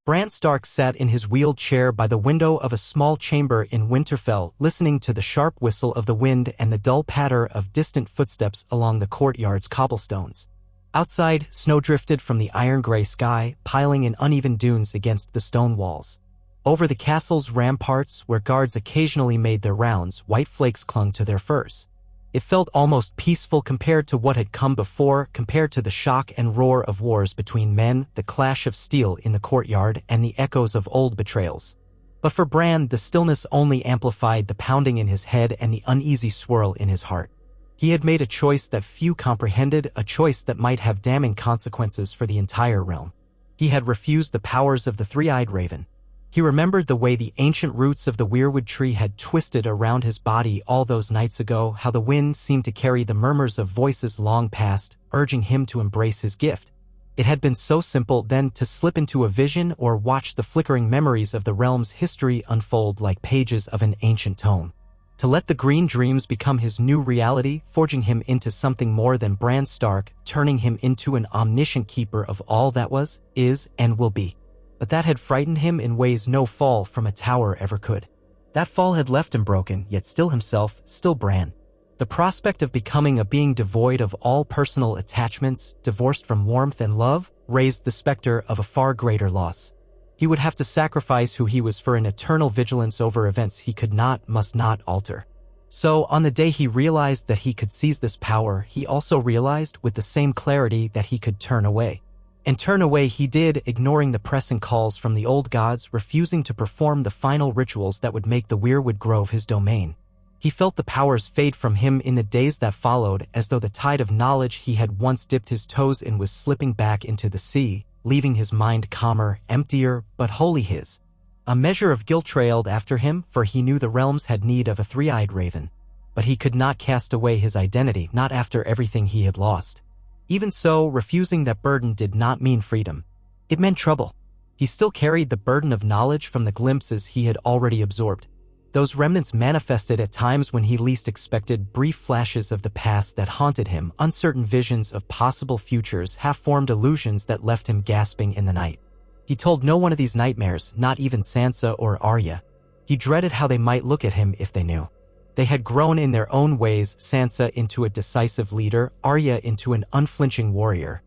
Bran Stark sat in his wheeled chair by the window of a small chamber in Winterfell, listening to the sharp whistle of the wind and the dull patter of distant footsteps along the courtyard's cobblestones. Outside, snow drifted from the iron-gray sky, piling in uneven dunes against the stone walls. Over the castle's ramparts, where guards occasionally made their rounds, white flakes clung to their furs. It felt almost peaceful compared to what had come before, compared to the shock and roar of wars between men, the clash of steel in the courtyard, and the echoes of old betrayals. But for Bran, the stillness only amplified the pounding in his head and the uneasy swirl in his heart. He had made a choice that few comprehended, a choice that might have damning consequences for the entire realm. He had refused the powers of the three-eyed raven. He remembered the way the ancient roots of the weirwood tree had twisted around his body all those nights ago, how the wind seemed to carry the murmurs of voices long past, urging him to embrace his gift. It had been so simple then to slip into a vision or watch the flickering memories of the realm's history unfold like pages of an ancient tome. To let the green dreams become his new reality, forging him into something more than Bran Stark, turning him into an omniscient keeper of all that was, is, and will be. But that had frightened him in ways no fall from a tower ever could. That fall had left him broken, yet still himself, still Bran. The prospect of becoming a being devoid of all personal attachments, divorced from warmth and love, raised the specter of a far greater loss. He would have to sacrifice who he was for an eternal vigilance over events he could not, must not alter. So, on the day he realized that he could seize this power, he also realized with the same clarity that he could turn away. And turn away he did, ignoring the pressing calls from the old gods, refusing to perform the final rituals that would make the Weirwood Grove his domain. He felt the powers fade from him in the days that followed, as though the tide of knowledge he had once dipped his toes in was slipping back into the sea, leaving his mind calmer, emptier, but wholly his. A measure of guilt trailed after him, for he knew the realms had need of a three-eyed raven. But he could not cast away his identity, not after everything he had lost. Even so, refusing that burden did not mean freedom. It meant trouble. He still carried the burden of knowledge from the glimpses he had already absorbed. Those remnants manifested at times when he least expected, brief flashes of the past that haunted him, uncertain visions of possible futures, half-formed illusions that left him gasping in the night. He told no one of these nightmares, not even Sansa or Arya. He dreaded how they might look at him if they knew. They had grown in their own ways, Sansa into a decisive leader, Arya into an unflinching warrior.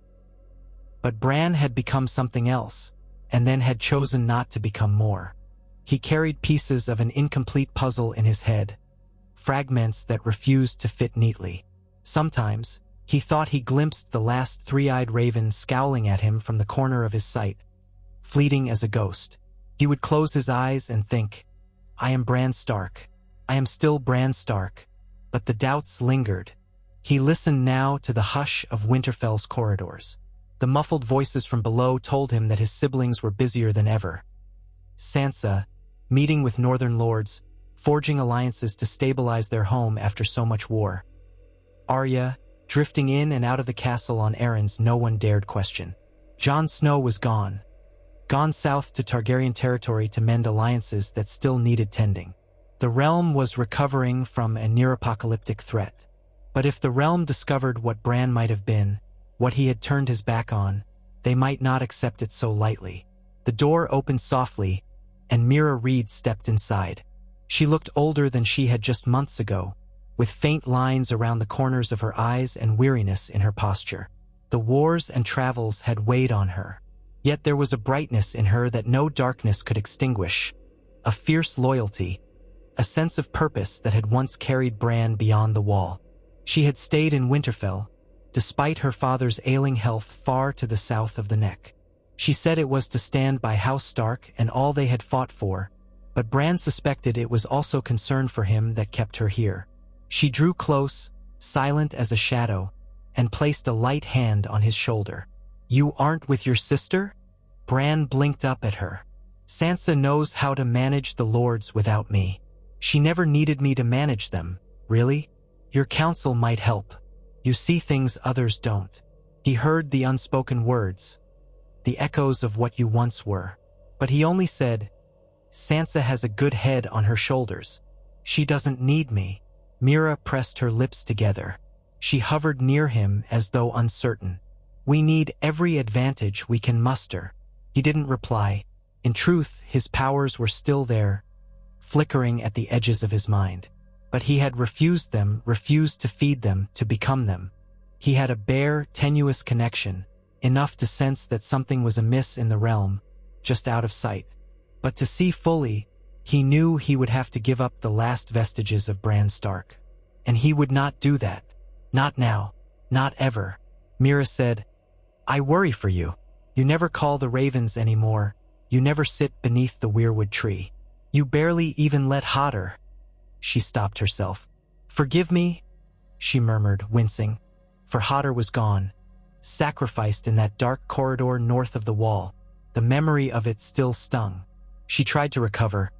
But Bran had become something else, and then had chosen not to become more. He carried pieces of an incomplete puzzle in his head, fragments that refused to fit neatly. Sometimes, he thought he glimpsed the last three-eyed raven scowling at him from the corner of his sight, fleeting as a ghost. He would close his eyes and think, "I am Bran Stark. I am still Bran Stark." But the doubts lingered. He listened now to the hush of Winterfell's corridors. The muffled voices from below told him that his siblings were busier than ever. Sansa, meeting with northern lords, forging alliances to stabilize their home after so much war. Arya, drifting in and out of the castle on errands no one dared question. Jon Snow was gone south to Targaryen territory to mend alliances that still needed tending. The realm was recovering from a near-apocalyptic threat. But if the realm discovered what Bran might have been, what he had turned his back on, they might not accept it so lightly. The door opened softly, and Mira Reed stepped inside. She looked older than she had just months ago, with faint lines around the corners of her eyes and weariness in her posture. The wars and travels had weighed on her. Yet there was a brightness in her that no darkness could extinguish, a fierce loyalty, a sense of purpose that had once carried Bran beyond the wall. She had stayed in Winterfell, despite her father's ailing health far to the south of the Neck. She said it was to stand by House Stark and all they had fought for, but Bran suspected it was also concern for him that kept her here. She drew close, silent as a shadow, and placed a light hand on his shoulder. "You aren't with your sister?" Bran blinked up at her. "Sansa knows how to manage the lords without me. She never needed me to manage them, really. Your counsel might help. You see things others don't." He heard the unspoken words, the echoes of what you once were. But he only said, "Sansa has a good head on her shoulders. She doesn't need me." Mira pressed her lips together. She hovered near him as though uncertain. "We need every advantage we can muster." He didn't reply. In truth, his powers were still there, flickering at the edges of his mind. But he had refused them, refused to feed them, to become them. He had a bare, tenuous connection, enough to sense that something was amiss in the realm, just out of sight. But to see fully, he knew he would have to give up the last vestiges of Bran Stark. And he would not do that. Not now. Not ever. Mira said, "I worry for you. You never call the ravens anymore. You never sit beneath the weirwood tree. You barely even let Hodder." She stopped herself. "Forgive me," she murmured, wincing. For Hodder was gone, sacrificed in that dark corridor north of the wall. The memory of it still stung. She tried to recover.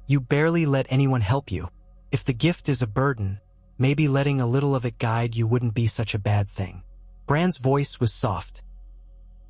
"You barely let anyone help you. If the gift is a burden, maybe letting a little of it guide you wouldn't be such a bad thing." Bran's voice was soft.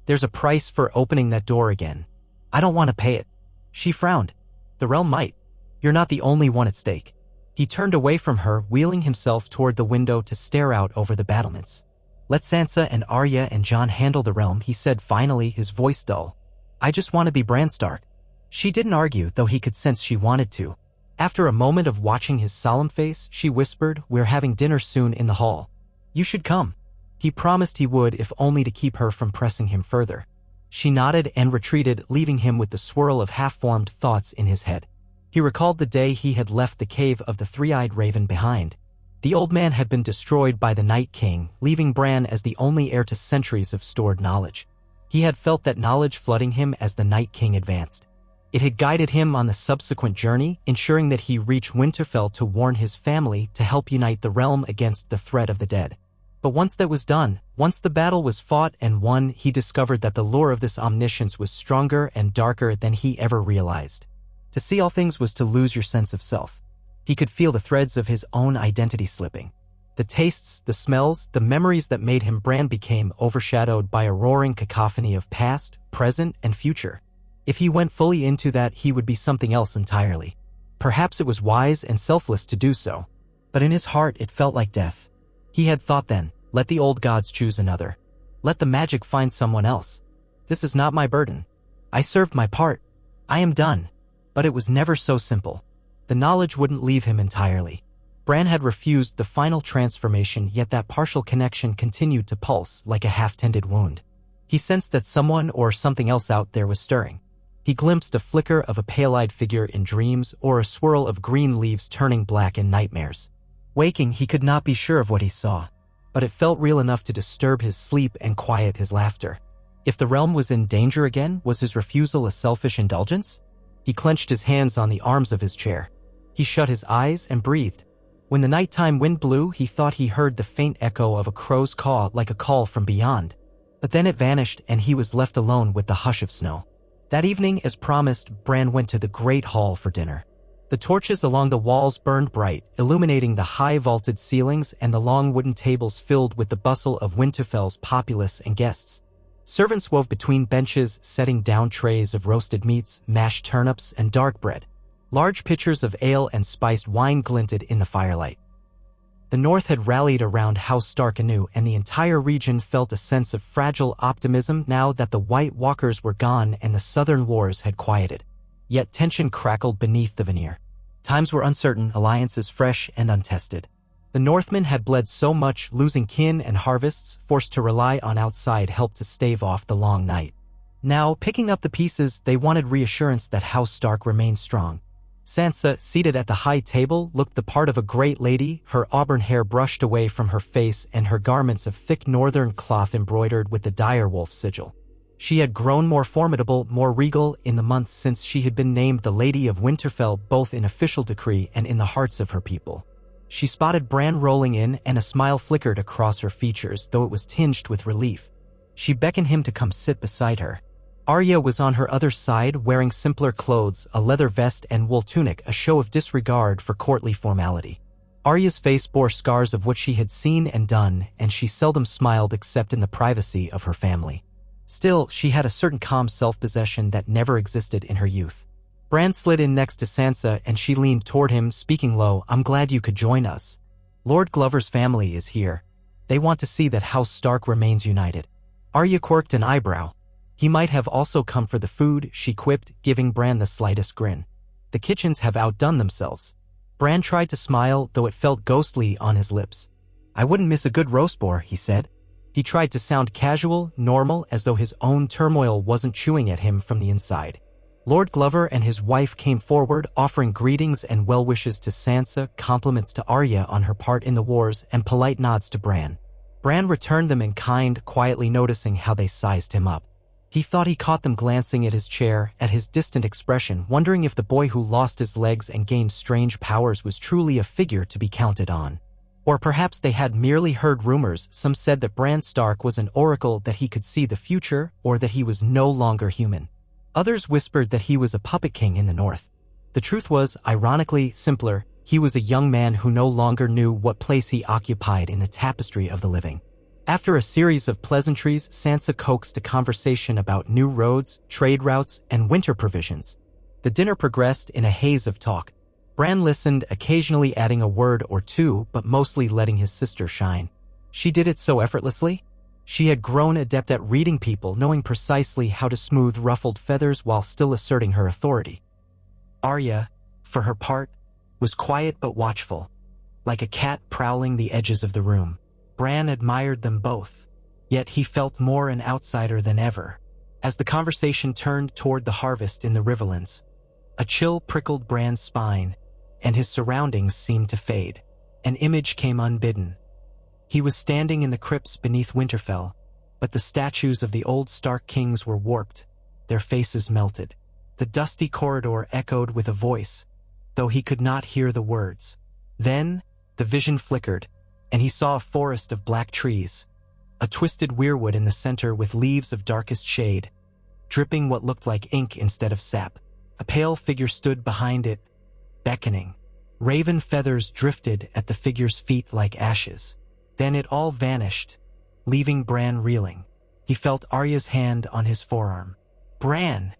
"There's a price for opening that door again. I don't want to pay it." She frowned. "The realm might. You're not the only one at stake." He turned away from her, wheeling himself toward the window to stare out over the battlements. "Let Sansa and Arya and Jon handle the realm," he said finally, his voice dull. "I just want to be Bran Stark." She didn't argue, though he could sense she wanted to. After a moment of watching his solemn face, she whispered, "We're having dinner soon in the hall. You should come." He promised he would, if only to keep her from pressing him further. She nodded and retreated, leaving him with the swirl of half-formed thoughts in his head. He recalled the day he had left the cave of the three-eyed raven behind. The old man had been destroyed by the Night King, leaving Bran as the only heir to centuries of stored knowledge. He had felt that knowledge flooding him as the Night King advanced. It had guided him on the subsequent journey, ensuring that he reach Winterfell to warn his family, to help unite the realm against the threat of the dead. But once that was done, once the battle was fought and won, he discovered that the lure of this omniscience was stronger and darker than he ever realized. To see all things was to lose your sense of self. He could feel the threads of his own identity slipping. The tastes, the smells, the memories that made him Bran became overshadowed by a roaring cacophony of past, present, and future. If he went fully into that, he would be something else entirely. Perhaps it was wise and selfless to do so, but in his heart it felt like death. He had thought then, let the old gods choose another. Let the magic find someone else. This is not my burden. I served my part. I am done. But it was never so simple. The knowledge wouldn't leave him entirely. Bran had refused the final transformation, yet that partial connection continued to pulse like a half-tended wound. He sensed that someone or something else out there was stirring. He glimpsed a flicker of a pale-eyed figure in dreams, or a swirl of green leaves turning black in nightmares. Waking, he could not be sure of what he saw, but it felt real enough to disturb his sleep and quiet his laughter. If the realm was in danger again, was his refusal a selfish indulgence? He clenched his hands on the arms of his chair. He shut his eyes and breathed. When the nighttime wind blew, he thought he heard the faint echo of a crow's caw, like a call from beyond. But then it vanished and he was left alone with the hush of snow. That evening, as promised, Bran went to the great hall for dinner. The torches along the walls burned bright, illuminating the high vaulted ceilings and the long wooden tables filled with the bustle of Winterfell's populace and guests. Servants wove between benches, setting down trays of roasted meats, mashed turnips, and dark bread. Large pitchers of ale and spiced wine glinted in the firelight. The North had rallied around House Stark anew, and the entire region felt a sense of fragile optimism now that the White Walkers were gone and the Southern wars had quieted. Yet tension crackled beneath the veneer. Times were uncertain, alliances fresh and untested. The Northmen had bled so much, losing kin and harvests, forced to rely on outside help to stave off the long night. Now, picking up the pieces, they wanted reassurance that House Stark remained strong. Sansa, seated at the high table, looked the part of a great lady, her auburn hair brushed away from her face and her garments of thick northern cloth embroidered with the direwolf sigil. She had grown more formidable, more regal, in the months since she had been named the Lady of Winterfell, both in official decree and in the hearts of her people. She spotted Bran rolling in, and a smile flickered across her features, though it was tinged with relief. She beckoned him to come sit beside her. Arya was on her other side, wearing simpler clothes, a leather vest and wool tunic, a show of disregard for courtly formality. Arya's face bore scars of what she had seen and done, and she seldom smiled except in the privacy of her family. Still, she had a certain calm self-possession that never existed in her youth. Bran slid in next to Sansa and she leaned toward him, speaking low, "I'm glad you could join us. Lord Glover's family is here. They want to see that House Stark remains united." Arya quirked an eyebrow. He might have also come for the food, she quipped, giving Bran the slightest grin. The kitchens have outdone themselves. Bran tried to smile, though it felt ghostly on his lips. I wouldn't miss a good roast boar, he said. He tried to sound casual, normal, as though his own turmoil wasn't chewing at him from the inside. Lord Glover and his wife came forward, offering greetings and well wishes to Sansa, compliments to Arya on her part in the wars, and polite nods to Bran. Bran returned them in kind, quietly noticing how they sized him up. He thought he caught them glancing at his chair, at his distant expression, wondering if the boy who lost his legs and gained strange powers was truly a figure to be counted on. Or perhaps they had merely heard rumors. Some said that Bran Stark was an oracle, that he could see the future, or that he was no longer human. Others whispered that he was a puppet king in the north. The truth was, ironically, simpler. He was a young man who no longer knew what place he occupied in the tapestry of the living. After a series of pleasantries, Sansa coaxed a conversation about new roads, trade routes, and winter provisions. The dinner progressed in a haze of talk. Bran listened, occasionally adding a word or two, but mostly letting his sister shine. She did it so effortlessly. She had grown adept at reading people, knowing precisely how to smooth ruffled feathers while still asserting her authority. Arya, for her part, was quiet but watchful, like a cat prowling the edges of the room. Bran admired them both, yet he felt more an outsider than ever. As the conversation turned toward the harvest in the Riverlands, a chill prickled Bran's spine, and his surroundings seemed to fade. An image came unbidden. He was standing in the crypts beneath Winterfell, but the statues of the old Stark kings were warped, their faces melted. The dusty corridor echoed with a voice, though he could not hear the words. Then, the vision flickered, and he saw a forest of black trees, a twisted weirwood in the center with leaves of darkest shade, dripping what looked like ink instead of sap. A pale figure stood behind it, beckoning. Raven feathers drifted at the figure's feet like ashes. Then it all vanished, leaving Bran reeling. He felt Arya's hand on his forearm. "Bran,"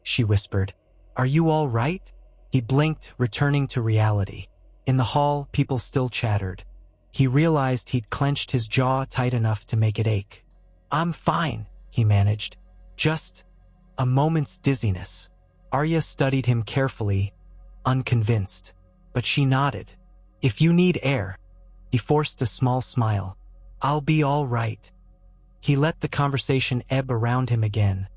she whispered, "are you all right?" He blinked, returning to reality. In the hall, people still chattered. He realized he'd clenched his jaw tight enough to make it ache. "I'm fine," he managed. "Just a moment's dizziness." Arya studied him carefully, unconvinced, but she nodded. "If you need air," he forced a small smile, "I'll be all right." He let the conversation ebb around him again,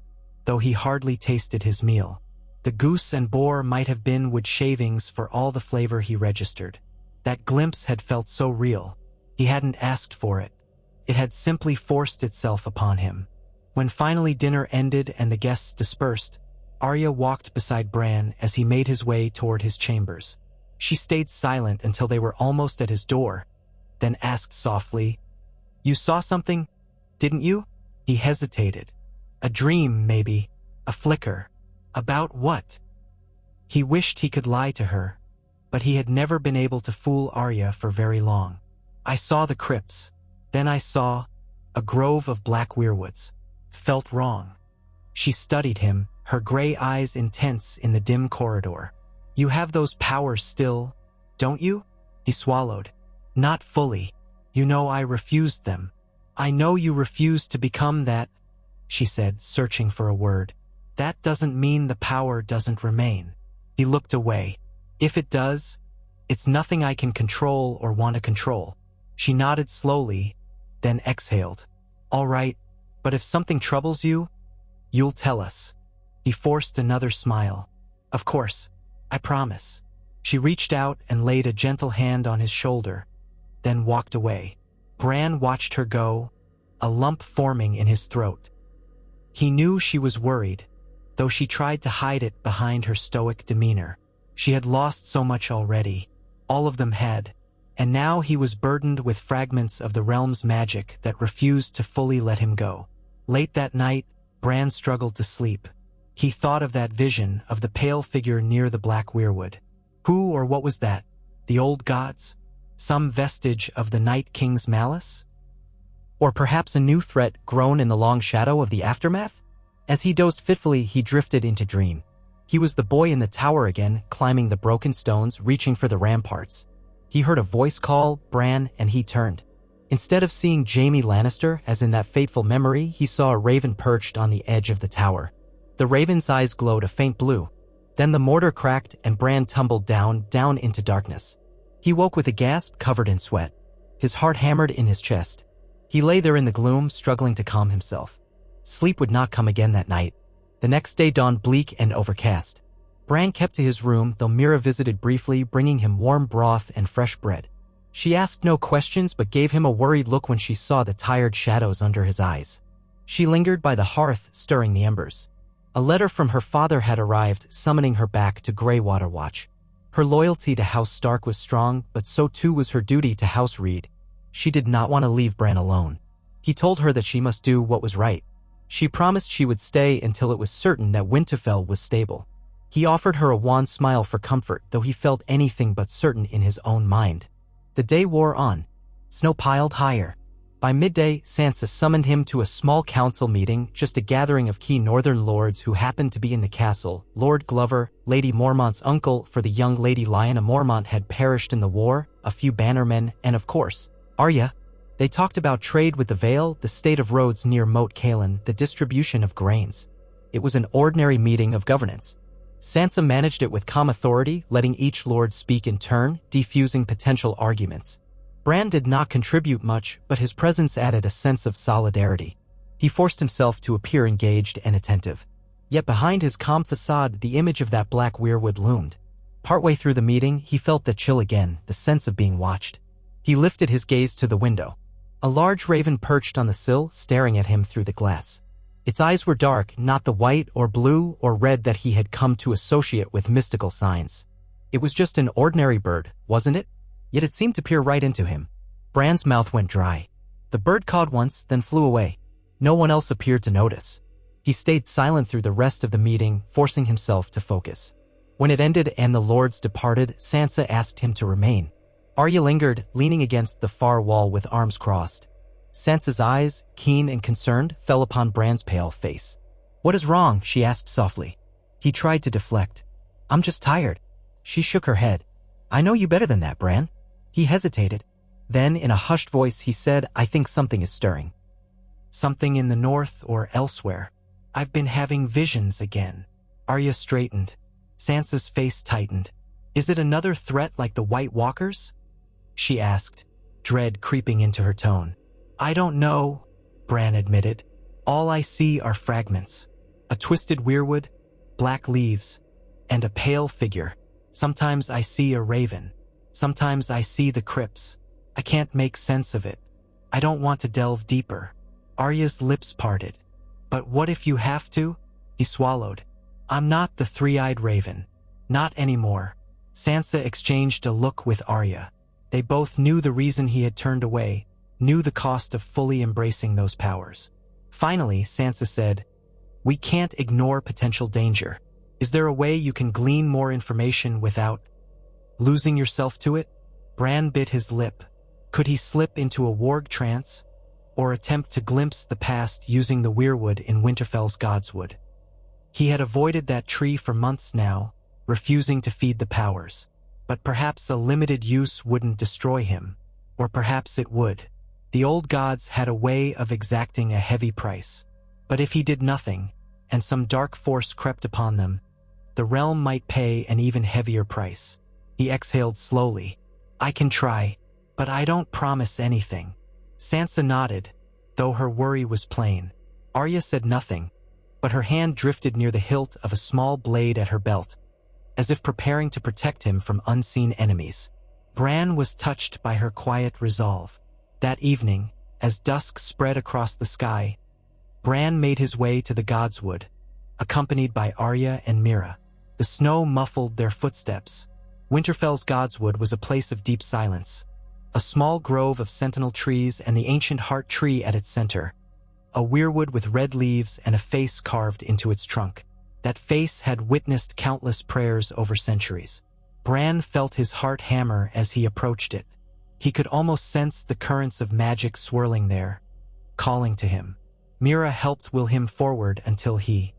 though he hardly tasted his meal. The goose and boar might have been wood shavings for all the flavor he registered. That glimpse had felt so real. He hadn't asked for it. It had simply forced itself upon him. When finally dinner ended and the guests dispersed, Arya walked beside Bran as he made his way toward his chambers. She stayed silent until they were almost at his door, then asked softly, "You saw something, didn't you?" He hesitated. "A dream, maybe. A flicker. About what?" He wished he could lie to her, but he had never been able to fool Arya for very long. "I saw the crypts. Then I saw a grove of black weirwoods. Felt wrong." She studied him, her gray eyes intense in the dim corridor. "You have those powers still, don't you?" He swallowed. "Not fully. You know I refused them." "I know you refused to become that," she said, searching for a word. "That doesn't mean the power doesn't remain." He looked away. "If it does, it's nothing I can control or want to control." She nodded slowly, then exhaled. "All right, but if something troubles you, you'll tell us." He forced another smile. "Of course, I promise." She reached out and laid a gentle hand on his shoulder, then walked away. Bran watched her go, a lump forming in his throat. He knew she was worried, though she tried to hide it behind her stoic demeanor. She had lost so much already. All of them had. And now he was burdened with fragments of the realm's magic that refused to fully let him go. Late that night, Bran struggled to sleep. He thought of that vision of the pale figure near the black weirwood. Who or what was that? The old gods? Some vestige of the Night King's malice? Or perhaps a new threat grown in the long shadow of the aftermath? As he dozed fitfully, he drifted into dream. He was the boy in the tower again, climbing the broken stones, reaching for the ramparts. He heard a voice call, "Bran," and he turned. Instead of seeing Jaime Lannister, as in that fateful memory, he saw a raven perched on the edge of the tower. The raven's eyes glowed a faint blue. Then the mortar cracked and Bran tumbled down into darkness. He woke with a gasp covered in sweat. His heart hammered in his chest. He lay there in the gloom, struggling to calm himself. Sleep would not come again that night. The next day dawned bleak and overcast. Bran kept to his room, though Mira visited briefly, bringing him warm broth and fresh bread. She asked no questions but gave him a worried look when she saw the tired shadows under his eyes. She lingered by the hearth, stirring the embers. A letter from her father had arrived, summoning her back to Greywater Watch. Her loyalty to House Stark was strong, but so too was her duty to House Reed. She did not want to leave Bran alone. He told her that she must do what was right. She promised she would stay until it was certain that Winterfell was stable. He offered her a wan smile for comfort, though he felt anything but certain in his own mind. The day wore on. Snow piled higher. By midday, Sansa summoned him to a small council meeting, just a gathering of key northern lords who happened to be in the castle. Lord Glover, Lady Mormont's uncle for the young Lady Lyanna Mormont, had perished in the war, a few bannermen, and of course, Arya. They talked about trade with the Vale, the state of roads near Moat Cailin, the distribution of grains. It was an ordinary meeting of governance. Sansa managed it with calm authority, letting each lord speak in turn, defusing potential arguments. Bran did not contribute much, but his presence added a sense of solidarity. He forced himself to appear engaged and attentive. Yet behind his calm facade, the image of that black weirwood loomed. Partway through the meeting, he felt the chill again, the sense of being watched. He lifted his gaze to the window. A large raven perched on the sill, staring at him through the glass. Its eyes were dark, not the white or blue or red that he had come to associate with mystical signs. It was just an ordinary bird, wasn't it? Yet it seemed to peer right into him. Bran's mouth went dry. The bird cawed once, then flew away. No one else appeared to notice. He stayed silent through the rest of the meeting, forcing himself to focus. When it ended and the lords departed, Sansa asked him to remain. Arya lingered, leaning against the far wall with arms crossed. Sansa's eyes, keen and concerned, fell upon Bran's pale face. "What is wrong?" she asked softly. He tried to deflect. "I'm just tired." She shook her head. "I know you better than that, Bran." He hesitated. Then, in a hushed voice, he said, "I think something is stirring. Something in the north or elsewhere. I've been having visions again." Arya straightened. Sansa's face tightened. "Is it another threat like the White Walkers?" she asked, dread creeping into her tone. "I don't know," Bran admitted. "All I see are fragments. A twisted weirwood, black leaves, and a pale figure. Sometimes I see a raven. Sometimes I see the crypts. I can't make sense of it. I don't want to delve deeper." Arya's lips parted. "But what if you have to?" He swallowed. "I'm not the three-eyed raven. Not anymore." Sansa exchanged a look with Arya. They both knew the reason he had turned away, knew the cost of fully embracing those powers. Finally, Sansa said, "We can't ignore potential danger. Is there a way you can glean more information without losing yourself to it?" Bran bit his lip. Could he slip into a warg trance, or attempt to glimpse the past using the weirwood in Winterfell's Godswood? He had avoided that tree for months now, refusing to feed the powers. But perhaps a limited use wouldn't destroy him, or perhaps it would. The old gods had a way of exacting a heavy price. But if he did nothing, and some dark force crept upon them, the realm might pay an even heavier price. He exhaled slowly. "I can try, but I don't promise anything." Sansa nodded, though her worry was plain. Arya said nothing, but her hand drifted near the hilt of a small blade at her belt, as if preparing to protect him from unseen enemies. Bran was touched by her quiet resolve. That evening, as dusk spread across the sky, Bran made his way to the Godswood, accompanied by Arya and Mira. The snow muffled their footsteps. Winterfell's Godswood was a place of deep silence, a small grove of sentinel trees and the ancient heart tree at its center, a weirwood with red leaves and a face carved into its trunk. That face had witnessed countless prayers over centuries. Bran felt his heart hammer as he approached it. He could almost sense the currents of magic swirling there, calling to him. Mira helped will him forward until he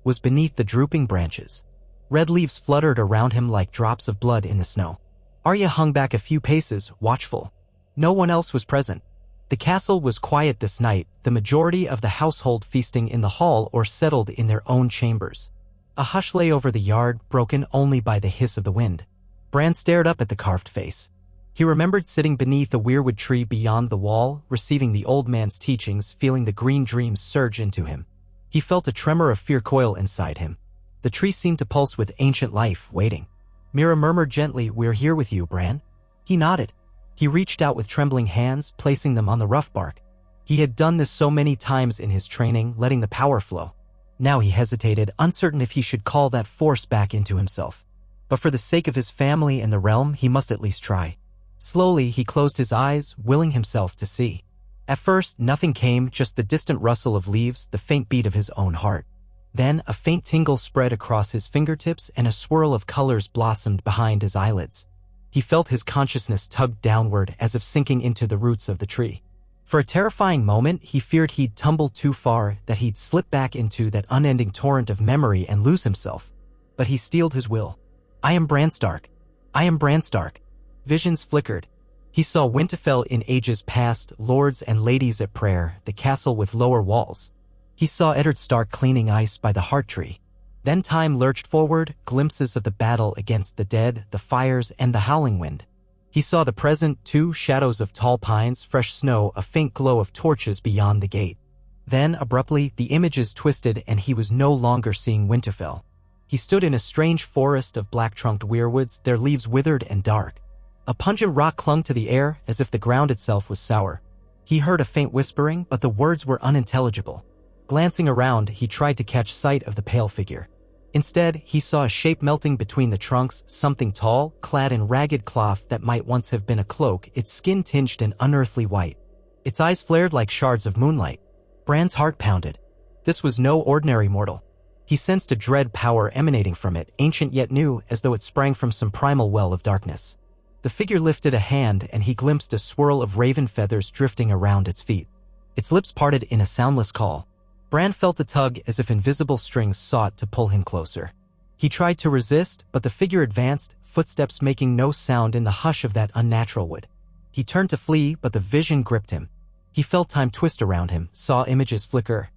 was beneath the drooping branches. Red leaves fluttered around him like drops of blood in the snow. Arya hung back a few paces, watchful. No one else was present. The castle was quiet this night, the majority of the household feasting in the hall or settled in their own chambers. A hush lay over the yard, broken only by the hiss of the wind. Bran stared up at the carved face. He remembered sitting beneath a weirwood tree beyond the wall, receiving the old man's teachings, feeling the green dreams surge into him. He felt a tremor of fear coil inside him. The tree seemed to pulse with ancient life, waiting. Mira murmured gently, "We're here with you, Bran." He nodded. He reached out with trembling hands, placing them on the rough bark. He had done this so many times in his training, letting the power flow. Now he hesitated, uncertain if he should call that force back into himself. But for the sake of his family and the realm, he must at least try. Slowly, he closed his eyes, willing himself to see. At first, nothing came, just the distant rustle of leaves, the faint beat of his own heart. Then, a faint tingle spread across his fingertips and a swirl of colors blossomed behind his eyelids. He felt his consciousness tugged downward as if sinking into the roots of the tree. For a terrifying moment, he feared he'd tumble too far, that he'd slip back into that unending torrent of memory and lose himself. But he steeled his will. "I am Bran Stark. I am Bran Stark." Visions flickered. He saw Winterfell in ages past, lords and ladies at prayer, the castle with lower walls. He saw Eddard Stark cleaning ice by the heart tree. Then time lurched forward, glimpses of the battle against the dead, the fires, and the howling wind. He saw the present, too, shadows of tall pines, fresh snow, a faint glow of torches beyond the gate. Then, abruptly, the images twisted and he was no longer seeing Winterfell. He stood in a strange forest of black-trunked weirwoods, their leaves withered and dark. A pungent rot clung to the air as if the ground itself was sour. He heard a faint whispering, but the words were unintelligible. Glancing around, he tried to catch sight of the pale figure. Instead, he saw a shape melting between the trunks, something tall, clad in ragged cloth that might once have been a cloak, its skin tinged an unearthly white. Its eyes flared like shards of moonlight. Bran's heart pounded. This was no ordinary mortal. He sensed a dread power emanating from it, ancient yet new, as though it sprang from some primal well of darkness. The figure lifted a hand and he glimpsed a swirl of raven feathers drifting around its feet. Its lips parted in a soundless call. Bran felt a tug as if invisible strings sought to pull him closer. He tried to resist, but the figure advanced, footsteps making no sound in the hush of that unnatural wood. He turned to flee, but the vision gripped him. He felt time twist around him, saw images flicker.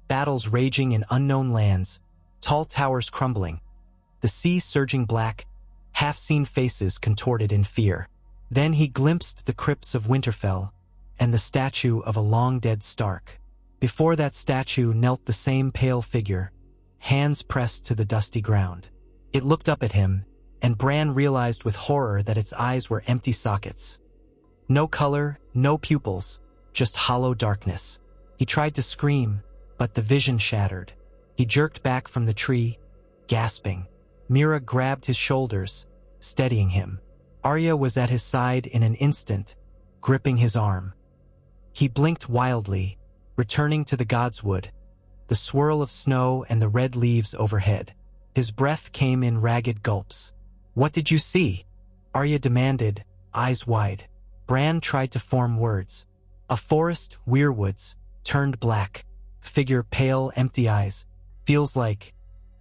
Battles raging in unknown lands, tall towers crumbling, the sea surging black, half-seen faces contorted in fear. Then he glimpsed the crypts of Winterfell and the statue of a long-dead Stark. Before that statue knelt the same pale figure, hands pressed to the dusty ground. It looked up at him, and Bran realized with horror that its eyes were empty sockets. No color, no pupils, just hollow darkness. He tried to scream, but the vision shattered. He jerked back from the tree, gasping. Mira grabbed his shoulders, steadying him. Arya was at his side in an instant, gripping his arm. He blinked wildly, returning to the godswood, the swirl of snow and the red leaves overhead. His breath came in ragged gulps. "What did you see?" Arya demanded, eyes wide. Bran tried to form words. A forest, weirwoods, turned black. Figure pale, empty eyes. Feels like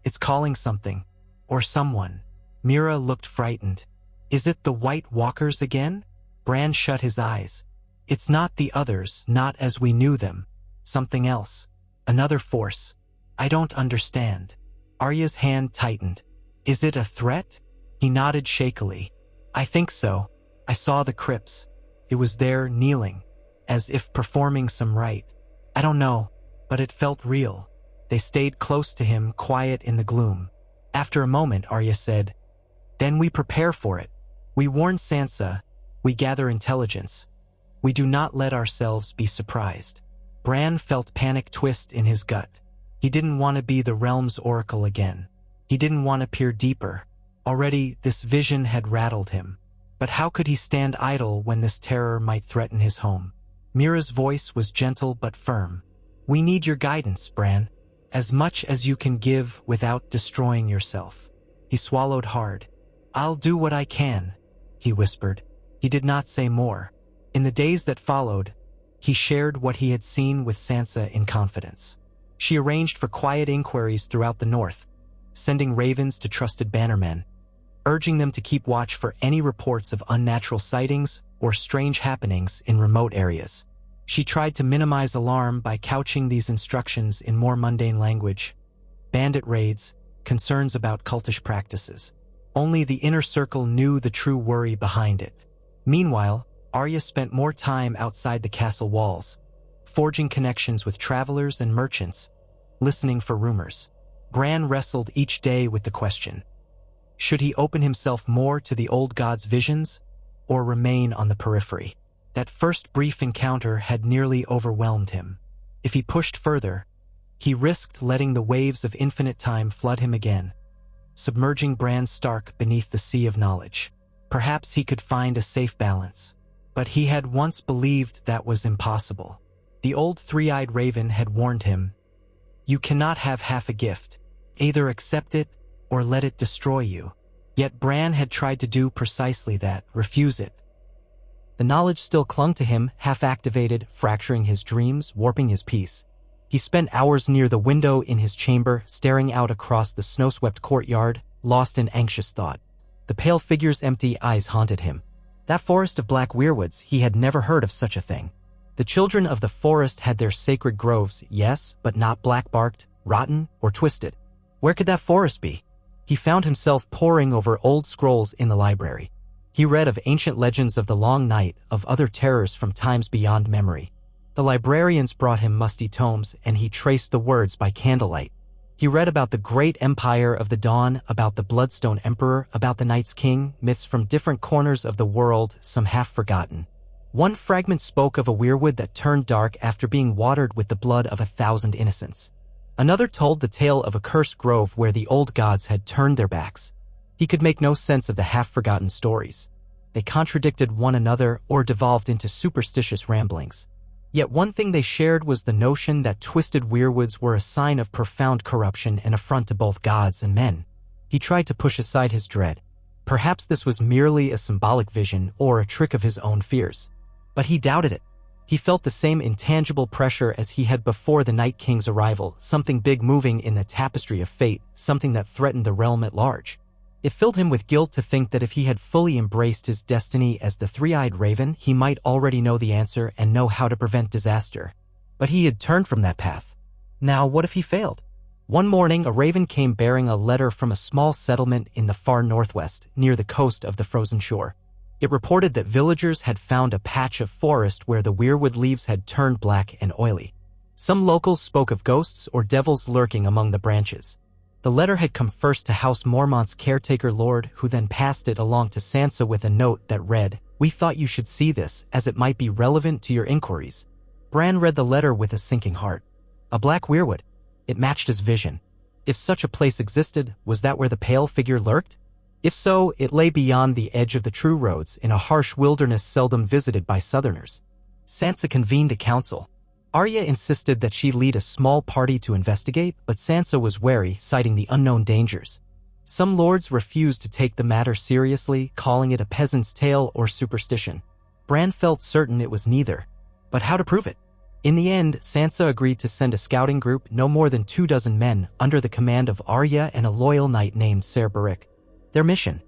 it's calling something. Or someone. Mira looked frightened. "Is it the White Walkers again?" Bran shut his eyes. "It's not the others, not as we knew them. Something else. Another force. I don't understand." Arya's hand tightened. "Is it a threat?" He nodded shakily. "I think so. I saw the crypts. It was there, kneeling, as if performing some rite. I don't know, but it felt real." They stayed close to him, quiet in the gloom. After a moment, Arya said, "Then we prepare for it. We warn Sansa. We gather intelligence. We do not let ourselves be surprised." Bran felt panic twist in his gut. He didn't want to be the realm's oracle again. He didn't want to peer deeper. Already, this vision had rattled him. But how could he stand idle when this terror might threaten his home? Mira's voice was gentle but firm. "We need your guidance, Bran. As much as you can give without destroying yourself." He swallowed hard. "I'll do what I can," he whispered. He did not say more. In the days that followed, he shared what he had seen with Sansa in confidence. She arranged for quiet inquiries throughout the north, sending ravens to trusted bannermen. urging them to keep watch for any reports of unnatural sightings or strange happenings in remote areas. She tried to minimize alarm by couching these instructions in more mundane language. Bandit raids, concerns about cultish practices. Only the inner circle knew the true worry behind it. Meanwhile, Arya spent more time outside the castle walls, forging connections with travelers and merchants, listening for rumors. Bran wrestled each day with the question: should he open himself more to the old god's visions, or remain on the periphery? That first brief encounter had nearly overwhelmed him. If he pushed further, he risked letting the waves of infinite time flood him again, submerging Bran Stark beneath the sea of knowledge. Perhaps he could find a safe balance. But he had once believed that was impossible. The old three-eyed raven had warned him, "You cannot have half a gift. Either accept it or let it destroy you." Yet Bran had tried to do precisely that, refuse it. The knowledge still clung to him, half-activated, fracturing his dreams, warping his peace. He spent hours near the window in his chamber, staring out across the snow-swept courtyard, lost in anxious thought. The pale figure's empty eyes haunted him. That forest of black weirwoods, he had never heard of such a thing. The children of the forest had their sacred groves, yes, but not black-barked, rotten, or twisted. Where could that forest be? He found himself poring over old scrolls in the library. He read of ancient legends of the long night, of other terrors from times beyond memory. The librarians brought him musty tomes, and he traced the words by candlelight. He read about the great empire of the dawn, about the Bloodstone Emperor, about the Night's King, myths from different corners of the world, some half-forgotten. One fragment spoke of a weirwood that turned dark after being watered with the blood of 1,000 innocents. Another told the tale of a cursed grove where the old gods had turned their backs. He could make no sense of the half-forgotten stories. They contradicted one another or devolved into superstitious ramblings. Yet one thing they shared was the notion that twisted weirwoods were a sign of profound corruption and affront to both gods and men. He tried to push aside his dread. Perhaps this was merely a symbolic vision or a trick of his own fears. But he doubted it. He felt the same intangible pressure as he had before the Night King's arrival, something big moving in the tapestry of fate, something that threatened the realm at large. It filled him with guilt to think that if he had fully embraced his destiny as the three-eyed raven, he might already know the answer and know how to prevent disaster. But he had turned from that path. Now, what if he failed? One morning, a raven came bearing a letter from a small settlement in the far northwest, near the coast of the frozen shore. It reported that villagers had found a patch of forest where the weirwood leaves had turned black and oily. Some locals spoke of ghosts or devils lurking among the branches. The letter had come first to House Mormont's caretaker lord, who then passed it along to Sansa with a note that read, "We thought you should see this, as it might be relevant to your inquiries." Bran read the letter with a sinking heart. A black weirwood. It matched his vision. If such a place existed, was that where the pale figure lurked? If so, it lay beyond the edge of the true roads, in a harsh wilderness seldom visited by southerners. Sansa convened a council. Arya insisted that she lead a small party to investigate, but Sansa was wary, citing the unknown dangers. Some lords refused to take the matter seriously, calling it a peasant's tale or superstition. Bran felt certain it was neither. But how to prove it? In the end, Sansa agreed to send a scouting group, no more than 24 men, under the command of Arya and a loyal knight named Ser Barrick. Their mission: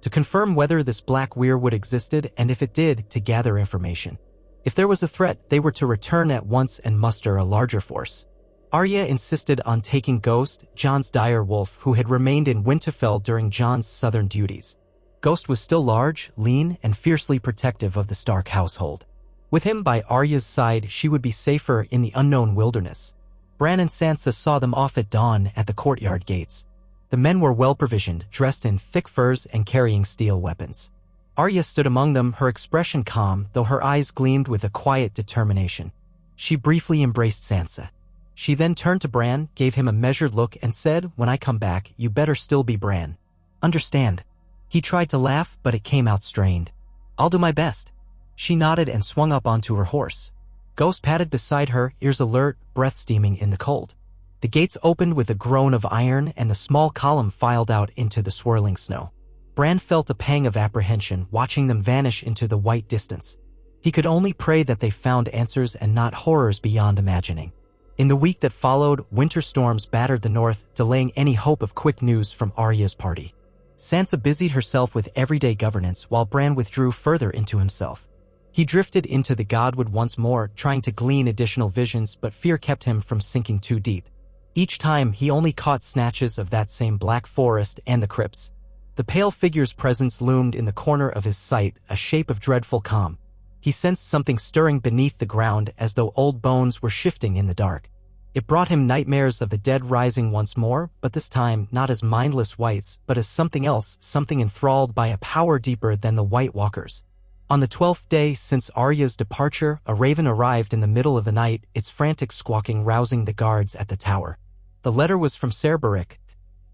to confirm whether this black weirwood existed, and if it did, to gather information. If there was a threat, they were to return at once and muster a larger force. Arya insisted on taking Ghost, Jon's dire wolf, who had remained in Winterfell during Jon's southern duties. Ghost was still large, lean, and fiercely protective of the Stark household. With him by Arya's side, she would be safer in the unknown wilderness. Bran and Sansa saw them off at dawn at the courtyard gates. The men were well-provisioned, dressed in thick furs and carrying steel weapons. Arya stood among them, her expression calm, though her eyes gleamed with a quiet determination. She briefly embraced Sansa. She then turned to Bran, gave him a measured look, and said, "When I come back, you better still be Bran. Understand?" He tried to laugh, but it came out strained. "I'll do my best." She nodded and swung up onto her horse. Ghost padded beside her, ears alert, breath steaming in the cold. The gates opened with a groan of iron, and the small column filed out into the swirling snow. Bran felt a pang of apprehension, watching them vanish into the white distance. He could only pray that they found answers and not horrors beyond imagining. In the week that followed, winter storms battered the north, delaying any hope of quick news from Arya's party. Sansa busied herself with everyday governance while Bran withdrew further into himself. He drifted into the godwood once more, trying to glean additional visions, but fear kept him from sinking too deep. Each time, he only caught snatches of that same black forest and the crypts. The pale figure's presence loomed in the corner of his sight, a shape of dreadful calm. He sensed something stirring beneath the ground as though old bones were shifting in the dark. It brought him nightmares of the dead rising once more, but this time not as mindless wights, but as something else, something enthralled by a power deeper than the White Walkers. On the 12th day since Arya's departure, a raven arrived in the middle of the night, its frantic squawking rousing the guards at the tower. The letter was from Cerberic.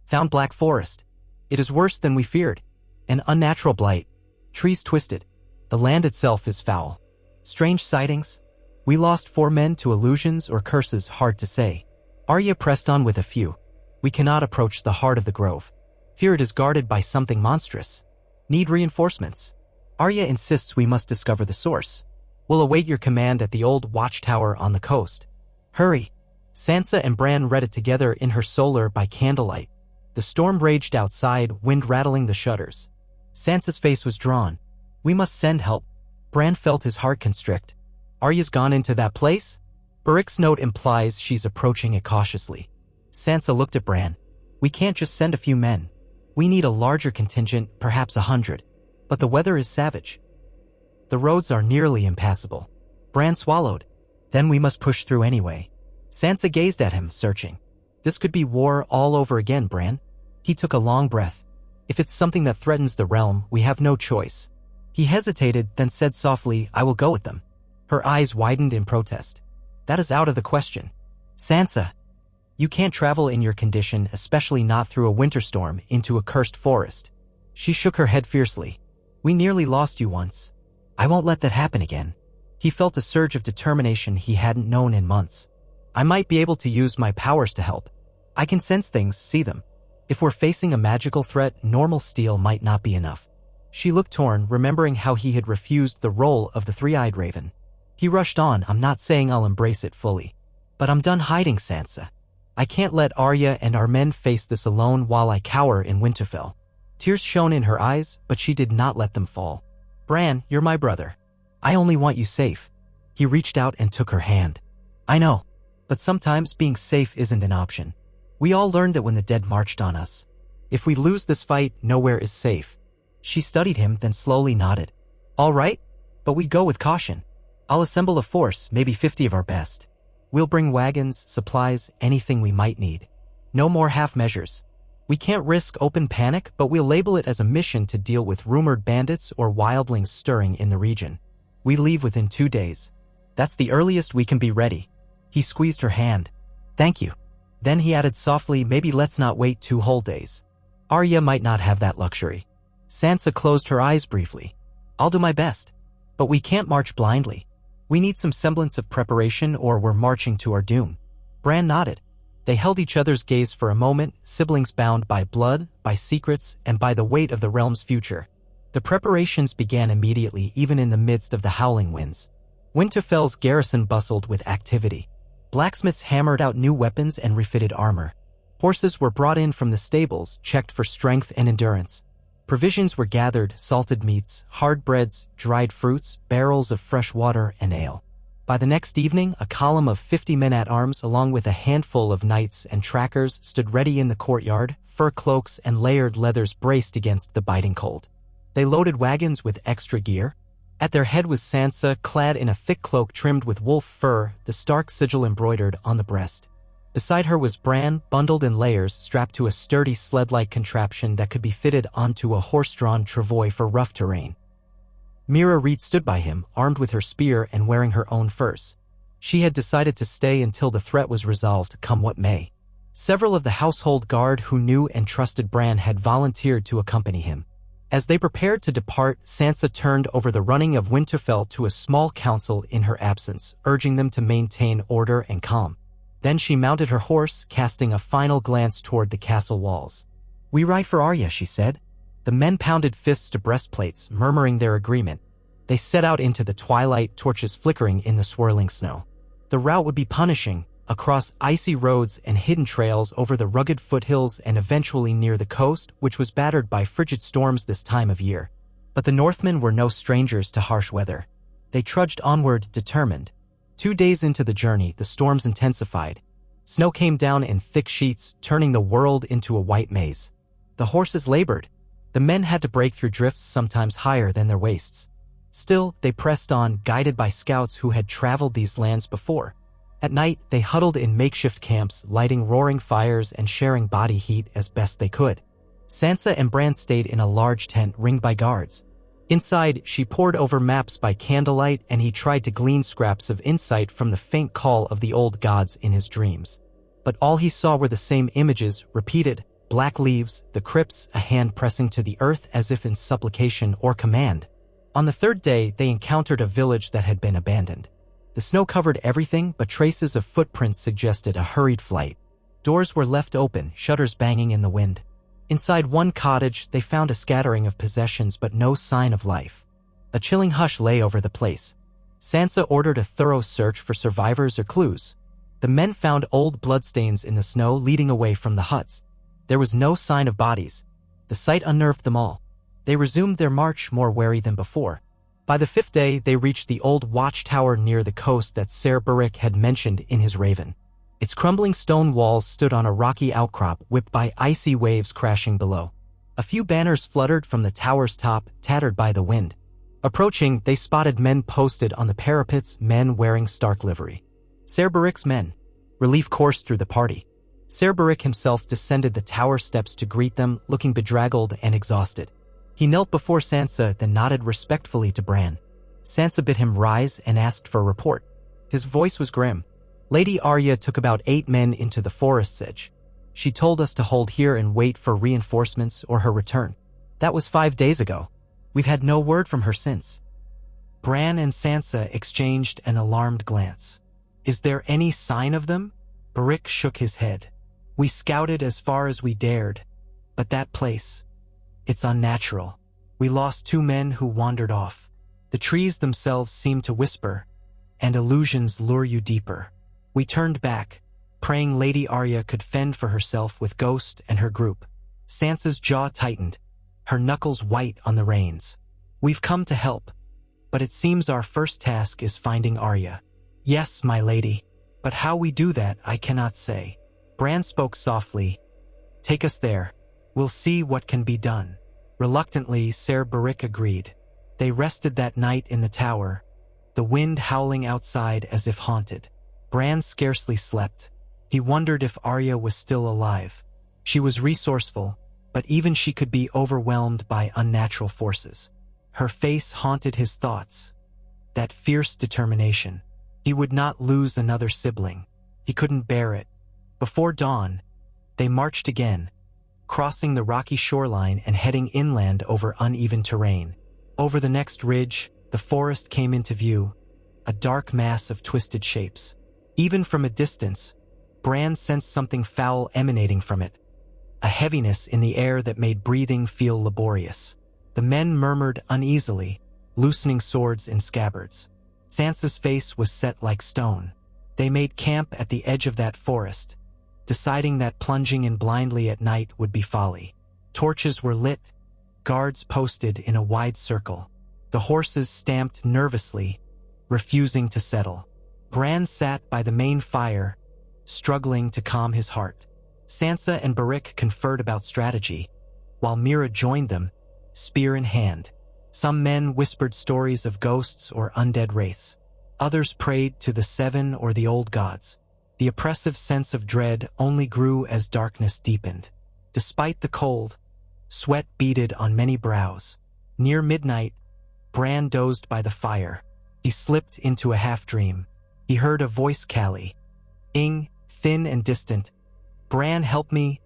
Found Black Forest. It is worse than we feared. An unnatural blight. Trees twisted. The land itself is foul. Strange sightings. We lost 4 men to illusions or curses, hard to say. Arya pressed on with a few. We cannot approach the heart of the grove. Fear it is guarded by something monstrous. Need reinforcements. Arya insists we must discover the source. We'll await your command at the old watchtower on the coast. Hurry. Sansa and Bran read it together in her solar by candlelight. The storm raged outside, wind rattling the shutters. Sansa's face was drawn. We must send help. Bran felt his heart constrict. Arya's gone into that place? Beric's note implies she's approaching it cautiously. Sansa looked at Bran. We can't just send a few men. We need a larger contingent, perhaps 100. But the weather is savage. The roads are nearly impassable. Bran swallowed. Then we must push through anyway. Sansa gazed at him, searching. This could be war all over again, Bran. He took a long breath. If it's something that threatens the realm, we have no choice. He hesitated, then said softly, I will go with them. Her eyes widened in protest. That is out of the question. Sansa, you can't travel in your condition, especially not through a winter storm, into a cursed forest. She shook her head fiercely. We nearly lost you once. I won't let that happen again. He felt a surge of determination he hadn't known in months. I might be able to use my powers to help. I can sense things, see them. If we're facing a magical threat, normal steel might not be enough. She looked torn, remembering how he had refused the role of the three-eyed raven. He rushed on, I'm not saying I'll embrace it fully. But I'm done hiding, Sansa. I can't let Arya and our men face this alone while I cower in Winterfell. Tears shone in her eyes, but she did not let them fall. Bran, you're my brother. I only want you safe. He reached out and took her hand. I know, but sometimes being safe isn't an option. We all learned that when the dead marched on us. If we lose this fight, nowhere is safe. She studied him, then slowly nodded. All right, but we go with caution. I'll assemble a force, maybe 50 of our best. We'll bring wagons, supplies, anything we might need. No more half measures. We can't risk open panic, but we'll label it as a mission to deal with rumored bandits or wildlings stirring in the region. We leave within 2 days. That's the earliest we can be ready. He squeezed her hand. Thank you. Then he added softly, maybe let's not wait 2 whole days. Arya might not have that luxury. Sansa closed her eyes briefly. I'll do my best. But we can't march blindly. We need some semblance of preparation or we're marching to our doom. Bran nodded. They held each other's gaze for a moment, siblings bound by blood, by secrets, and by the weight of the realm's future. The preparations began immediately, even in the midst of the howling winds. Winterfell's garrison bustled with activity. Blacksmiths hammered out new weapons and refitted armor. Horses were brought in from the stables, checked for strength and endurance. Provisions were gathered, salted meats, hard breads, dried fruits, barrels of fresh water, and ale. By the next evening, a column of 50 men at arms along with a handful of knights and trackers stood ready in the courtyard, fur cloaks and layered leathers braced against the biting cold. They loaded wagons with extra gear. At their head was Sansa, clad in a thick cloak trimmed with wolf fur, the Stark sigil embroidered on the breast. Beside her was Bran, bundled in layers, strapped to a sturdy sled-like contraption that could be fitted onto a horse-drawn travois for rough terrain. Mira Reed stood by him, armed with her spear and wearing her own furs. She had decided to stay until the threat was resolved, come what may. Several of the household guard who knew and trusted Bran had volunteered to accompany him. As they prepared to depart, Sansa turned over the running of Winterfell to a small council in her absence, urging them to maintain order and calm. Then she mounted her horse, casting a final glance toward the castle walls. We ride for Arya, she said. The men pounded fists to breastplates, murmuring their agreement. They set out into the twilight, torches flickering in the swirling snow. The route would be punishing, across icy roads and hidden trails over the rugged foothills and eventually near the coast, which was battered by frigid storms this time of year. But the Northmen were no strangers to harsh weather. They trudged onward, determined. 2 days into the journey, the storms intensified. Snow came down in thick sheets, turning the world into a white maze. The horses labored. The men had to break through drifts sometimes higher than their waists. Still, they pressed on, guided by scouts who had traveled these lands before. At night, they huddled in makeshift camps, lighting roaring fires and sharing body heat as best they could. Sansa and Bran stayed in a large tent ringed by guards. Inside, she pored over maps by candlelight, and he tried to glean scraps of insight from the faint call of the old gods in his dreams. But all he saw were the same images, repeated: black leaves, the crypts, a hand pressing to the earth as if in supplication or command. On the third day, they encountered a village that had been abandoned. The snow covered everything, but traces of footprints suggested a hurried flight. Doors were left open, shutters banging in the wind. Inside one cottage, they found a scattering of possessions but no sign of life. A chilling hush lay over the place. Sansa ordered a thorough search for survivors or clues. The men found old bloodstains in the snow leading away from the huts. There was no sign of bodies. The sight unnerved them all. They resumed their march, more wary than before. By the 5th day, they reached the old watchtower near the coast that Ser Beric had mentioned in his Raven. Its crumbling stone walls stood on a rocky outcrop, whipped by icy waves crashing below. A few banners fluttered from the tower's top, tattered by the wind. Approaching, they spotted men posted on the parapets, men wearing Stark livery. Ser Beric's men. Relief coursed through the party. Ser Beric himself descended the tower steps to greet them, looking bedraggled and exhausted. He knelt before Sansa, then nodded respectfully to Bran. Sansa bid him rise and asked for a report. His voice was grim. Lady Arya took about 8 men into the forest's edge. She told us to hold here and wait for reinforcements or her return. That was 5 days ago. We've had no word from her since. Bran and Sansa exchanged an alarmed glance. Is there any sign of them? Beric shook his head. We scouted as far as we dared, but that place, it's unnatural. We lost 2 men who wandered off. The trees themselves seemed to whisper, and illusions lure you deeper. We turned back, praying Lady Arya could fend for herself with Ghost and her group. Sansa's jaw tightened, her knuckles white on the reins. We've come to help, but it seems our first task is finding Arya. Yes, my lady, but how we do that I cannot say. Bran spoke softly. Take us there. We'll see what can be done. Reluctantly, Ser Beric agreed. They rested that night in the tower, the wind howling outside as if haunted. Bran scarcely slept. He wondered if Arya was still alive. She was resourceful, but even she could be overwhelmed by unnatural forces. Her face haunted his thoughts. That fierce determination. He would not lose another sibling. He couldn't bear it. Before dawn, they marched again, crossing the rocky shoreline and heading inland over uneven terrain. Over the next ridge, the forest came into view, a dark mass of twisted shapes. Even from a distance, Bran sensed something foul emanating from it, a heaviness in the air that made breathing feel laborious. The men murmured uneasily, loosening swords in scabbards. Sansa's face was set like stone. They made camp at the edge of that forest, deciding that plunging in blindly at night would be folly. Torches were lit, guards posted in a wide circle. The horses stamped nervously, refusing to settle. Bran sat by the main fire, struggling to calm his heart. Sansa and Beric conferred about strategy, while Mira joined them, spear in hand. Some men whispered stories of ghosts or undead wraiths. Others prayed to the Seven or the old gods. The oppressive sense of dread only grew as darkness deepened. Despite the cold, sweat beaded on many brows. Near midnight, Bran dozed by the fire. He slipped into a half-dream. He heard a voice cally. Ing, thin and distant. Bran, help me.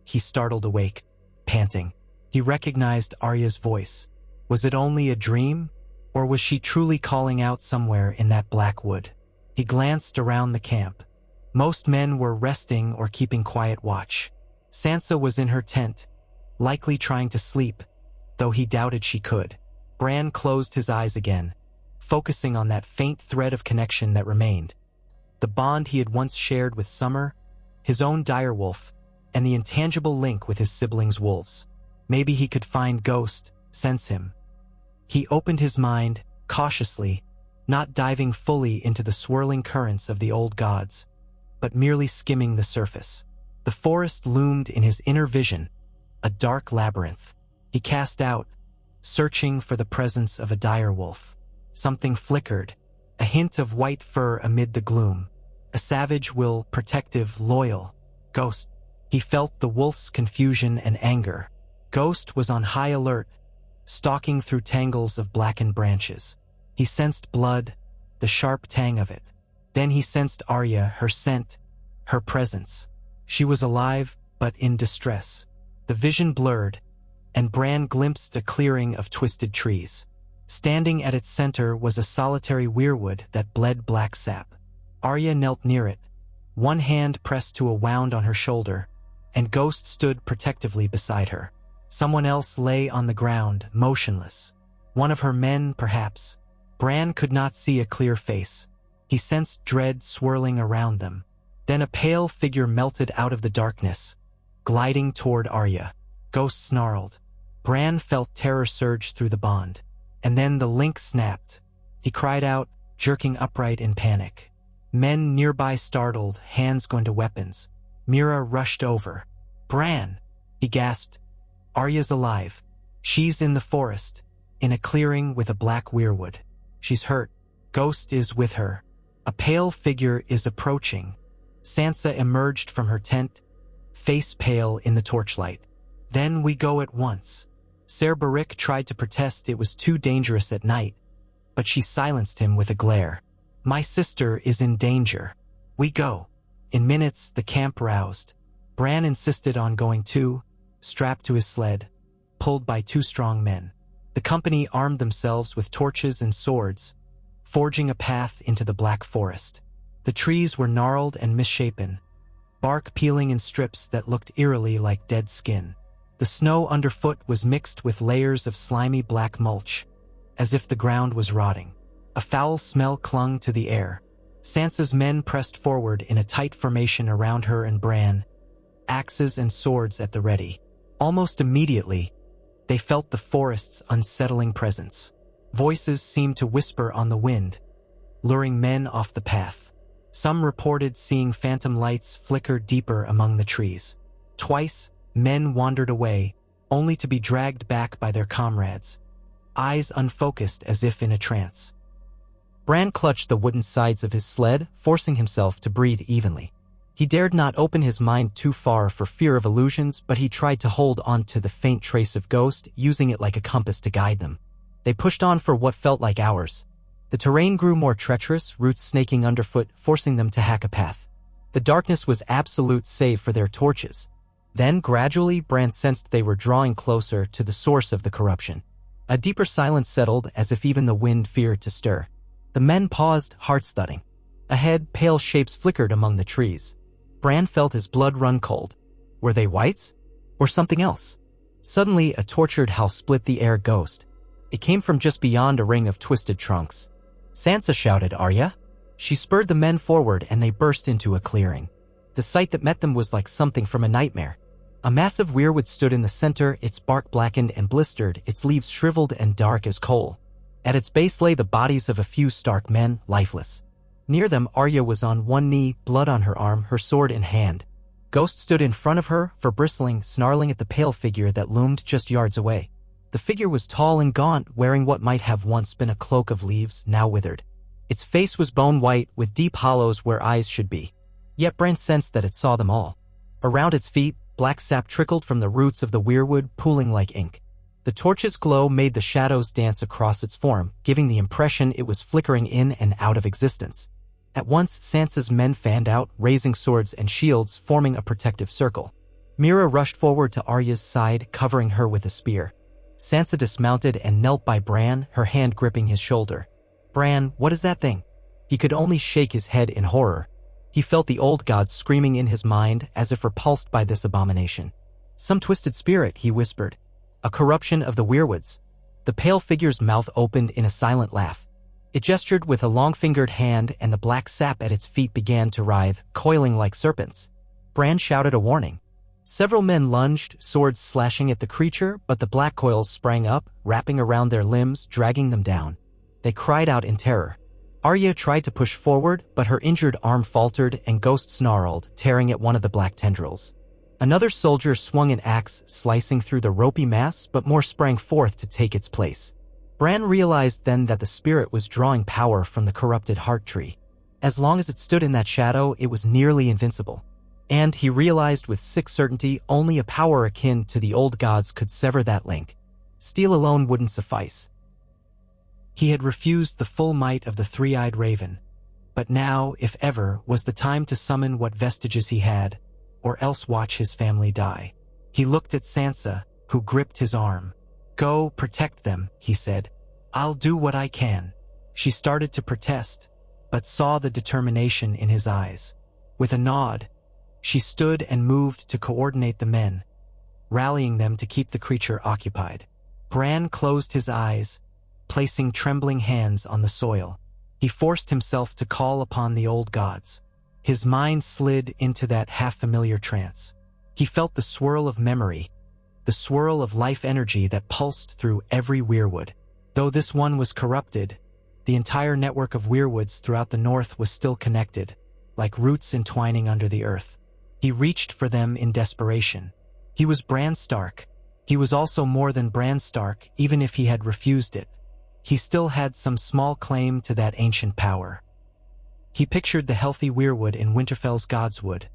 He startled awake, panting. He recognized Arya's voice. Was it only a dream, or was she truly calling out somewhere in that black wood? He glanced around the camp. Most men were resting or keeping quiet watch. Sansa was in her tent, likely trying to sleep, though he doubted she could. Bran closed his eyes again, focusing on that faint thread of connection that remained. The bond he had once shared with Summer, his own direwolf, and the intangible link with his siblings' wolves. Maybe he could find Ghost, sense him. He opened his mind, cautiously, not diving fully into the swirling currents of the old gods, but merely skimming the surface. The forest loomed in his inner vision, a dark labyrinth. He cast out, searching for the presence of a direwolf. Something flickered, a hint of white fur amid the gloom. A savage will, protective, loyal. Ghost. He felt the wolf's confusion and anger. Ghost was on high alert, stalking through tangles of blackened branches. He sensed blood, the sharp tang of it. Then he sensed Arya, her scent, her presence. She was alive, but in distress. The vision blurred, and Bran glimpsed a clearing of twisted trees. Standing at its center was a solitary weirwood that bled black sap. Arya knelt near it, one hand pressed to a wound on her shoulder, and Ghost stood protectively beside her. Someone else lay on the ground, motionless. One of her men, perhaps. Bran could not see a clear face. He sensed dread swirling around them. Then a pale figure melted out of the darkness, gliding toward Arya. Ghost snarled. Bran felt terror surge through the bond. And then the link snapped. He cried out, jerking upright in panic. Men nearby startled, hands going to weapons. Mira rushed over. Bran! He gasped. Arya's alive. She's in the forest, in a clearing with a black weirwood. She's hurt. Ghost is with her. A pale figure is approaching. Sansa emerged from her tent, face pale in the torchlight. Then we go at once. Ser Barik tried to protest it was too dangerous at night, but she silenced him with a glare. My sister is in danger. We go. In minutes, the camp roused. Bran insisted on going too, strapped to his sled, pulled by two strong men. The company armed themselves with torches and swords, forging a path into the black forest. The trees were gnarled and misshapen, bark peeling in strips that looked eerily like dead skin. The snow underfoot was mixed with layers of slimy black mulch, as if the ground was rotting. A foul smell clung to the air. Sansa's men pressed forward in a tight formation around her and Bran, axes and swords at the ready. Almost immediately, they felt the forest's unsettling presence. Voices seemed to whisper on the wind, luring men off the path. Some reported seeing phantom lights flicker deeper among the trees. Twice, men wandered away, only to be dragged back by their comrades, eyes unfocused as if in a trance. Bran clutched the wooden sides of his sled, forcing himself to breathe evenly. He dared not open his mind too far for fear of illusions, but he tried to hold on to the faint trace of Ghost, using it like a compass to guide them. They pushed on for what felt like hours. The terrain grew more treacherous, roots snaking underfoot, forcing them to hack a path. The darkness was absolute save for their torches. Then, gradually, Bran sensed they were drawing closer to the source of the corruption. A deeper silence settled, as if even the wind feared to stir. The men paused, heart-thudding. Ahead, pale shapes flickered among the trees. Bran felt his blood run cold. Were they whites? Or something else? Suddenly, a tortured howl split the air. Ghost. It came from just beyond a ring of twisted trunks. Sansa shouted, Arya. She spurred the men forward and they burst into a clearing. The sight that met them was like something from a nightmare. A massive weirwood stood in the center, its bark blackened and blistered, its leaves shriveled and dark as coal. At its base lay the bodies of a few stark men, lifeless. Near them, Arya was on one knee, blood on her arm, her sword in hand. Ghost stood in front of her, bristling, snarling at the pale figure that loomed just yards away. The figure was tall and gaunt, wearing what might have once been a cloak of leaves, now withered. Its face was bone white, with deep hollows where eyes should be. Yet Bran sensed that it saw them all. Around its feet, black sap trickled from the roots of the weirwood, pooling like ink. The torch's glow made the shadows dance across its form, giving the impression it was flickering in and out of existence. At once, Sansa's men fanned out, raising swords and shields, forming a protective circle. Mira rushed forward to Arya's side, covering her with a spear. Sansa dismounted and knelt by Bran, her hand gripping his shoulder. Bran, what is that thing? He could only shake his head in horror. He felt the old gods screaming in his mind, as if repulsed by this abomination. Some twisted spirit, he whispered. A corruption of the weirwoods. The pale figure's mouth opened in a silent laugh. It gestured with a long-fingered hand, and the black sap at its feet began to writhe, coiling like serpents. Bran shouted a warning. Several men lunged, swords slashing at the creature, but the black coils sprang up, wrapping around their limbs, dragging them down. They cried out in terror. Arya tried to push forward, but her injured arm faltered and Ghost snarled, tearing at one of the black tendrils. Another soldier swung an axe, slicing through the ropey mass, but more sprang forth to take its place. Bran realized then that the spirit was drawing power from the corrupted heart tree. As long as it stood in that shadow, it was nearly invincible. And he realized with sick certainty only a power akin to the old gods could sever that link. Steel alone wouldn't suffice. He had refused the full might of the three-eyed raven. But now, if ever, was the time to summon what vestiges he had, or else watch his family die. He looked at Sansa, who gripped his arm. "Go, protect them," he said. "I'll do what I can." She started to protest, but saw the determination in his eyes. With a nod, she stood and moved to coordinate the men, rallying them to keep the creature occupied. Bran closed his eyes, placing trembling hands on the soil. He forced himself to call upon the old gods. His mind slid into that half-familiar trance. He felt the swirl of memory, the swirl of life energy that pulsed through every weirwood. Though this one was corrupted, the entire network of weirwoods throughout the north was still connected, like roots entwining under the earth. He reached for them in desperation. He was Bran Stark. He was also more than Bran Stark, even if he had refused it. He still had some small claim to that ancient power. He pictured the healthy weirwood in Winterfell's Godswood,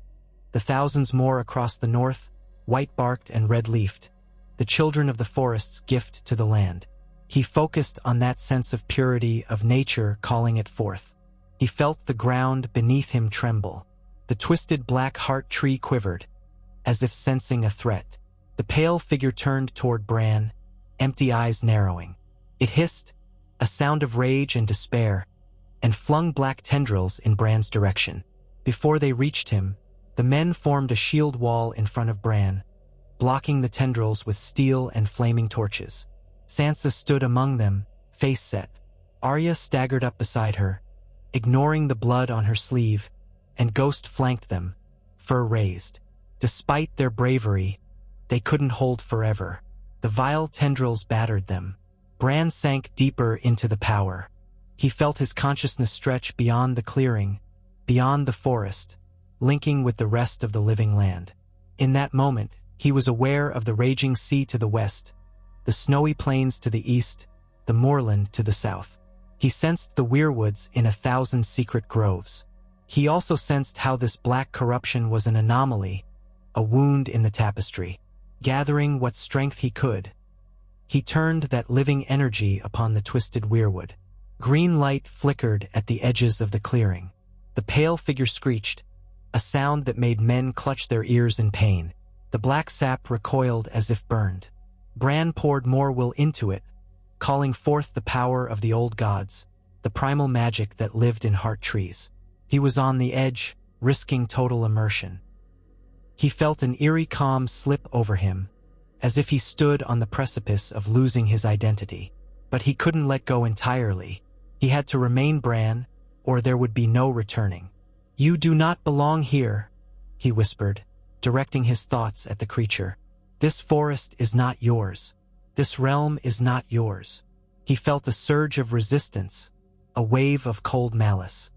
the thousands more across the north, white-barked and red-leafed, the children of the forest's gift to the land. He focused on that sense of purity of nature calling it forth. He felt the ground beneath him tremble. The twisted black heart tree quivered, as if sensing a threat. The pale figure turned toward Bran, empty eyes narrowing. It hissed, a sound of rage and despair, and flung black tendrils in Bran's direction. Before they reached him, the men formed a shield wall in front of Bran, blocking the tendrils with steel and flaming torches. Sansa stood among them, face set. Arya staggered up beside her, ignoring the blood on her sleeve, and Ghost flanked them, fur raised. Despite their bravery, they couldn't hold forever. The vile tendrils battered them. Bran sank deeper into the power. He felt his consciousness stretch beyond the clearing, beyond the forest, linking with the rest of the living land. In that moment, he was aware of the raging sea to the west, the snowy plains to the east, the moorland to the south. He sensed the weirwoods in 1,000 secret groves. He also sensed how this black corruption was an anomaly, a wound in the tapestry. Gathering what strength he could, he turned that living energy upon the twisted weirwood. Green light flickered at the edges of the clearing. The pale figure screeched, a sound that made men clutch their ears in pain. The black sap recoiled as if burned. Bran poured more will into it, calling forth the power of the old gods, the primal magic that lived in heart trees. He was on the edge, risking total immersion. He felt an eerie calm slip over him, as if he stood on the precipice of losing his identity. But he couldn't let go entirely. He had to remain Bran, or there would be no returning. "You do not belong here," he whispered, directing his thoughts at the creature. "This forest is not yours. This realm is not yours." He felt a surge of resistance, a wave of cold malice.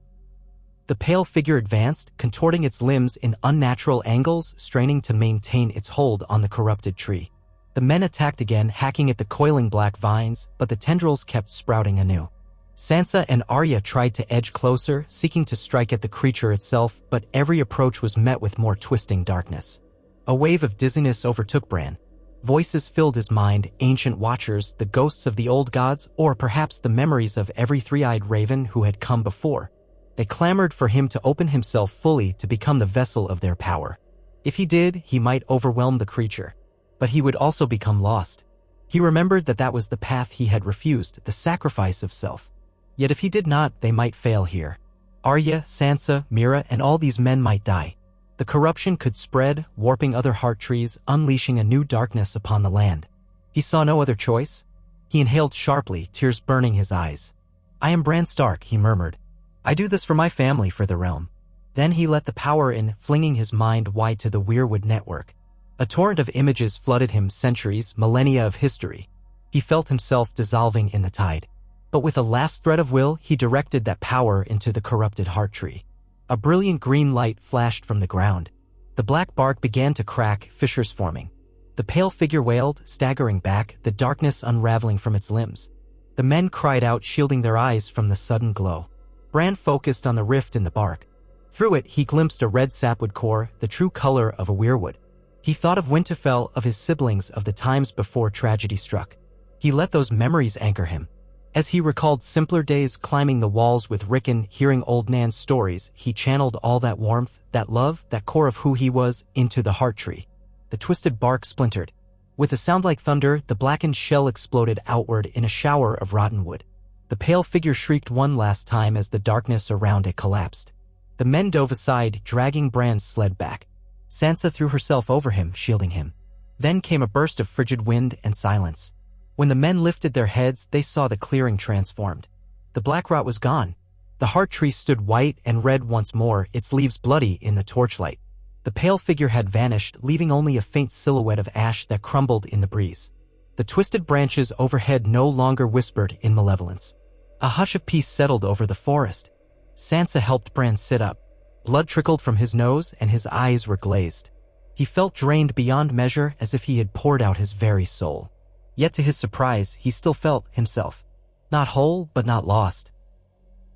The pale figure advanced, contorting its limbs in unnatural angles, straining to maintain its hold on the corrupted tree. The men attacked again, hacking at the coiling black vines, but the tendrils kept sprouting anew. Sansa and Arya tried to edge closer, seeking to strike at the creature itself, but every approach was met with more twisting darkness. A wave of dizziness overtook Bran. Voices filled his mind, ancient watchers, the ghosts of the old gods, or perhaps the memories of every three-eyed raven who had come before. They clamored for him to open himself fully to become the vessel of their power. If he did, he might overwhelm the creature, but he would also become lost. He remembered that that was the path he had refused, the sacrifice of self. Yet if he did not, they might fail here. Arya, Sansa, Mira, and all these men might die. The corruption could spread, warping other heart trees, unleashing a new darkness upon the land. He saw no other choice. He inhaled sharply, tears burning his eyes. I am Bran Stark, he murmured. I do this for my family, for the realm. Then he let the power in, flinging his mind wide to the weirwood network. A torrent of images flooded him, centuries, millennia of history. He felt himself dissolving in the tide. But with a last thread of will, he directed that power into the corrupted heart tree. A brilliant green light flashed from the ground. The black bark began to crack, fissures forming. The pale figure wailed, staggering back, the darkness unraveling from its limbs. The men cried out, shielding their eyes from the sudden glow. Bran focused on the rift in the bark. Through it, he glimpsed a red sapwood core, the true color of a weirwood. He thought of Winterfell, of his siblings, of the times before tragedy struck. He let those memories anchor him. As he recalled simpler days climbing the walls with Rickon, hearing old Nan's stories, he channeled all that warmth, that love, that core of who he was, into the heart tree. The twisted bark splintered. With a sound like thunder, the blackened shell exploded outward in a shower of rotten wood. The pale figure shrieked one last time as the darkness around it collapsed. The men dove aside, dragging Bran's sled back. Sansa threw herself over him, shielding him. Then came a burst of frigid wind and silence. When the men lifted their heads, they saw the clearing transformed. The black rot was gone. The heart tree stood white and red once more, its leaves bloody in the torchlight. The pale figure had vanished, leaving only a faint silhouette of ash that crumbled in the breeze. The twisted branches overhead no longer whispered in malevolence. A hush of peace settled over the forest. Sansa helped Bran sit up. Blood trickled from his nose and his eyes were glazed. He felt drained beyond measure, as if he had poured out his very soul. Yet to his surprise, he still felt himself. Not whole, but not lost.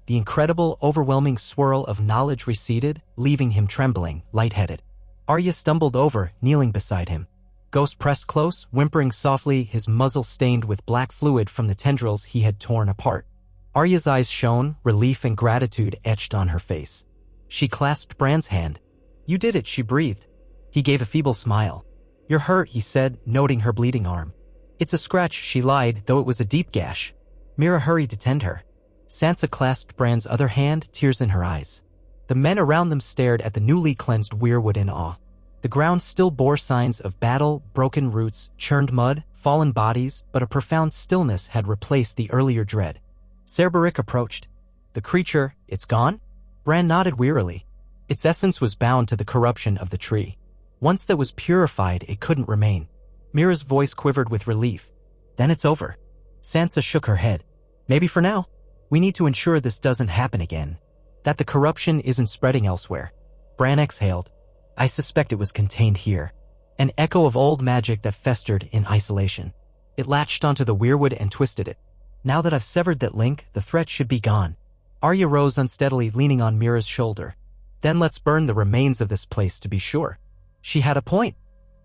The incredible, overwhelming swirl of knowledge receded, leaving him trembling, lightheaded. Arya stumbled over, kneeling beside him. Ghost pressed close, whimpering softly, his muzzle stained with black fluid from the tendrils he had torn apart. Arya's eyes shone, relief and gratitude etched on her face. She clasped Bran's hand. You did it, she breathed. He gave a feeble smile. You're hurt, he said, noting her bleeding arm. It's a scratch, she lied, though it was a deep gash. Mira hurried to tend her. Sansa clasped Bran's other hand, tears in her eyes. The men around them stared at the newly cleansed weirwood in awe. The ground still bore signs of battle, broken roots, churned mud, fallen bodies, but a profound stillness had replaced the earlier dread. Cerberus approached. The creature, it's gone? Bran nodded wearily. Its essence was bound to the corruption of the tree. Once that was purified, it couldn't remain. Mira's voice quivered with relief. Then it's over. Sansa shook her head. Maybe for now. We need to ensure this doesn't happen again. That the corruption isn't spreading elsewhere. Bran exhaled. I suspect it was contained here. An echo of old magic that festered in isolation. It latched onto the weirwood and twisted it. Now that I've severed that link, the threat should be gone. Arya rose unsteadily, leaning on Mira's shoulder. Then let's burn the remains of this place to be sure. She had a point.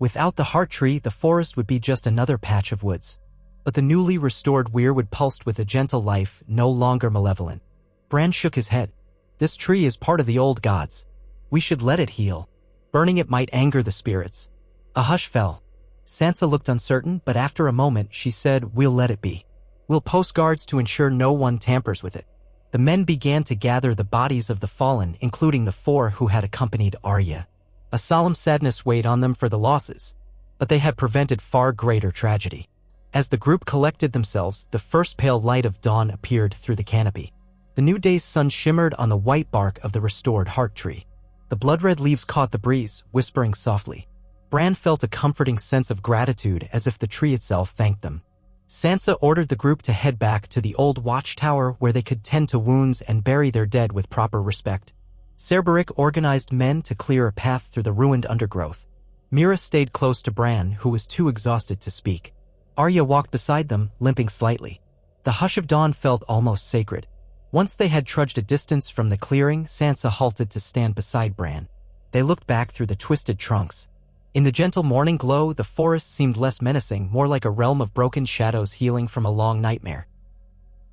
Without the heart tree, the forest would be just another patch of woods. But the newly restored weirwood pulsed with a gentle life, no longer malevolent. Bran shook his head. This tree is part of the old gods. We should let it heal. Burning it might anger the spirits. A hush fell. Sansa looked uncertain, but after a moment she said, We'll let it be. We'll post guards to ensure no one tampers with it. The men began to gather the bodies of the fallen, including the 4 who had accompanied Arya. A solemn sadness weighed on them for the losses, but they had prevented far greater tragedy. As the group collected themselves, the first pale light of dawn appeared through the canopy. The new day's sun shimmered on the white bark of the restored heart tree. The blood-red leaves caught the breeze, whispering softly. Bran felt a comforting sense of gratitude, as if the tree itself thanked them. Sansa ordered the group to head back to the old watchtower where they could tend to wounds and bury their dead with proper respect. Cerberus organized men to clear a path through the ruined undergrowth. Mira stayed close to Bran, who was too exhausted to speak. Arya walked beside them, limping slightly. The hush of dawn felt almost sacred. Once they had trudged a distance from the clearing, Sansa halted to stand beside Bran. They looked back through the twisted trunks. In the gentle morning glow, the forest seemed less menacing, more like a realm of broken shadows healing from a long nightmare.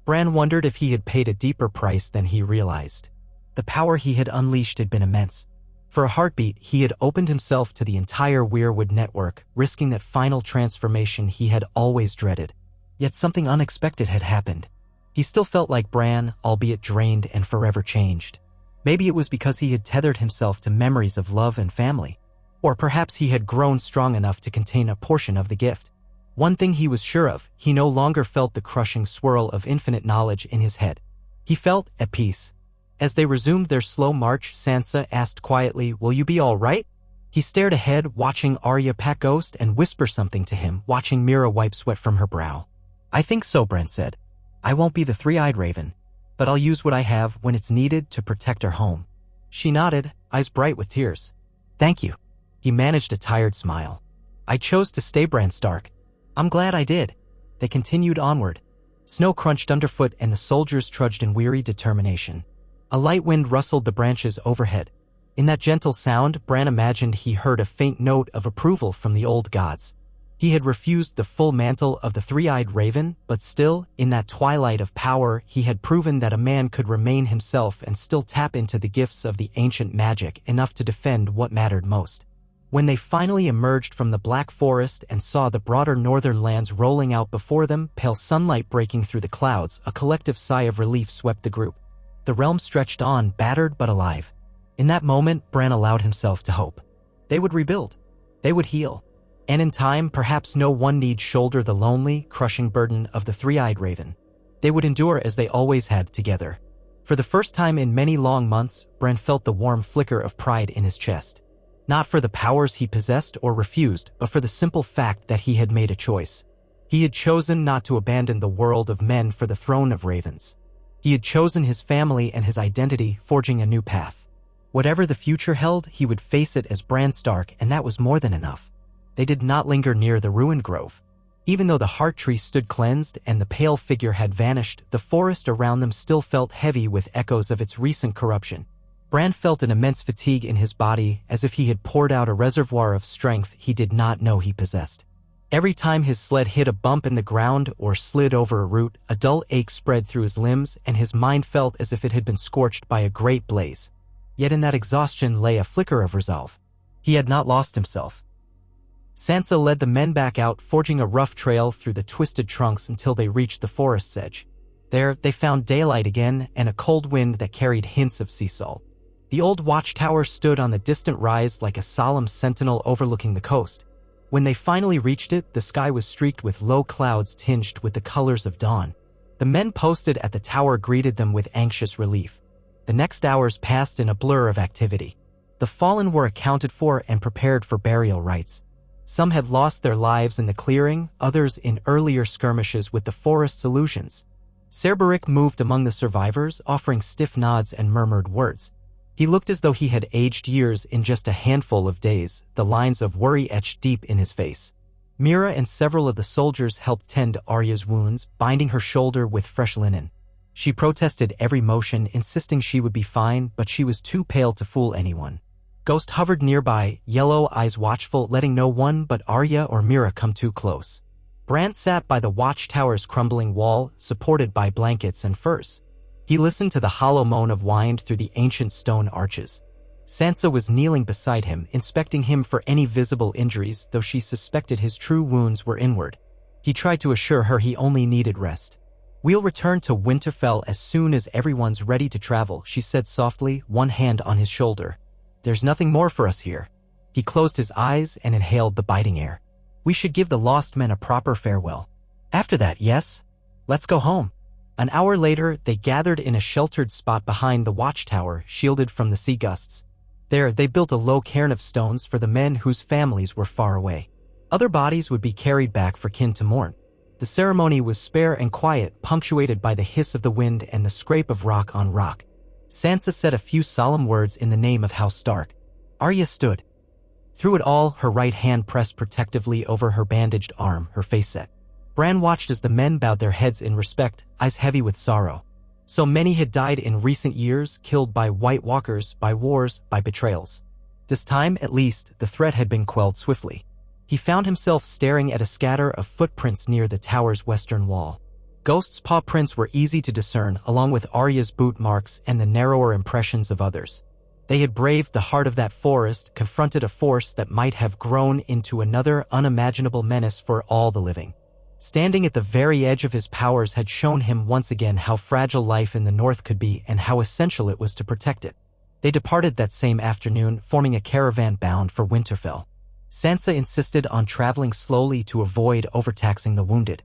Bran wondered if he had paid a deeper price than he realized. The power he had unleashed had been immense. For a heartbeat, he had opened himself to the entire weirwood network, risking that final transformation he had always dreaded. Yet something unexpected had happened. He still felt like Bran, albeit drained and forever changed. Maybe it was because he had tethered himself to memories of love and family. Or perhaps he had grown strong enough to contain a portion of the gift. One thing he was sure of, he no longer felt the crushing swirl of infinite knowledge in his head. He felt at peace. As they resumed their slow march, Sansa asked quietly, "Will you be all right?" He stared ahead, watching Arya pack Ghost and whisper something to him, watching Mira wipe sweat from her brow. "I think so," Bran said. "I won't be the three-eyed raven, but I'll use what I have when it's needed to protect our home." She nodded, eyes bright with tears. "Thank you." He managed a tired smile. "I chose to stay, Bran Stark. I'm glad I did." They continued onward. Snow crunched underfoot and the soldiers trudged in weary determination. A light wind rustled the branches overhead. In that gentle sound, Bran imagined he heard a faint note of approval from the old gods. He had refused the full mantle of the three-eyed raven, but still, in that twilight of power, he had proven that a man could remain himself and still tap into the gifts of the ancient magic enough to defend what mattered most. When they finally emerged from the Black Forest and saw the broader northern lands rolling out before them, pale sunlight breaking through the clouds, a collective sigh of relief swept the group. The realm stretched on, battered but alive. In that moment, Bran allowed himself to hope. They would rebuild. They would heal. And in time, perhaps no one need shoulder the lonely, crushing burden of the three-eyed raven. They would endure as they always had together. For the first time in many long months, Bran felt the warm flicker of pride in his chest. Not for the powers he possessed or refused, but for the simple fact that he had made a choice. He had chosen not to abandon the world of men for the throne of ravens. He had chosen his family and his identity, forging a new path. Whatever the future held, he would face it as Bran Stark, and that was more than enough. They did not linger near the ruined grove. Even though the heart tree stood cleansed and the pale figure had vanished, the forest around them still felt heavy with echoes of its recent corruption. Bran felt an immense fatigue in his body, as if he had poured out a reservoir of strength he did not know he possessed. Every time his sled hit a bump in the ground or slid over a root, a dull ache spread through his limbs, and his mind felt as if it had been scorched by a great blaze. Yet in that exhaustion lay a flicker of resolve. He had not lost himself. Sansa led the men back out, forging a rough trail through the twisted trunks until they reached the forest's edge. There, they found daylight again and a cold wind that carried hints of sea salt. The old watchtower stood on the distant rise like a solemn sentinel overlooking the coast. When they finally reached it, the sky was streaked with low clouds tinged with the colors of dawn. The men posted at the tower greeted them with anxious relief. The next hours passed in a blur of activity. The fallen were accounted for and prepared for burial rites. Some had lost their lives in the clearing, others in earlier skirmishes with the forest's illusions. Cerberus moved among the survivors, offering stiff nods and murmured words. He looked as though he had aged years in just a handful of days, the lines of worry etched deep in his face. Mira and several of the soldiers helped tend Arya's wounds, binding her shoulder with fresh linen. She protested every motion, insisting she would be fine, but she was too pale to fool anyone. Ghost hovered nearby, yellow eyes watchful, letting no one but Arya or Mira come too close. Bran sat by the watchtower's crumbling wall, supported by blankets and furs. He listened to the hollow moan of wind through the ancient stone arches. Sansa was kneeling beside him, inspecting him for any visible injuries, though she suspected his true wounds were inward. He tried to assure her he only needed rest. "We'll return to Winterfell as soon as everyone's ready to travel," she said softly, one hand on his shoulder. "There's nothing more for us here." He closed his eyes and inhaled the biting air. "We should give the lost men a proper farewell. After that, yes? Let's go home." An hour later, they gathered in a sheltered spot behind the watchtower, shielded from the sea gusts. There, they built a low cairn of stones for the men whose families were far away. Other bodies would be carried back for kin to mourn. The ceremony was spare and quiet, punctuated by the hiss of the wind and the scrape of rock on rock. Sansa said a few solemn words in the name of House Stark. Arya stood. Through it all, her right hand pressed protectively over her bandaged arm, her face set. Bran watched as the men bowed their heads in respect, eyes heavy with sorrow. So many had died in recent years, killed by White Walkers, by wars, by betrayals. This time, at least, the threat had been quelled swiftly. He found himself staring at a scatter of footprints near the tower's western wall. Ghost's paw prints were easy to discern, along with Arya's boot marks and the narrower impressions of others. They had braved the heart of that forest, confronted a force that might have grown into another unimaginable menace for all the living. Standing at the very edge of his powers had shown him once again how fragile life in the north could be and how essential it was to protect it. They departed that same afternoon, forming a caravan bound for Winterfell. Sansa insisted on traveling slowly to avoid overtaxing the wounded.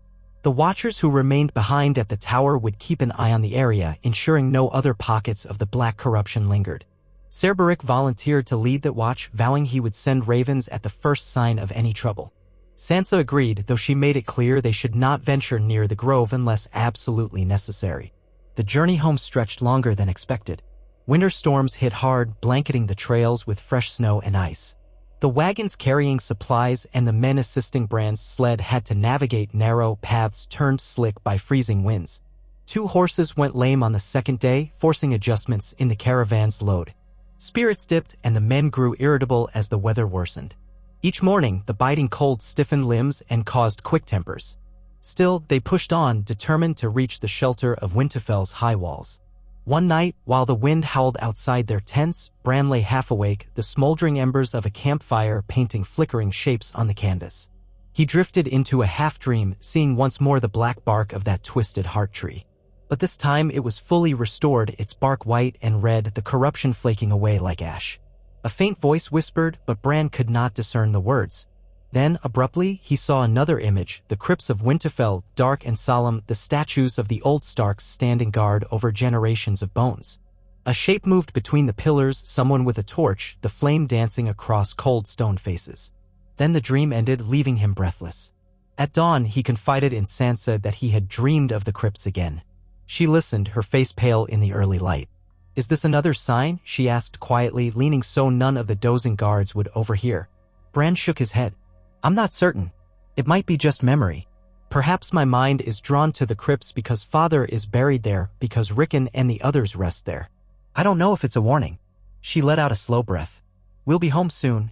The watchers who remained behind at the tower would keep an eye on the area, ensuring no other pockets of the black corruption lingered. Cerberus volunteered to lead that watch, vowing he would send ravens at the first sign of any trouble. Sansa agreed, though she made it clear they should not venture near the grove unless absolutely necessary. The journey home stretched longer than expected. Winter storms hit hard, blanketing the trails with fresh snow and ice. The wagons carrying supplies and the men assisting Bran's sled had to navigate narrow paths turned slick by freezing winds. 2 horses went lame on the second day, forcing adjustments in the caravan's load. Spirits dipped and the men grew irritable as the weather worsened. Each morning, the biting cold stiffened limbs and caused quick tempers. Still, they pushed on, determined to reach the shelter of Winterfell's high walls. One night, while the wind howled outside their tents, Bran lay half awake, the smoldering embers of a campfire painting flickering shapes on the canvas. He drifted into a half-dream, seeing once more the black bark of that twisted heart tree. But this time it was fully restored, its bark white and red, the corruption flaking away like ash. A faint voice whispered, but Bran could not discern the words. Then, abruptly, he saw another image, the crypts of Winterfell, dark and solemn, the statues of the old Starks standing guard over generations of bones. A shape moved between the pillars, someone with a torch, the flame dancing across cold stone faces. Then the dream ended, leaving him breathless. At dawn, he confided in Sansa that he had dreamed of the crypts again. She listened, her face pale in the early light. "Is this another sign?" she asked quietly, leaning so none of the dozing guards would overhear. Bran shook his head. "I'm not certain. It might be just memory. Perhaps my mind is drawn to the crypts because Father is buried there, because Rickon and the others rest there. I don't know if it's a warning." She let out a slow breath. "We'll be home soon.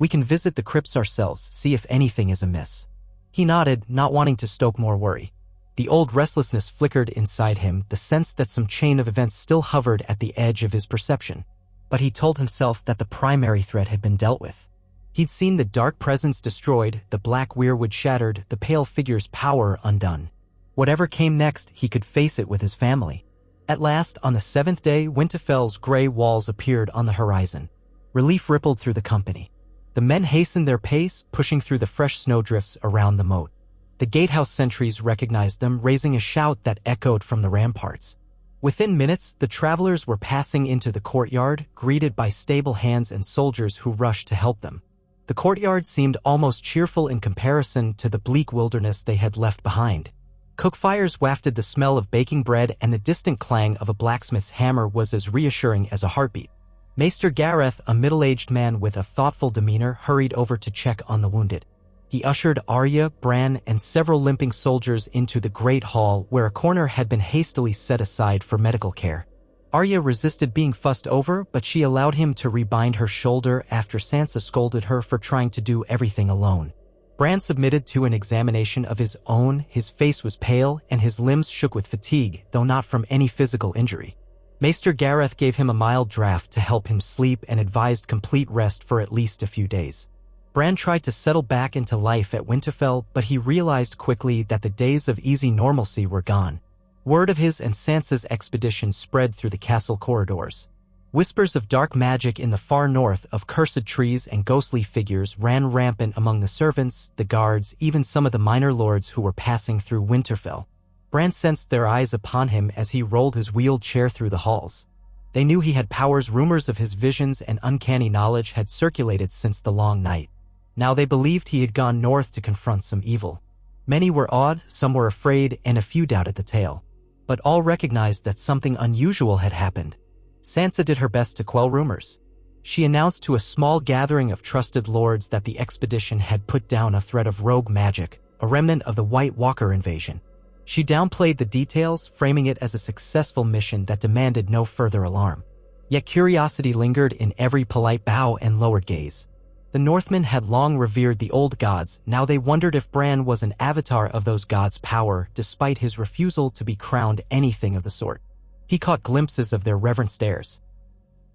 We can visit the crypts ourselves, see if anything is amiss." He nodded, not wanting to stoke more worry. The old restlessness flickered inside him, the sense that some chain of events still hovered at the edge of his perception. But he told himself that the primary threat had been dealt with. He'd seen the dark presence destroyed, the black weirwood shattered, the pale figure's power undone. Whatever came next, he could face it with his family. At last, on the 7th day, Winterfell's gray walls appeared on the horizon. Relief rippled through the company. The men hastened their pace, pushing through the fresh snowdrifts around the moat. The gatehouse sentries recognized them, raising a shout that echoed from the ramparts. Within minutes, the travelers were passing into the courtyard, greeted by stable hands and soldiers who rushed to help them. The courtyard seemed almost cheerful in comparison to the bleak wilderness they had left behind. Cookfires wafted the smell of baking bread, and the distant clang of a blacksmith's hammer was as reassuring as a heartbeat. Maester Gareth, a middle-aged man with a thoughtful demeanor, hurried over to check on the wounded. He ushered Arya, Bran, and several limping soldiers into the great hall where a corner had been hastily set aside for medical care. Arya resisted being fussed over, but she allowed him to rebind her shoulder after Sansa scolded her for trying to do everything alone. Bran submitted to an examination of his own. His face was pale, and his limbs shook with fatigue, though not from any physical injury. Maester Gareth gave him a mild draught to help him sleep and advised complete rest for at least a few days. Bran tried to settle back into life at Winterfell, but he realized quickly that the days of easy normalcy were gone. Word of his and Sansa's expedition spread through the castle corridors. Whispers of dark magic in the far north, of cursed trees and ghostly figures, ran rampant among the servants, the guards, even some of the minor lords who were passing through Winterfell. Bran sensed their eyes upon him as he rolled his wheeled chair through the halls. They knew he had powers. Rumors of his visions and uncanny knowledge had circulated since the long night. Now they believed he had gone north to confront some evil. Many were awed, some were afraid, and a few doubted the tale. But all recognized that something unusual had happened. Sansa did her best to quell rumors. She announced to a small gathering of trusted lords that the expedition had put down a threat of rogue magic, a remnant of the White Walker invasion. She downplayed the details, framing it as a successful mission that demanded no further alarm. Yet curiosity lingered in every polite bow and lowered gaze. The Northmen had long revered the old gods. Now they wondered if Bran was an avatar of those gods' power, despite his refusal to be crowned anything of the sort. He caught glimpses of their reverent stares.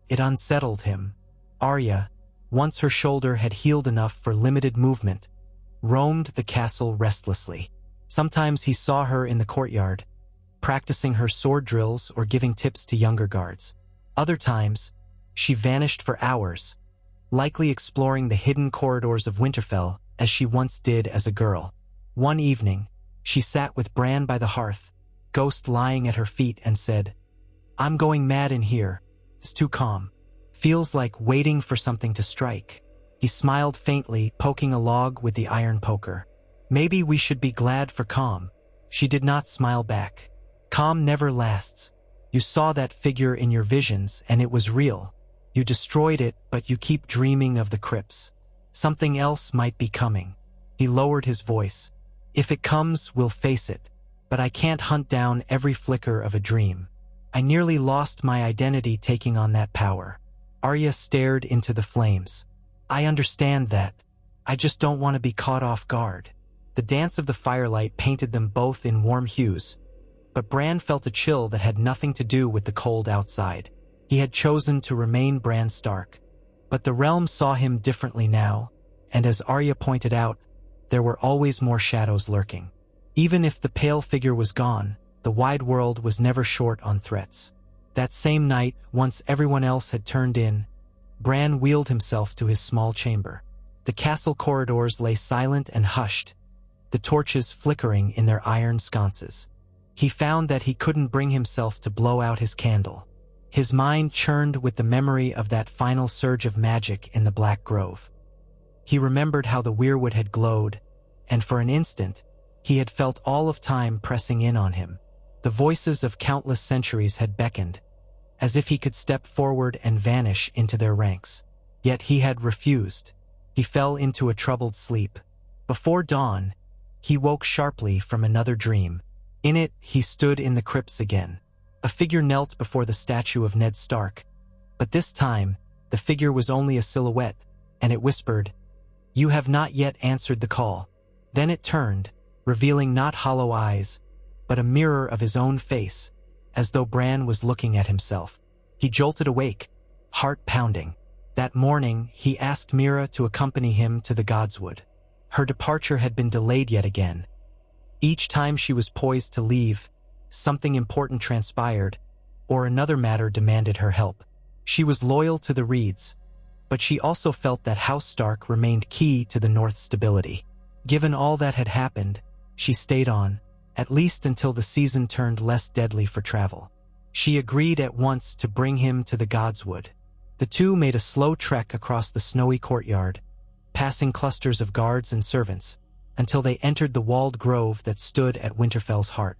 It unsettled him. Arya, once her shoulder had healed enough for limited movement, roamed the castle restlessly. Sometimes he saw her in the courtyard, practicing her sword drills or giving tips to younger guards. Other times, she vanished for hours, likely exploring the hidden corridors of Winterfell as she once did as a girl. One evening, She sat with Bran by the hearth, Ghost lying at her feet, and said, "I'm going mad in here. It's too calm. Feels like waiting for something to strike." He smiled faintly, poking a log with the iron poker. "Maybe we should be glad for calm." She did not smile back. "Calm never lasts. You saw that figure in your visions, and it was real. You destroyed it, but you keep dreaming of the crypts. Something else might be coming." He lowered his voice. "If it comes, we'll face it. But I can't hunt down every flicker of a dream. I nearly lost my identity taking on that power." Arya stared into the flames. "I understand that. I just don't want to be caught off guard." The dance of the firelight painted them both in warm hues, but Bran felt a chill that had nothing to do with the cold outside. He had chosen to remain Bran Stark, but the realm saw him differently now, and as Arya pointed out, there were always more shadows lurking. Even if the pale figure was gone, the wide world was never short on threats. That same night, once everyone else had turned in, Bran wheeled himself to his small chamber. The castle corridors lay silent and hushed, the torches flickering in their iron sconces. He found that he couldn't bring himself to blow out his candle. His mind churned with the memory of that final surge of magic in the Black Grove. He remembered how the weirwood had glowed, and for an instant, he had felt all of time pressing in on him. The voices of countless centuries had beckoned, as if he could step forward and vanish into their ranks. Yet he had refused. He fell into a troubled sleep. Before dawn, he woke sharply from another dream. In it, he stood in the crypts again. A figure knelt before the statue of Ned Stark, but this time, the figure was only a silhouette, and it whispered, "You have not yet answered the call." Then it turned, revealing not hollow eyes, but a mirror of his own face, as though Bran was looking at himself. He jolted awake, heart pounding. That morning, he asked Mira to accompany him to the Godswood. Her departure had been delayed yet again. Each time she was poised to leave, something important transpired, or another matter demanded her help. She was loyal to the Reeds, but she also felt that House Stark remained key to the North's stability. Given all that had happened, she stayed on, at least until the season turned less deadly for travel. She agreed at once to bring him to the Godswood. The two made a slow trek across the snowy courtyard, passing clusters of guards and servants, until they entered the walled grove that stood at Winterfell's heart.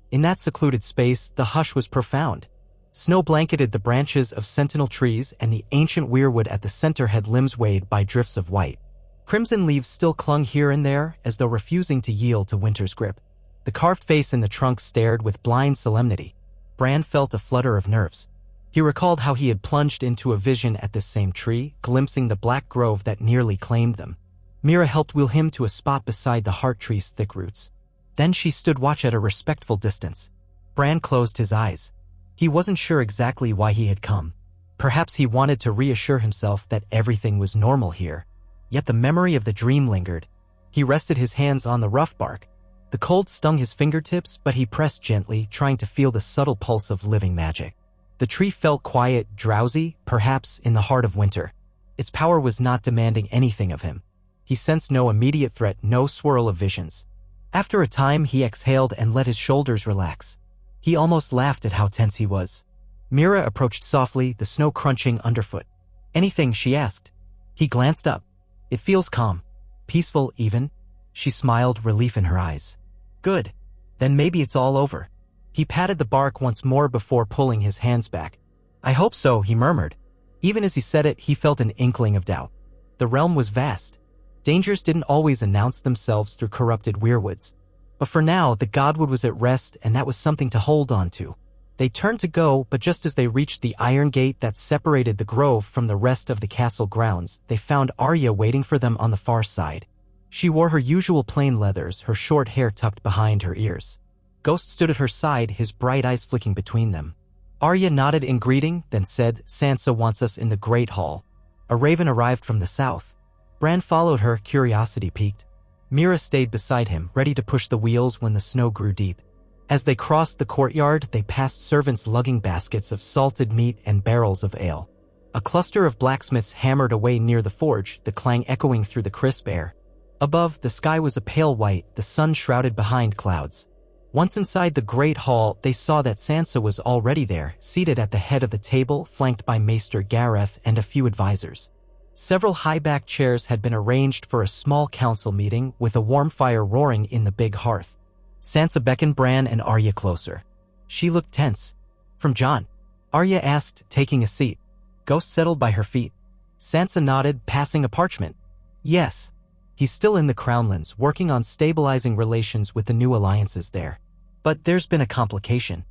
In that secluded space, the hush was profound. Snow blanketed the branches of sentinel trees, and the ancient weirwood at the center had limbs weighted by drifts of white. Crimson leaves still clung here and there, as though refusing to yield to winter's grip. The carved face in the trunk stared with blind solemnity. Bran felt a flutter of nerves. He recalled how he had plunged into a vision at this same tree, glimpsing the black grove that nearly claimed them. Mira helped wheel him to a spot beside the heart tree's thick roots. Then she stood watch at a respectful distance. Bran closed his eyes. He wasn't sure exactly why he had come. Perhaps he wanted to reassure himself that everything was normal here. Yet the memory of the dream lingered. He rested his hands on the rough bark. The cold stung his fingertips, but he pressed gently, trying to feel the subtle pulse of living magic. The tree felt quiet, drowsy, perhaps in the heart of winter. Its power was not demanding anything of him. He sensed no immediate threat, no swirl of visions. After a time, he exhaled and let his shoulders relax. He almost laughed at how tense he was. Mira approached softly, the snow crunching underfoot. "Anything?" she asked. He glanced up. "It feels calm. Peaceful, even." She smiled, relief in her eyes. "Good. Then maybe it's all over." He patted the bark once more before pulling his hands back. "I hope so," he murmured. Even as he said it, he felt an inkling of doubt. The realm was vast. Dangers didn't always announce themselves through corrupted weirwoods. But for now, the Godwood was at rest, and that was something to hold on to. They turned to go, but just as they reached the iron gate that separated the grove from the rest of the castle grounds, they found Arya waiting for them on the far side. She wore her usual plain leathers, her short hair tucked behind her ears. Ghost stood at her side, his bright eyes flicking between them. Arya nodded in greeting, then said, "Sansa wants us in the Great Hall." A raven arrived from the south. Bran followed her, curiosity piqued. Mira stayed beside him, ready to push the wheels when the snow grew deep. As they crossed the courtyard, they passed servants lugging baskets of salted meat and barrels of ale. A cluster of blacksmiths hammered away near the forge, the clang echoing through the crisp air. Above, the sky was a pale white, the sun shrouded behind clouds. Once inside the great hall, they saw that Sansa was already there, seated at the head of the table, flanked by Maester Gareth and a few advisors. Several high-backed chairs had been arranged for a small council meeting, with a warm fire roaring in the big hearth. Sansa beckoned Bran and Arya closer. She looked tense. "From Jon?" Arya asked, taking a seat. Ghost settled by her feet. Sansa nodded, passing a parchment. "Yes. He's still in the Crownlands, working on stabilizing relations with the new alliances there. But there's been a complication."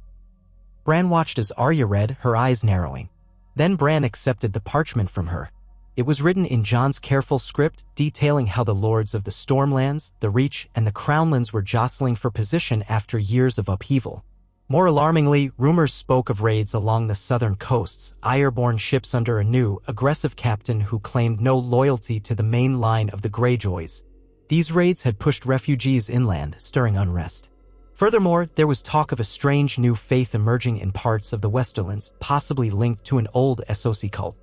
Bran watched as Arya read, her eyes narrowing. Then Bran accepted the parchment from her. It was written in Jon's careful script, detailing how the lords of the Stormlands, the Reach, and the Crownlands were jostling for position after years of upheaval. More alarmingly, rumors spoke of raids along the southern coasts, airborne ships under a new, aggressive captain who claimed no loyalty to the main line of the Greyjoys. These raids had pushed refugees inland, stirring unrest. Furthermore, there was talk of a strange new faith emerging in parts of the Westerlands, possibly linked to an old SOC cult.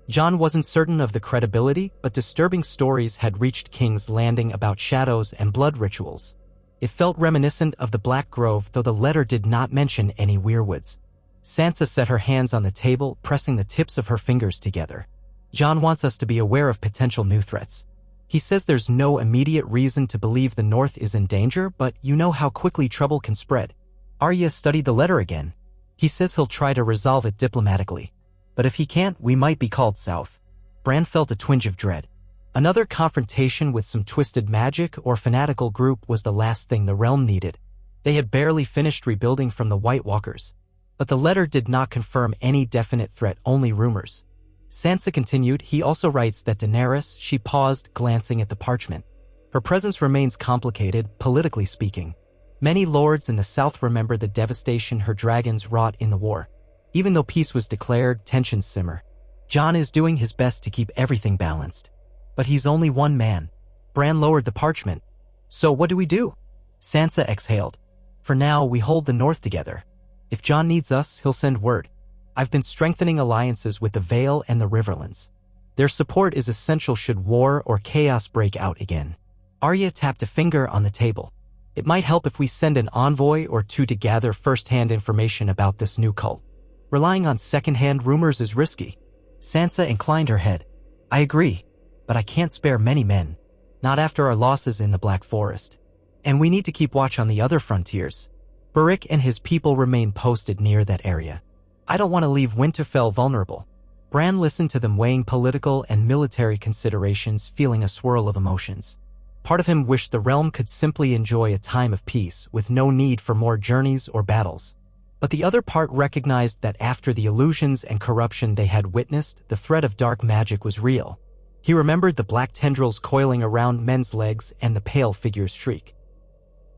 Jon wasn't certain of the credibility, but disturbing stories had reached King's Landing about shadows and blood rituals. It felt reminiscent of the Black Grove, though the letter did not mention any weirwoods. Sansa set her hands on the table, pressing the tips of her fingers together. "Jon wants us to be aware of potential new threats. He says there's no immediate reason to believe the North is in danger, but you know how quickly trouble can spread." Arya studied the letter again. "He says he'll try to resolve it diplomatically. But if he can't, we might be called south." Bran felt a twinge of dread. Another confrontation with some twisted magic or fanatical group was the last thing the realm needed. They had barely finished rebuilding from the White Walkers. But the letter did not confirm any definite threat, only rumors. Sansa continued, "He also writes that Daenerys," she paused, glancing at the parchment. "Her presence remains complicated, politically speaking. Many lords in the south remember the devastation her dragons wrought in the war. Even though peace was declared, tensions simmer. Jon is doing his best to keep everything balanced. But he's only one man." Bran lowered the parchment. "So what do we do?" Sansa exhaled. "For now, we hold the North together. If Jon needs us, he'll send word. I've been strengthening alliances with the Vale and the Riverlands. Their support is essential should war or chaos break out again." Arya tapped a finger on the table. "It might help if we send an envoy or two to gather first-hand information about this new cult. Relying on second-hand rumors is risky." Sansa inclined her head. "I agree. But I can't spare many men. Not after our losses in the Black Forest. And we need to keep watch on the other frontiers. Beric and his people remain posted near that area. I don't want to leave Winterfell vulnerable." Bran listened to them, weighing political and military considerations, feeling a swirl of emotions. Part of him wished the realm could simply enjoy a time of peace, with no need for more journeys or battles. But the other part recognized that after the illusions and corruption they had witnessed, the threat of dark magic was real. He remembered the black tendrils coiling around men's legs and the pale figure's shriek.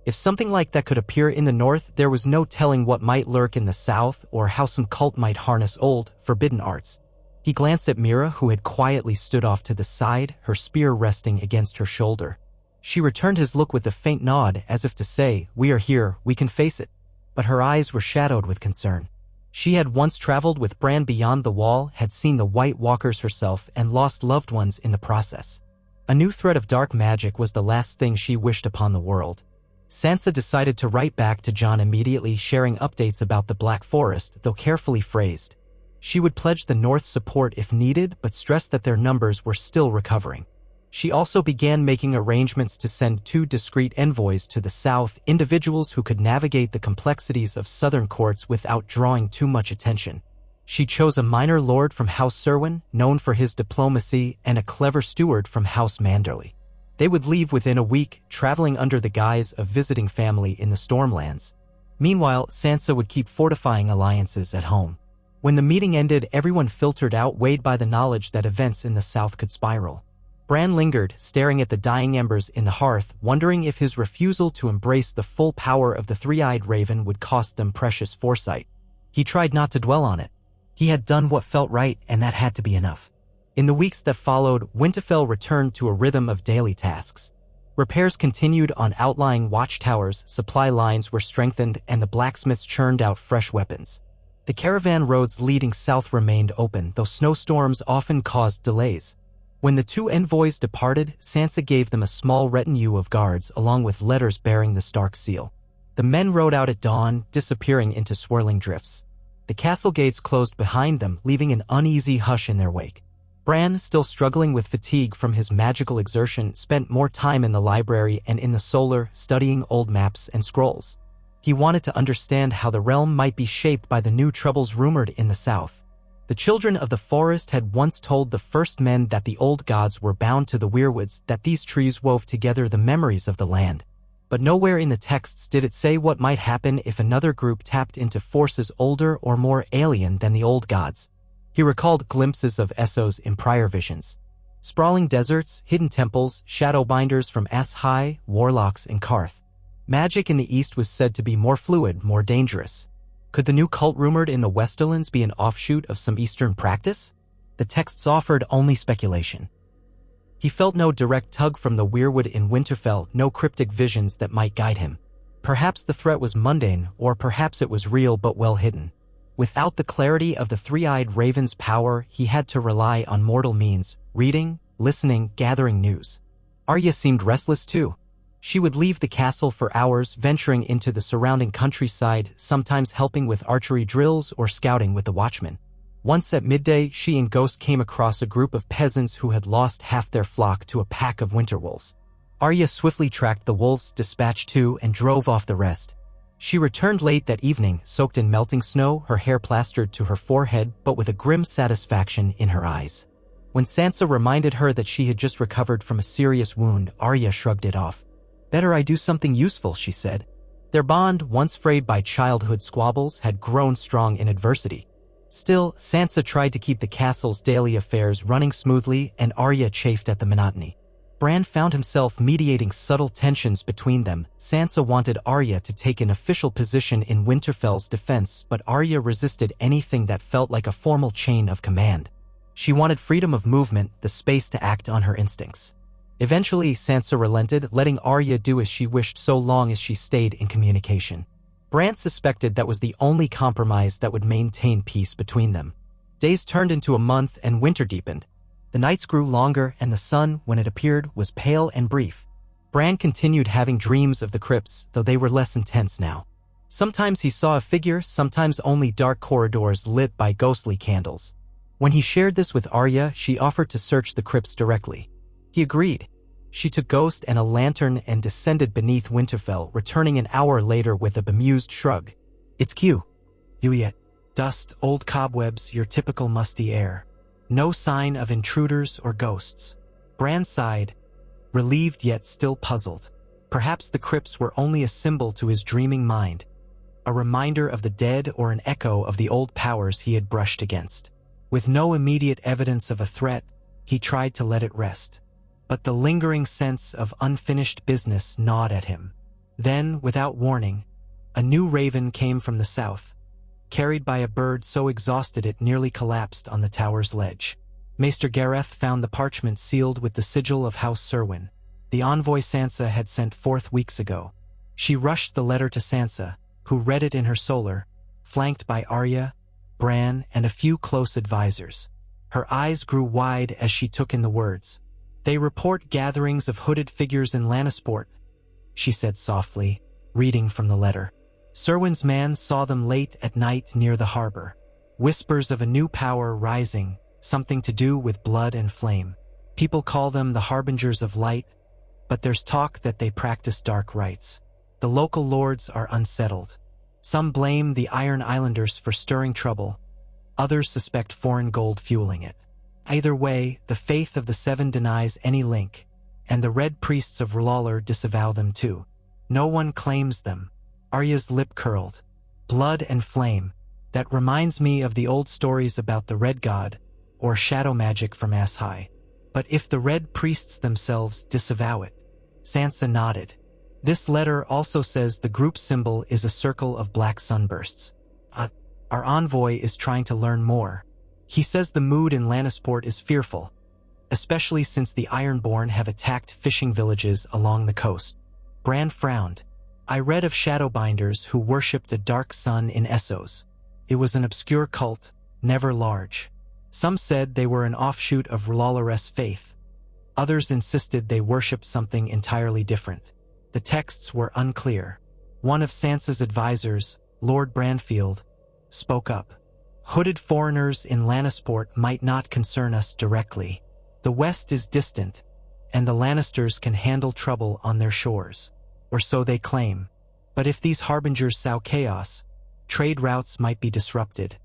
If something like that could appear in the north, there was no telling what might lurk in the south or how some cult might harness old, forbidden arts. He glanced at Mira, who had quietly stood off to the side, her spear resting against her shoulder. She returned his look with a faint nod, as if to say, "We are here, we can face it." But her eyes were shadowed with concern. She had once traveled with Bran beyond the wall, had seen the White Walkers herself, and lost loved ones in the process. A new threat of dark magic was the last thing she wished upon the world. Sansa decided to write back to Jon immediately, sharing updates about the Black Forest, though carefully phrased. She would pledge the North's support if needed, but stressed that their numbers were still recovering. She also began making arrangements to send 2 discreet envoys to the south, individuals who could navigate the complexities of southern courts without drawing too much attention. She chose a minor lord from House Serwyn, known for his diplomacy, and a clever steward from House Manderly. They would leave within a week, traveling under the guise of visiting family in the Stormlands. Meanwhile, Sansa would keep fortifying alliances at home. When the meeting ended, everyone filtered out, weighed by the knowledge that events in the south could spiral. Bran lingered, staring at the dying embers in the hearth, wondering if his refusal to embrace the full power of the three-eyed raven would cost them precious foresight. He tried not to dwell on it. He had done what felt right, and that had to be enough. In the weeks that followed, Winterfell returned to a rhythm of daily tasks. Repairs continued on outlying watchtowers, supply lines were strengthened, and the blacksmiths churned out fresh weapons. The caravan roads leading south remained open, though snowstorms often caused delays. When the two envoys departed, Sansa gave them a small retinue of guards along with letters bearing the Stark seal. The men rode out at dawn, disappearing into swirling drifts. The castle gates closed behind them, leaving an uneasy hush in their wake. Bran, still struggling with fatigue from his magical exertion, spent more time in the library and in the solar, studying old maps and scrolls. He wanted to understand how the realm might be shaped by the new troubles rumored in the south. The children of the forest had once told the first men that the old gods were bound to the weirwoods, that these trees wove together the memories of the land. But nowhere in the texts did it say what might happen if another group tapped into forces older or more alien than the old gods. He recalled glimpses of Essos in prior visions. Sprawling deserts, hidden temples, shadowbinders from Aes-High, warlocks in Karth. Magic in the east was said to be more fluid, more dangerous. Could the new cult rumored in the Westerlands be an offshoot of some eastern practice? The texts offered only speculation. He felt no direct tug from the weirwood in Winterfell, no cryptic visions that might guide him. Perhaps the threat was mundane, or perhaps it was real but well hidden. Without the clarity of the three-eyed raven's power, he had to rely on mortal means, reading, listening, gathering news. Arya seemed restless too. She would leave the castle for hours, venturing into the surrounding countryside, sometimes helping with archery drills or scouting with the watchmen. Once at midday, she and Ghost came across a group of peasants who had lost half their flock to a pack of winter wolves. Arya swiftly tracked the wolves, dispatched two, and drove off the rest. She returned late that evening, soaked in melting snow, her hair plastered to her forehead, but with a grim satisfaction in her eyes. When Sansa reminded her that she had just recovered from a serious wound, Arya shrugged it off. "Better I do something useful," she said. Their bond, once frayed by childhood squabbles, had grown strong in adversity. Still, Sansa tried to keep the castle's daily affairs running smoothly, and Arya chafed at the monotony. Bran found himself mediating subtle tensions between them. Sansa wanted Arya to take an official position in Winterfell's defense, but Arya resisted anything that felt like a formal chain of command. She wanted freedom of movement, the space to act on her instincts. Eventually, Sansa relented, letting Arya do as she wished so long as she stayed in communication. Bran suspected that was the only compromise that would maintain peace between them. Days turned into a month and winter deepened. The nights grew longer and the sun, when it appeared, was pale and brief. Bran continued having dreams of the crypts, though they were less intense now. Sometimes he saw a figure, sometimes only dark corridors lit by ghostly candles. When he shared this with Arya, she offered to search the crypts directly. He agreed. She took Ghost and a lantern and descended beneath Winterfell, returning an hour later with a bemused shrug. "It's Q. You yet. Dust, old cobwebs, your typical musty air. No sign of intruders or ghosts." Bran sighed, relieved yet still puzzled. Perhaps the crypts were only a symbol to his dreaming mind, a reminder of the dead or an echo of the old powers he had brushed against. With no immediate evidence of a threat, he tried to let it rest. But the lingering sense of unfinished business gnawed at him. Then, without warning, a new raven came from the south, carried by a bird so exhausted it nearly collapsed on the tower's ledge. Maester Gareth found the parchment sealed with the sigil of House Serwyn, the envoy Sansa had sent forth weeks ago. She rushed the letter to Sansa, who read it in her solar, flanked by Arya, Bran, and a few close advisors. Her eyes grew wide as she took in the words. "They report gatherings of hooded figures in Lannisport," she said softly, reading from the letter. "Serwyn's man saw them late at night near the harbor. Whispers of a new power rising, something to do with blood and flame. People call them the Harbingers of Light, but there's talk that they practice dark rites. The local lords are unsettled. Some blame the Iron Islanders for stirring trouble. Others suspect foreign gold fueling it. Either way, the faith of the Seven denies any link, and the Red Priests of R'hllor disavow them too. No one claims them." Arya's lip curled. "Blood and flame. That reminds me of the old stories about the Red God, or shadow magic from Aes-High. But if the Red Priests themselves disavow it?" Sansa nodded. "This letter also says the group symbol is a circle of black sunbursts. Our envoy is trying to learn more. He says the mood in Lannisport is fearful, especially since the Ironborn have attacked fishing villages along the coast." Bran frowned. "I read of Shadowbinders who worshipped a dark sun in Essos. It was an obscure cult, never large. Some said they were an offshoot of R'hlloreth's faith. Others insisted they worshipped something entirely different. The texts were unclear. One of Sansa's advisors, Lord Branfield, spoke up. Hooded foreigners in Lannisport might not concern us directly. The West is distant, and the Lannisters can handle trouble on their shores. Or so they claim. But if these harbingers sow chaos, trade routes might be disrupted,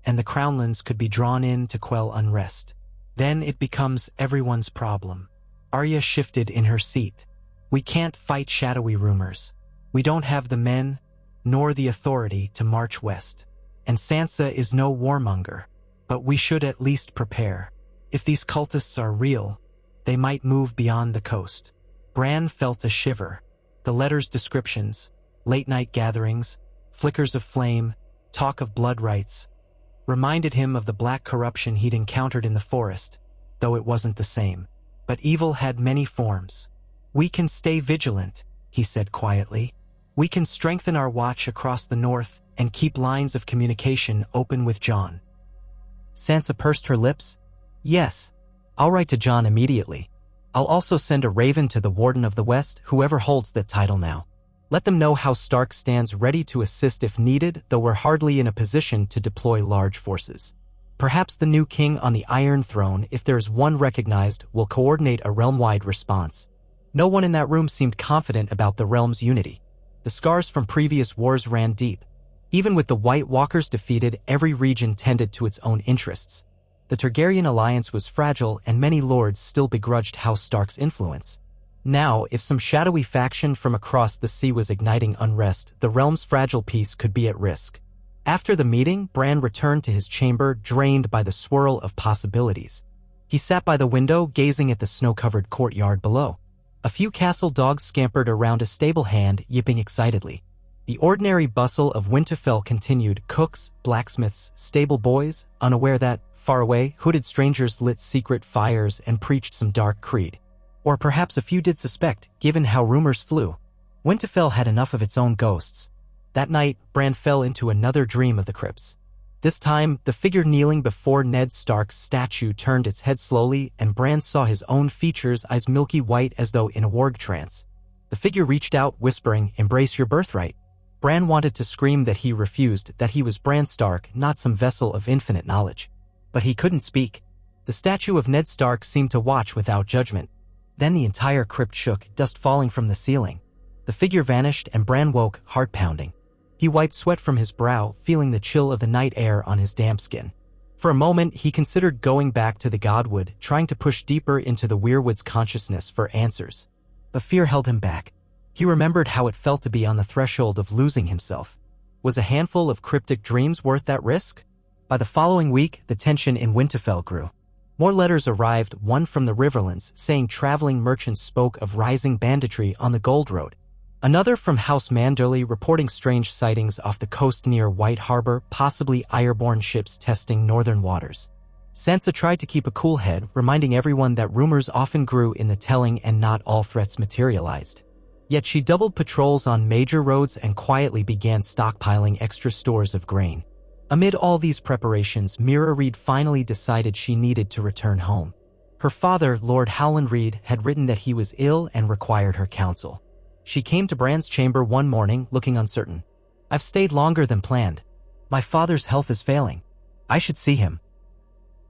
and the Crownlands could be drawn in to quell unrest. Then it becomes everyone's problem. Arya shifted in her seat. We can't fight shadowy rumors. We don't have the men, nor the authority to march west. And Sansa is no warmonger, but we should at least prepare. If these cultists are real, they might move beyond the coast. Bran felt a shiver. The letter's descriptions, late-night gatherings, flickers of flame, talk of blood rites, reminded him of the black corruption he'd encountered in the forest, though it wasn't the same. But evil had many forms. We can stay vigilant, he said quietly. We can strengthen our watch across the north and keep lines of communication open with Jon. Sansa pursed her lips. Yes, I'll write to Jon immediately. I'll also send a raven to the Warden of the West, whoever holds that title now. Let them know how Stark stands ready to assist if needed, though we're hardly in a position to deploy large forces. Perhaps the new king on the Iron Throne, if there is one recognized, will coordinate a realm-wide response. No one in that room seemed confident about the realm's unity. The scars from previous wars ran deep. Even with the White Walkers defeated, every region tended to its own interests. The Targaryen alliance was fragile, and many lords still begrudged House Stark's influence. Now, if some shadowy faction from across the sea was igniting unrest, the realm's fragile peace could be at risk. After the meeting, Bran returned to his chamber, drained by the swirl of possibilities. He sat by the window, gazing at the snow-covered courtyard below. A few castle dogs scampered around a stable hand, yipping excitedly. The ordinary bustle of Winterfell continued. Cooks, blacksmiths, stable boys, unaware that, far away, hooded strangers lit secret fires and preached some dark creed. Or perhaps a few did suspect, given how rumors flew. Winterfell had enough of its own ghosts. That night, Bran fell into another dream of the crypts. This time, the figure kneeling before Ned Stark's statue turned its head slowly, and Bran saw his own features, eyes milky white as though in a warg trance. The figure reached out, whispering, "Embrace your birthright." Bran wanted to scream that he refused, that he was Bran Stark, not some vessel of infinite knowledge. But he couldn't speak. The statue of Ned Stark seemed to watch without judgment. Then the entire crypt shook, dust falling from the ceiling. The figure vanished, and Bran woke, heart pounding. He wiped sweat from his brow, feeling the chill of the night air on his damp skin. For a moment, he considered going back to the Godwood, trying to push deeper into the Weirwood's consciousness for answers. But fear held him back. He remembered how it felt to be on the threshold of losing himself. Was a handful of cryptic dreams worth that risk? By the following week, the tension in Winterfell grew. More letters arrived, one from the Riverlands, saying traveling merchants spoke of rising banditry on the Gold Road. Another from House Manderley reporting strange sightings off the coast near White Harbor, possibly Ironborn ships testing northern waters. Sansa tried to keep a cool head, reminding everyone that rumors often grew in the telling and not all threats materialized. Yet she doubled patrols on major roads and quietly began stockpiling extra stores of grain. Amid all these preparations, Mira Reed finally decided she needed to return home. Her father, Lord Howland Reed, had written that he was ill and required her counsel. She came to Bran's chamber one morning, looking uncertain. "I've stayed longer than planned. My father's health is failing. I should see him."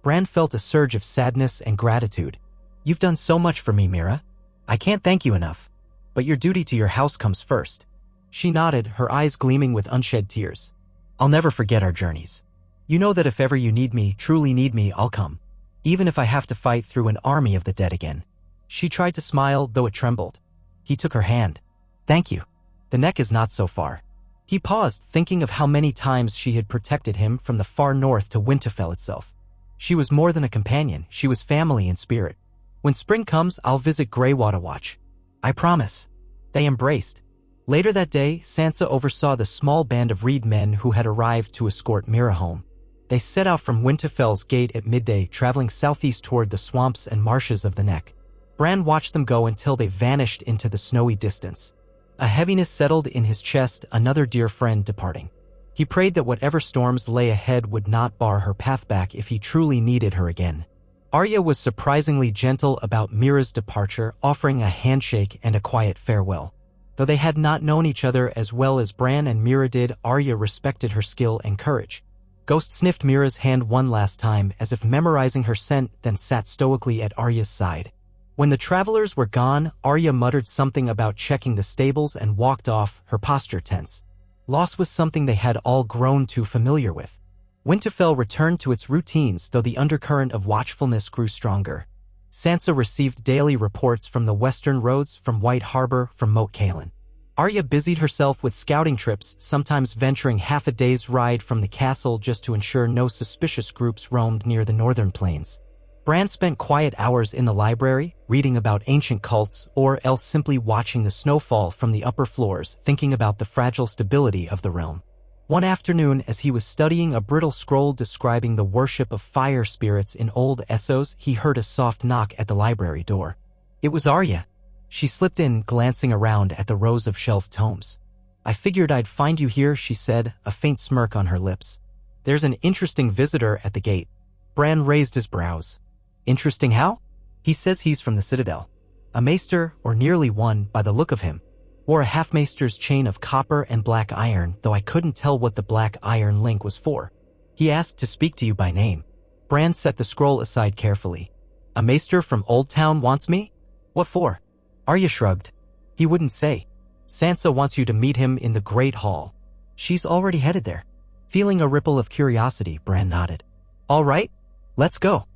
Bran felt a surge of sadness and gratitude. "You've done so much for me, Mira. I can't thank you enough. But your duty to your house comes first." She nodded, her eyes gleaming with unshed tears. "I'll never forget our journeys. You know that if ever you need me, truly need me, I'll come. Even if I have to fight through an army of the dead again." She tried to smile, though it trembled. He took her hand. "Thank you. The neck is not so far." He paused, thinking of how many times she had protected him from the far north to Winterfell itself. She was more than a companion, she was family in spirit. "When spring comes, I'll visit Greywater Watch. I promise." They embraced. Later that day, Sansa oversaw the small band of Reed men who had arrived to escort Mira home. They set out from Winterfell's gate at midday, traveling southeast toward the swamps and marshes of the Neck. Bran watched them go until they vanished into the snowy distance. A heaviness settled in his chest, another dear friend departing. He prayed that whatever storms lay ahead would not bar her path back if he truly needed her again. Arya was surprisingly gentle about Mira's departure, offering a handshake and a quiet farewell. Though they had not known each other as well as Bran and Mira did, Arya respected her skill and courage. Ghost sniffed Mira's hand one last time, as if memorizing her scent, then sat stoically at Arya's side. When the travelers were gone, Arya muttered something about checking the stables and walked off, her posture tense. Loss was something they had all grown too familiar with. Winterfell returned to its routines, though the undercurrent of watchfulness grew stronger. Sansa received daily reports from the western roads, from White Harbor, from Moat Cailin. Arya busied herself with scouting trips, sometimes venturing half a day's ride from the castle just to ensure no suspicious groups roamed near the northern plains. Bran spent quiet hours in the library, reading about ancient cults, or else simply watching the snowfall from the upper floors, thinking about the fragile stability of the realm. One afternoon, as he was studying a brittle scroll describing the worship of fire spirits in old Essos, he heard a soft knock at the library door. It was Arya. She slipped in, glancing around at the rows of shelved tomes. "I figured I'd find you here," she said, a faint smirk on her lips. "There's an interesting visitor at the gate." Bran raised his brows. "Interesting how?" "He says he's from the Citadel. A maester, or nearly one, by the look of him. Wore a half-maester's chain of copper and black iron, though I couldn't tell what the black iron link was for. He asked to speak to you by name." Bran set the scroll aside carefully. "A maester from Old Town wants me? What for?" Arya shrugged. "He wouldn't say. Sansa wants you to meet him in the Great Hall." "She's already headed there." Feeling a ripple of curiosity, Bran nodded. "All right, let's go."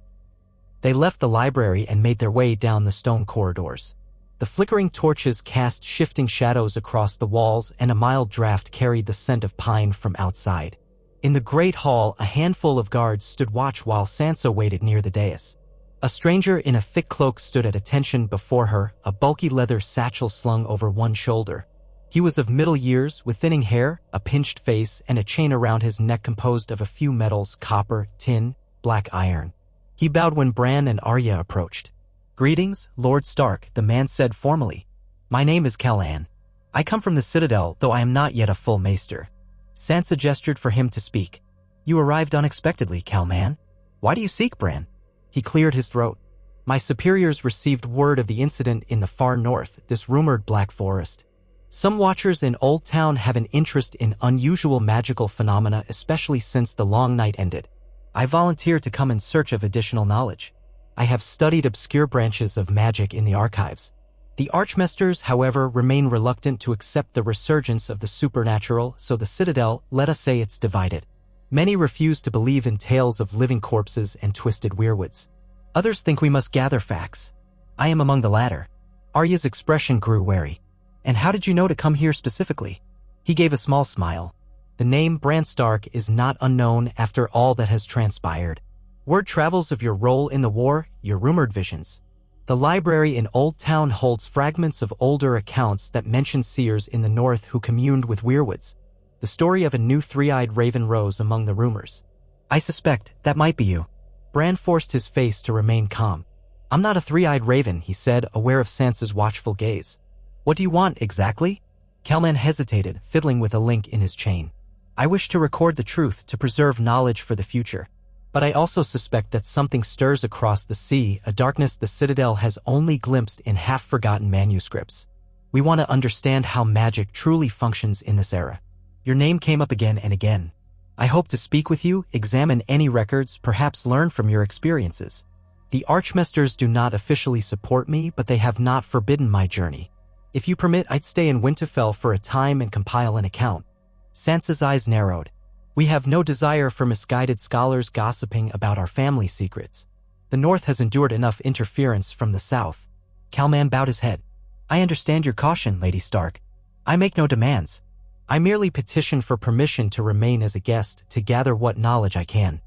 They left the library and made their way down the stone corridors. The flickering torches cast shifting shadows across the walls, and a mild draft carried the scent of pine from outside. In the great hall, a handful of guards stood watch while Sansa waited near the dais. A stranger in a thick cloak stood at attention before her, a bulky leather satchel slung over one shoulder. He was of middle years, with thinning hair, a pinched face, and a chain around his neck composed of a few metals: copper, tin, black iron. He bowed when Bran and Arya approached. "Greetings, Lord Stark," the man said formally. "My name is Callahan. I come from the Citadel, though I am not yet a full maester." Sansa gestured for him to speak. "You arrived unexpectedly, Calman. Why do you seek Bran?" He cleared his throat. "My superiors received word of the incident in the far north, this rumored Black Forest. Some watchers in Old Town have an interest in unusual magical phenomena, especially since the long night ended. I volunteered to come in search of additional knowledge. I have studied obscure branches of magic in the archives. The Archmasters, however, remain reluctant to accept the resurgence of the supernatural, so the Citadel, let us say, it's divided. Many refuse to believe in tales of living corpses and twisted weirwoods. Others think we must gather facts. I am among the latter." Arya's expression grew wary. "And how did you know to come here specifically?" He gave a small smile. "The name Bran Stark is not unknown after all that has transpired. Word travels of your role in the war, your rumored visions. The library in Old Town holds fragments of older accounts that mention seers in the north who communed with weirwoods. The story of a new three-eyed raven rose among the rumors. I suspect that might be you." Bran forced his face to remain calm. "I'm not a three-eyed raven," he said, aware of Sansa's watchful gaze. "What do you want, exactly?" Calman hesitated, fiddling with a link in his chain. "I wish to record the truth, to preserve knowledge for the future. But I also suspect that something stirs across the sea, a darkness the Citadel has only glimpsed in half-forgotten manuscripts. We want to understand how magic truly functions in this era. Your name came up again and again. I hope to speak with you, examine any records, perhaps learn from your experiences. The Archmasters do not officially support me, but they have not forbidden my journey. If you permit, I'd stay in Winterfell for a time and compile an account." Sansa's eyes narrowed. "We have no desire for misguided scholars gossiping about our family secrets. The North has endured enough interference from the South." Calman bowed his head. "I understand your caution, Lady Stark. I make no demands. I merely petition for permission to remain as a guest, to gather what knowledge I can.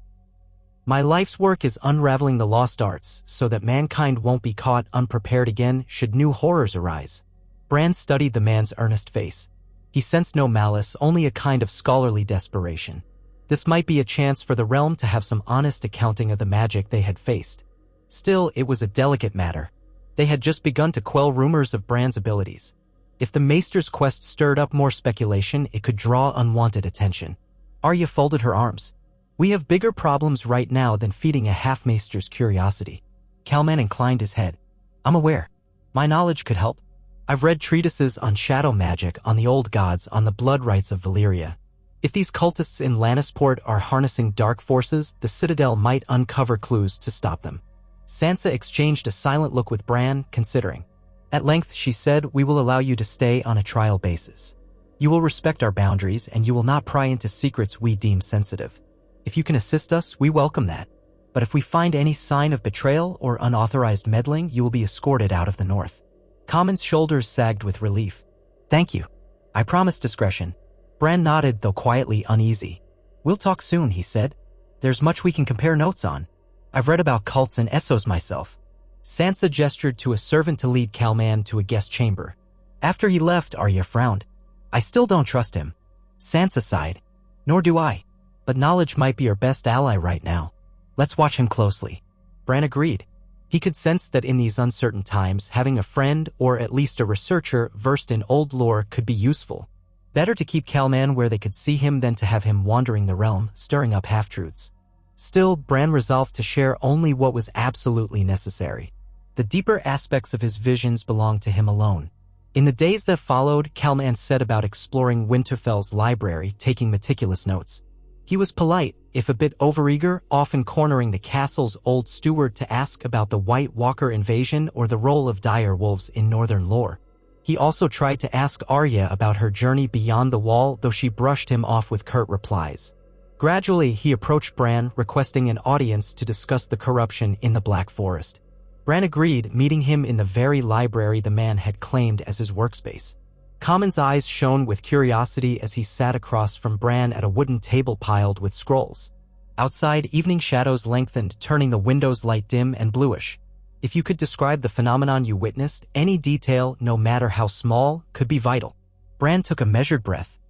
My life's work is unraveling the lost arts, so that mankind won't be caught unprepared again should new horrors arise." Bran studied the man's earnest face. He sensed no malice, only a kind of scholarly desperation. This might be a chance for the realm to have some honest accounting of the magic they had faced. Still, it was a delicate matter. They had just begun to quell rumors of Bran's abilities. If the Maester's quest stirred up more speculation, it could draw unwanted attention. Arya folded her arms. We have bigger problems right now than feeding a half-maester's curiosity. Kalman inclined his head. I'm aware. My knowledge could help. I've read treatises on shadow magic, on the old gods, on the blood rites of Valyria. If these cultists in Lannisport are harnessing dark forces, the Citadel might uncover clues to stop them. Sansa exchanged a silent look with Bran, considering. At length, she said, we will allow you to stay on a trial basis. You will respect our boundaries, and you will not pry into secrets we deem sensitive. If you can assist us, we welcome that. But if we find any sign of betrayal or unauthorized meddling, you will be escorted out of the north. Common's shoulders sagged with relief. Thank you. I promise discretion. Bran nodded, though quietly uneasy. We'll talk soon, he said. There's much we can compare notes on. I've read about cults and Essos myself. Sansa gestured to a servant to lead Kalman to a guest chamber. After he left, Arya frowned. I still don't trust him. Sansa sighed. Nor do I. But knowledge might be our best ally right now. Let's watch him closely. Bran agreed. He could sense that in these uncertain times, having a friend or at least a researcher versed in old lore could be useful. Better to keep Kalman where they could see him than to have him wandering the realm, stirring up half-truths. Still, Bran resolved to share only what was absolutely necessary. The deeper aspects of his visions belonged to him alone. In the days that followed, Kalman set about exploring Winterfell's library, taking meticulous notes. He was polite, if a bit overeager, often cornering the castle's old steward to ask about the White Walker invasion or the role of dire wolves in northern lore. He also tried to ask Arya about her journey beyond the wall, though she brushed him off with curt replies. Gradually, he approached Bran, requesting an audience to discuss the corruption in the Black Forest. Bran agreed, meeting him in the very library the man had claimed as his workspace. Common's eyes shone with curiosity as he sat across from Bran at a wooden table piled with scrolls. Outside, evening shadows lengthened, turning the window's light dim and bluish. If you could describe the phenomenon you witnessed, any detail, no matter how small, could be vital. Bran took a measured breath.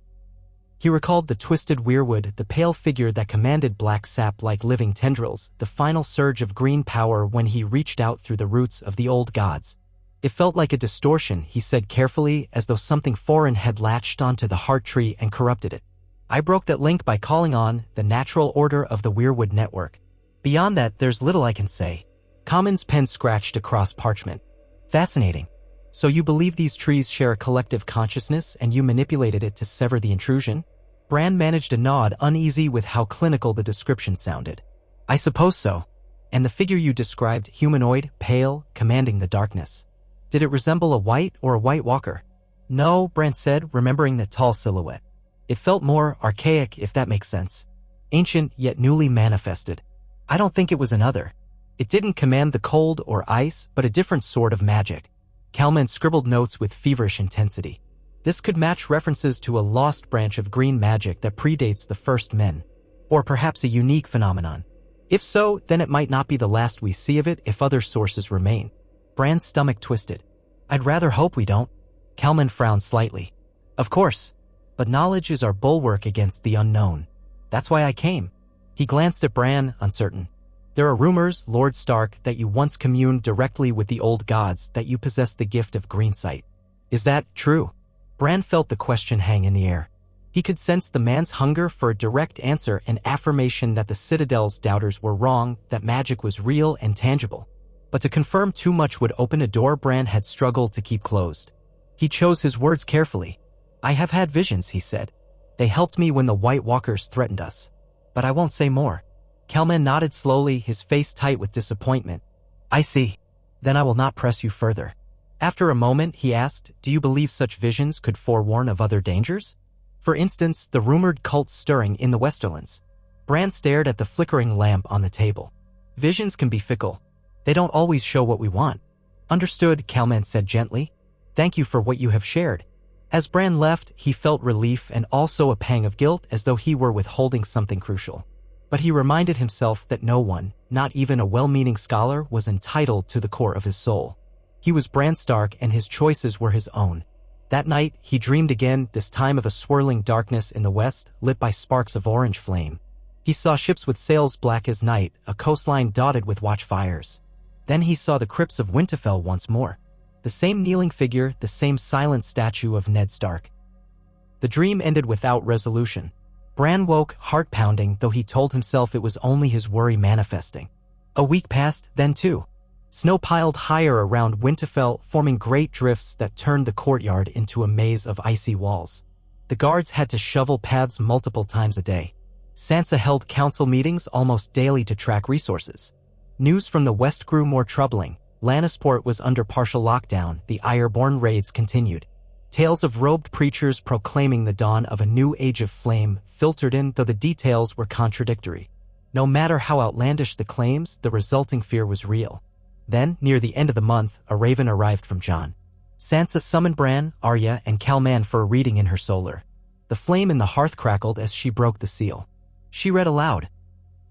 He recalled the twisted weirwood, the pale figure that commanded black sap like living tendrils, the final surge of green power when he reached out through the roots of the old gods. It felt like a distortion, he said carefully, as though something foreign had latched onto the heart tree and corrupted it. I broke that link by calling on the natural order of the weirwood network. Beyond that, there's little I can say. Common's pen scratched across parchment. Fascinating. So you believe these trees share a collective consciousness and you manipulated it to sever the intrusion? Bran managed a nod, uneasy with how clinical the description sounded. I suppose so. And the figure you described, humanoid, pale, commanding the darkness. Did it resemble a white or a White Walker? No, Bran said, remembering the tall silhouette. It felt more archaic, if that makes sense. Ancient, yet newly manifested. I don't think it was another. It didn't command the cold or ice, but a different sort of magic. Kalman scribbled notes with feverish intensity. This could match references to a lost branch of green magic that predates the first men. Or perhaps a unique phenomenon. If so, then it might not be the last we see of it if other sources remain. Bran's stomach twisted. I'd rather hope we don't. Kalman frowned slightly. Of course. But knowledge is our bulwark against the unknown. That's why I came. He glanced at Bran, uncertain. There are rumors, Lord Stark, that you once communed directly with the old gods, that you possess the gift of green sight. Is that true? Bran felt the question hang in the air. He could sense the man's hunger for a direct answer, an affirmation that the Citadel's doubters were wrong, that magic was real and tangible. But to confirm too much would open a door Bran had struggled to keep closed. He chose his words carefully. I have had visions, he said. They helped me when the White Walkers threatened us. But I won't say more. Kalman nodded slowly, his face tight with disappointment. I see. Then I will not press you further. After a moment, he asked, do you believe such visions could forewarn of other dangers? For instance, the rumored cult stirring in the Westerlands. Bran stared at the flickering lamp on the table. Visions can be fickle. They don't always show what we want. Understood, Kalman said gently. Thank you for what you have shared. As Bran left, he felt relief and also a pang of guilt, as though he were withholding something crucial. But he reminded himself that no one, not even a well-meaning scholar, was entitled to the core of his soul. He was Bran Stark and his choices were his own. That night, he dreamed again, this time of a swirling darkness in the west, lit by sparks of orange flame. He saw ships with sails black as night, a coastline dotted with watchfires. Then he saw the crypts of Winterfell once more. The same kneeling figure, the same silent statue of Ned Stark. The dream ended without resolution. Bran woke, heart pounding, though he told himself it was only his worry manifesting. A week passed, then two. Snow piled higher around Winterfell, forming great drifts that turned the courtyard into a maze of icy walls. The guards had to shovel paths multiple times a day. Sansa held council meetings almost daily to track resources. News from the west grew more troubling. Lannisport was under partial lockdown, the Ironborn raids continued. Tales of robed preachers proclaiming the dawn of a new age of flame filtered in, though the details were contradictory. No matter how outlandish the claims, the resulting fear was real. Then, near the end of the month, a raven arrived from Jon. Sansa summoned Bran, Arya, and Calman for a reading in her solar. The flame in the hearth crackled as she broke the seal. She read aloud.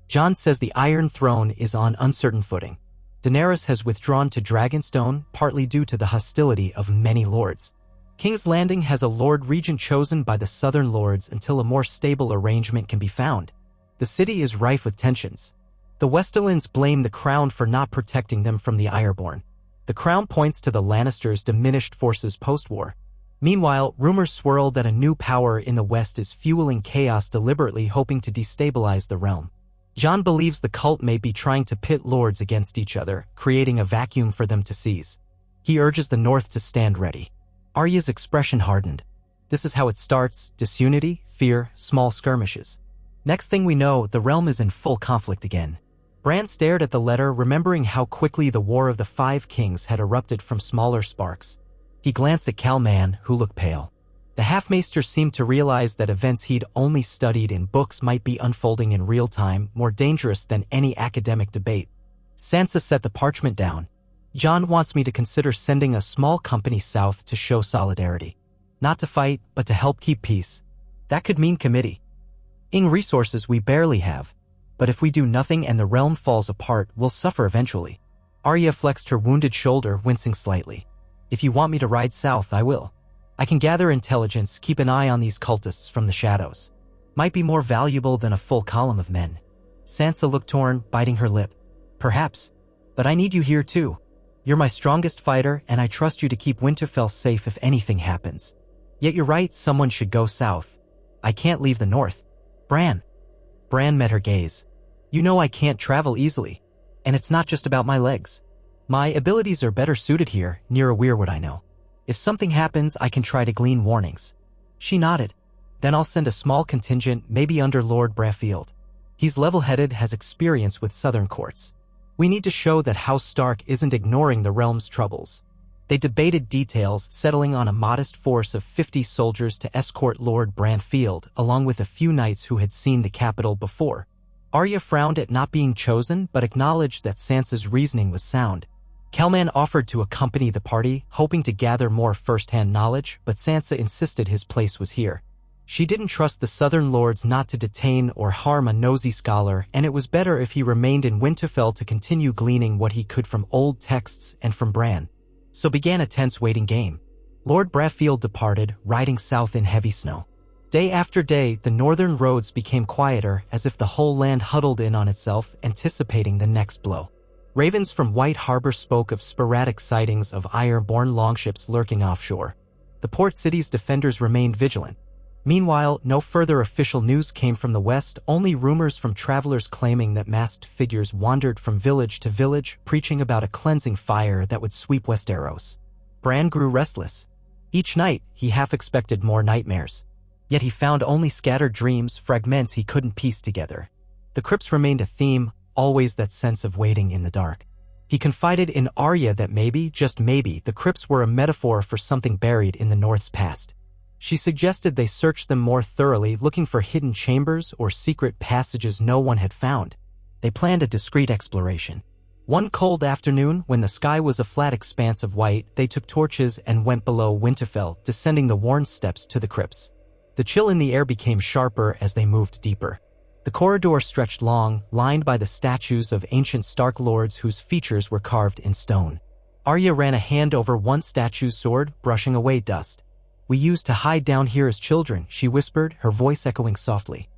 Jon says the Iron Throne is on uncertain footing. Daenerys has withdrawn to Dragonstone, partly due to the hostility of many lords. King's Landing has a Lord Regent chosen by the Southern Lords until a more stable arrangement can be found. The city is rife with tensions. The Westerlands blame the Crown for not protecting them from the Ironborn. The Crown points to the Lannisters' diminished forces post-war. Meanwhile, rumors swirl that a new power in the West is fueling chaos, deliberately hoping to destabilize the realm. Jon believes the cult may be trying to pit lords against each other, creating a vacuum for them to seize. He urges the North to stand ready. Arya's expression hardened. This is how it starts: disunity, fear, small skirmishes. Next thing we know, the realm is in full conflict again. Bran stared at the letter, remembering how quickly the War of the Five Kings had erupted from smaller sparks. He glanced at Calman, who looked pale. The half-maester seemed to realize that events he'd only studied in books might be unfolding in real time, more dangerous than any academic debate. Sansa set the parchment down. Jon wants me to consider sending a small company south to show solidarity. Not to fight, but to help keep peace. That could mean committing resources we barely have. But if we do nothing and the realm falls apart, we'll suffer eventually. Arya flexed her wounded shoulder, wincing slightly. If you want me to ride south, I will. I can gather intelligence, keep an eye on these cultists from the shadows. Might be more valuable than a full column of men. Sansa looked torn, biting her lip. Perhaps. But I need you here too. You're my strongest fighter, and I trust you to keep Winterfell safe if anything happens. Yet you're right, someone should go south. I can't leave the north. Bran. Bran met her gaze. You know I can't travel easily. And it's not just about my legs. My abilities are better suited here, near a weirwood I know. If something happens, I can try to glean warnings. She nodded. Then I'll send a small contingent, maybe under Lord Baratheon. He's level-headed, has experience with southern courts. We need to show that House Stark isn't ignoring the realm's troubles. They debated details, settling on a modest force of 50 soldiers to escort Lord Baratheon, along with a few knights who had seen the capital before. Arya frowned at not being chosen, but acknowledged that Sansa's reasoning was sound. Calman offered to accompany the party, hoping to gather more first-hand knowledge, but Sansa insisted his place was here. She didn't trust the southern lords not to detain or harm a nosy scholar, and it was better if he remained in Winterfell to continue gleaning what he could from old texts and from Bran. So began a tense waiting game. Lord Baratheon departed, riding south in heavy snow. Day after day, the northern roads became quieter, as if the whole land huddled in on itself, anticipating the next blow. Ravens from White Harbor spoke of sporadic sightings of Ironborn longships lurking offshore. The port city's defenders remained vigilant. Meanwhile, no further official news came from the west, only rumors from travelers claiming that masked figures wandered from village to village, preaching about a cleansing fire that would sweep Westeros. Bran grew restless. Each night, he half expected more nightmares. Yet he found only scattered dreams, fragments he couldn't piece together. The crypts remained a theme, always that sense of waiting in the dark. He confided in Arya that maybe, just maybe, the crypts were a metaphor for something buried in the North's past. She suggested they search them more thoroughly, looking for hidden chambers or secret passages no one had found. They planned a discreet exploration. One cold afternoon, when the sky was a flat expanse of white, they took torches and went below Winterfell, descending the worn steps to the crypts. The chill in the air became sharper as they moved deeper. The corridor stretched long, lined by the statues of ancient Stark lords whose features were carved in stone. Arya ran a hand over one statue's sword, brushing away dust. "We used to hide down here as children," she whispered, her voice echoing softly.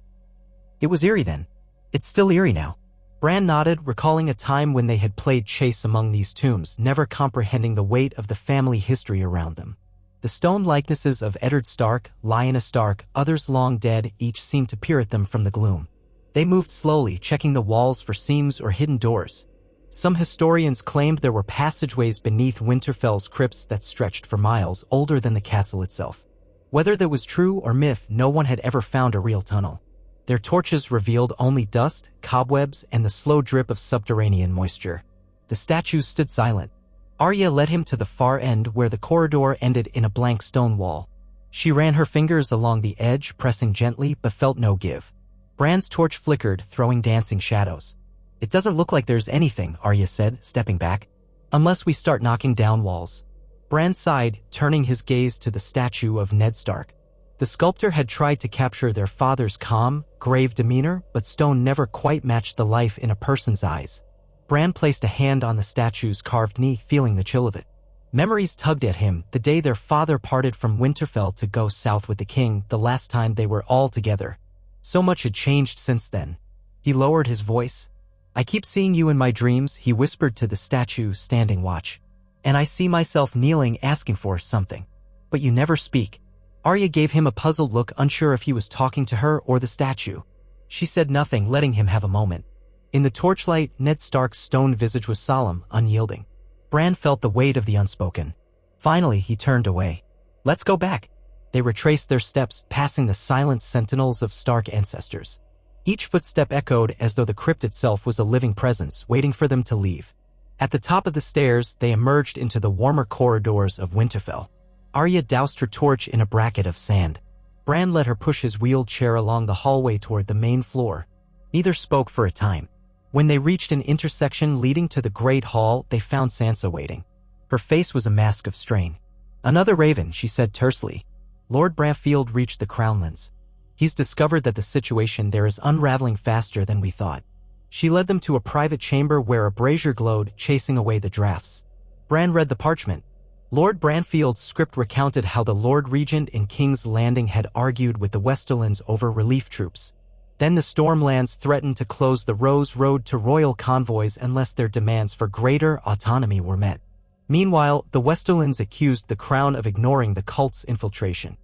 "It was eerie then. It's still eerie now." Bran nodded, recalling a time when they had played chase among these tombs, never comprehending the weight of the family history around them. The stone likenesses of Eddard Stark, Lyanna Stark, others long dead, each seemed to peer at them from the gloom. They moved slowly, checking the walls for seams or hidden doors. Some historians claimed there were passageways beneath Winterfell's crypts that stretched for miles, older than the castle itself. Whether that was true or myth, no one had ever found a real tunnel. Their torches revealed only dust, cobwebs, and the slow drip of subterranean moisture. The statues stood silent. Arya led him to the far end where the corridor ended in a blank stone wall. She ran her fingers along the edge, pressing gently, but felt no give. Bran's torch flickered, throwing dancing shadows. "It doesn't look like there's anything," Arya said, stepping back. "Unless we start knocking down walls." Bran sighed, turning his gaze to the statue of Ned Stark. The sculptor had tried to capture their father's calm, grave demeanor, but stone never quite matched the life in a person's eyes. Bran placed a hand on the statue's carved knee, feeling the chill of it. Memories tugged at him, the day their father parted from Winterfell to go south with the king, the last time they were all together. So much had changed since then. He lowered his voice. "I keep seeing you in my dreams," he whispered to the statue standing watch. "And I see myself kneeling, asking for something. But you never speak." Arya gave him a puzzled look, unsure if he was talking to her or the statue. She said nothing, letting him have a moment. In the torchlight, Ned Stark's stone visage was solemn, unyielding. Bran felt the weight of the unspoken. Finally, he turned away. "Let's go back." They retraced their steps, passing the silent sentinels of Stark ancestors. Each footstep echoed as though the crypt itself was a living presence, waiting for them to leave. At the top of the stairs, they emerged into the warmer corridors of Winterfell. Arya doused her torch in a bracket of sand. Bran let her push his wheeled chair along the hallway toward the main floor. Neither spoke for a time. When they reached an intersection leading to the Great Hall, they found Sansa waiting. Her face was a mask of strain. "Another raven," she said tersely. Lord Bramfield reached the crownlands. "He's discovered that the situation there is unraveling faster than we thought." She led them to a private chamber where a brazier glowed, chasing away the drafts. Bran read the parchment. Lord Branfield's script recounted how the Lord Regent in King's Landing had argued with the Westerlands over relief troops. Then the Stormlands threatened to close the Rose Road to royal convoys unless their demands for greater autonomy were met. Meanwhile, the Westerlands accused the Crown of ignoring the cult's infiltration.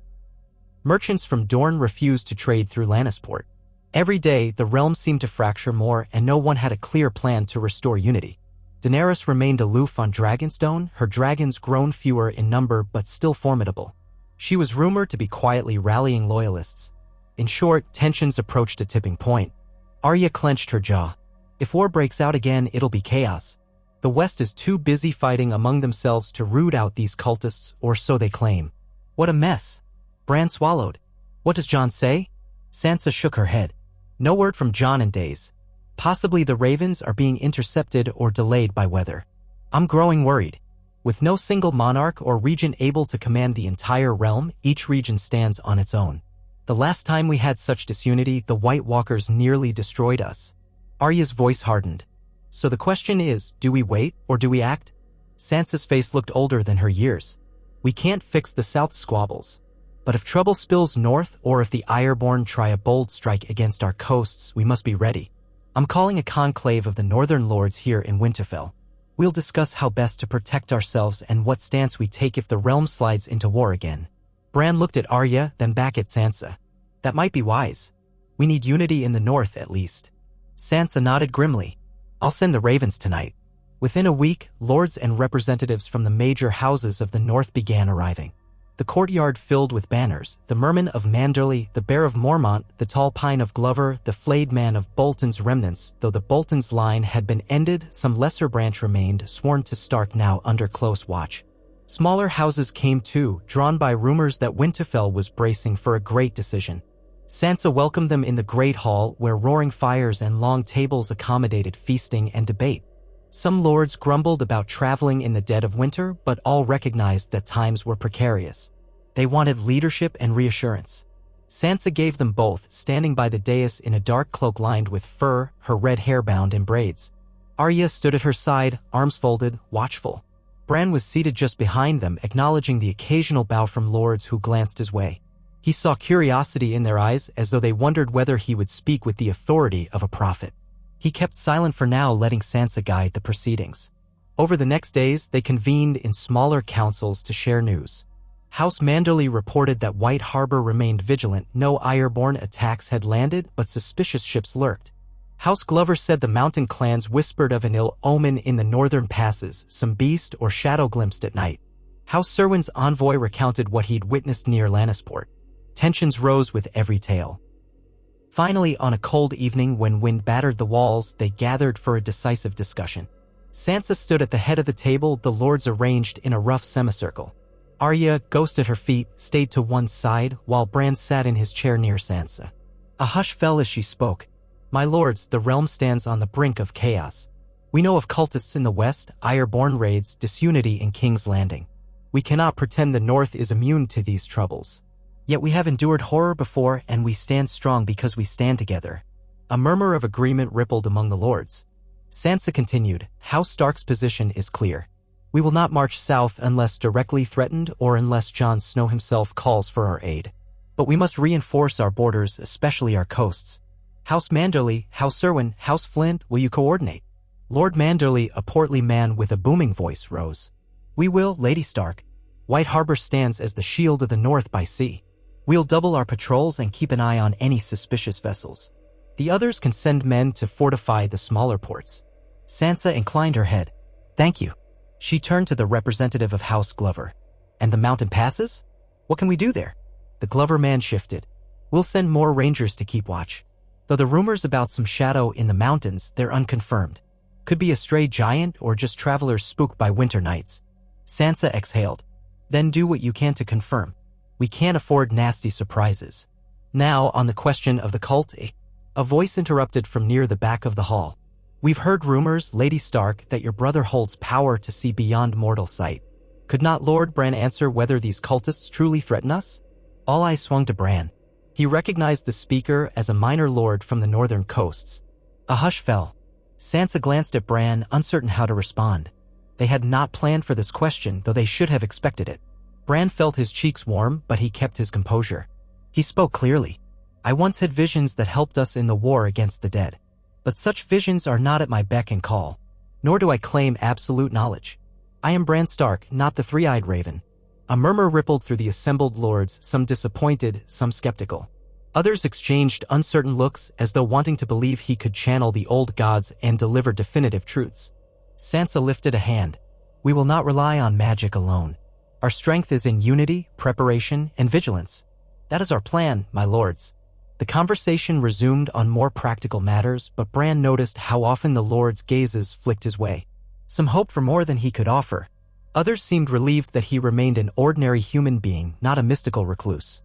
Merchants from Dorne refused to trade through Lannisport. Every day, the realm seemed to fracture more, and no one had a clear plan to restore unity. Daenerys remained aloof on Dragonstone, her dragons grown fewer in number but still formidable. She was rumored to be quietly rallying loyalists. In short, tensions approached a tipping point. Arya clenched her jaw. If war breaks out again, it'll be chaos. The West is too busy fighting among themselves to root out these cultists, or so they claim. What a mess. Bran swallowed. "What does Jon say?" Sansa shook her head. "No word from Jon in days. Possibly the ravens are being intercepted or delayed by weather. I'm growing worried. With no single monarch or regent able to command the entire realm, each region stands on its own. The last time we had such disunity, the White Walkers nearly destroyed us." Arya's voice hardened. "So the question is, do we wait or do we act?" Sansa's face looked older than her years. "We can't fix the South squabbles. But if trouble spills north or if the Ironborn try a bold strike against our coasts, we must be ready. I'm calling a conclave of the Northern Lords here in Winterfell. We'll discuss how best to protect ourselves and what stance we take if the realm slides into war again." Bran looked at Arya, then back at Sansa. "That might be wise. We need unity in the north at least." Sansa nodded grimly. "I'll send the ravens tonight." Within a week, lords and representatives from the major houses of the north began arriving. The courtyard filled with banners, the Merman of Manderley, the Bear of Mormont, the Tall Pine of Glover, the Flayed Man of Bolton's remnants. Though the Bolton's line had been ended, some lesser branch remained, sworn to Stark now under close watch. Smaller houses came too, drawn by rumors that Winterfell was bracing for a great decision. Sansa welcomed them in the Great Hall, where roaring fires and long tables accommodated feasting and debate. Some lords grumbled about traveling in the dead of winter, but all recognized that times were precarious. They wanted leadership and reassurance. Sansa gave them both, standing by the dais in a dark cloak lined with fur, her red hair bound in braids. Arya stood at her side, arms folded, watchful. Bran was seated just behind them, acknowledging the occasional bow from lords who glanced his way. He saw curiosity in their eyes, as though they wondered whether he would speak with the authority of a prophet. He kept silent for now, letting Sansa guide the proceedings. Over the next days, they convened in smaller councils to share news. House Manderley reported that White Harbor remained vigilant. No airborne attacks had landed, but suspicious ships lurked. House Glover said the mountain clans whispered of an ill omen in the northern passes, some beast or shadow glimpsed at night. House Serwyn's envoy recounted what he'd witnessed near Lannisport. Tensions rose with every tale. Finally, on a cold evening when wind battered the walls, they gathered for a decisive discussion. Sansa stood at the head of the table, the lords arranged in a rough semicircle. Arya, ghost at her feet, stayed to one side, while Bran sat in his chair near Sansa. A hush fell as she spoke. "My lords, the realm stands on the brink of chaos. We know of cultists in the west, ironborn raids, disunity in King's Landing. We cannot pretend the north is immune to these troubles. Yet we have endured horror before, and we stand strong because we stand together." A murmur of agreement rippled among the lords. Sansa continued, "House Stark's position is clear. We will not march south unless directly threatened or unless Jon Snow himself calls for our aid. But we must reinforce our borders, especially our coasts. House Manderley, House Serwyn, House Flint, will you coordinate?" Lord Manderley, a portly man with a booming voice, rose. "We will, Lady Stark. White Harbor stands as the shield of the north by sea. We'll double our patrols and keep an eye on any suspicious vessels. The others can send men to fortify the smaller ports." Sansa inclined her head. "Thank you." She turned to the representative of House Glover. "And the mountain passes? What can we do there?" The Glover man shifted. "We'll send more rangers to keep watch. Though the rumors about some shadow in the mountains, they're unconfirmed. Could be a stray giant or just travelers spooked by winter nights." Sansa exhaled. "Then do what you can to confirm. We can't afford nasty surprises." Now, on the question of the cult, a voice interrupted from near the back of the hall. "We've heard rumors, Lady Stark, that your brother holds power to see beyond mortal sight. Could not Lord Bran answer whether these cultists truly threaten us?" All eyes swung to Bran. He recognized the speaker as a minor lord from the northern coasts. A hush fell. Sansa glanced at Bran, uncertain how to respond. They had not planned for this question, though they should have expected it. Bran felt his cheeks warm, but he kept his composure. He spoke clearly. "I once had visions that helped us in the war against the dead. But such visions are not at my beck and call, nor do I claim absolute knowledge. I am Bran Stark, not the three-eyed raven." A murmur rippled through the assembled lords, some disappointed, some skeptical. Others exchanged uncertain looks as though wanting to believe he could channel the old gods and deliver definitive truths. Sansa lifted a hand. "We will not rely on magic alone. Our strength is in unity, preparation, and vigilance. That is our plan, my lords." The conversation resumed on more practical matters, but Bran noticed how often the lords' gazes flicked his way. Some hoped for more than he could offer. Others seemed relieved that he remained an ordinary human being, not a mystical recluse.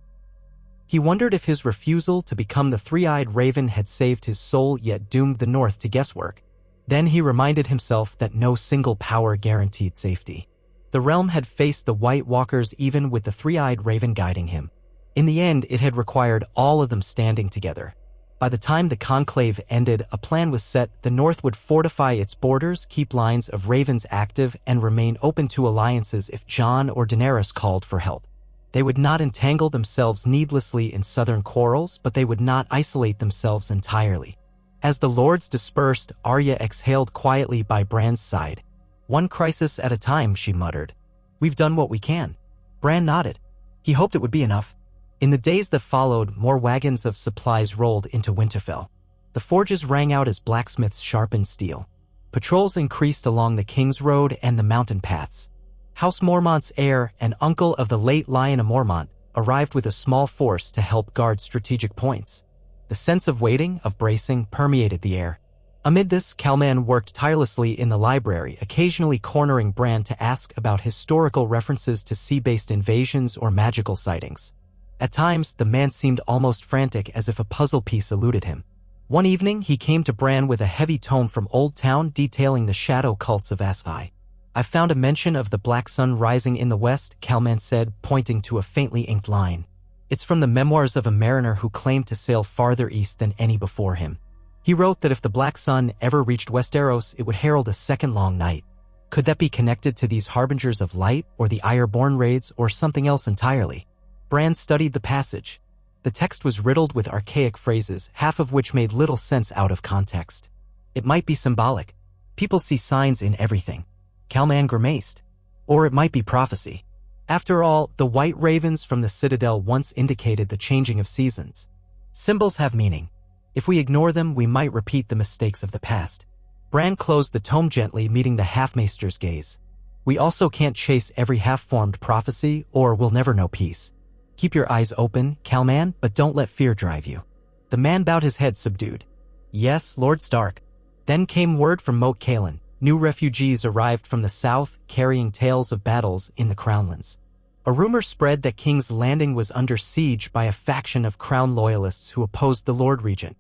He wondered if his refusal to become the three-eyed raven had saved his soul yet doomed the North to guesswork. Then he reminded himself that no single power guaranteed safety. The realm had faced the White Walkers even with the three-eyed raven guiding him. In the end, it had required all of them standing together. By the time the conclave ended, a plan was set. The North would fortify its borders, keep lines of ravens active, and remain open to alliances if Jon or Daenerys called for help. They would not entangle themselves needlessly in southern quarrels, but they would not isolate themselves entirely. As the lords dispersed, Arya exhaled quietly by Bran's side. "One crisis at a time," she muttered. "We've done what we can." Bran nodded. He hoped it would be enough. In the days that followed, more wagons of supplies rolled into Winterfell. The forges rang out as blacksmiths sharpened steel. Patrols increased along the King's Road and the mountain paths. House Mormont's heir, an uncle of the late Lyanna Mormont, arrived with a small force to help guard strategic points. The sense of waiting, of bracing, permeated the air. Amid this, Calman worked tirelessly in the library, occasionally cornering Bran to ask about historical references to sea-based invasions or magical sightings. At times, the man seemed almost frantic, as if a puzzle piece eluded him. One evening, he came to Bran with a heavy tome from Old Town detailing the shadow cults of Askai. "I found a mention of the black sun rising in the west," Calman said, pointing to a faintly inked line. "It's from the memoirs of a mariner who claimed to sail farther east than any before him. He wrote that if the black sun ever reached Westeros, it would herald a second long night. Could that be connected to these harbingers of light, or the Ironborn raids, or something else entirely?" Bran studied the passage. The text was riddled with archaic phrases, half of which made little sense out of context. It might be symbolic. People see signs in everything. Calman grimaced. Or it might be prophecy. After all, the white ravens from the citadel once indicated the changing of seasons. Symbols have meaning. If we ignore them, we might repeat the mistakes of the past. Bran closed the tome gently, meeting the half-maester's gaze. We also can't chase every half-formed prophecy, or we'll never know peace. Keep your eyes open, Calman, but don't let fear drive you. The man bowed his head subdued. Yes, Lord Stark. Then came word from Moat Cailin. New refugees arrived from the south, carrying tales of battles in the Crownlands. A rumor spread that King's Landing was under siege by a faction of Crown loyalists who opposed the Lord Regent.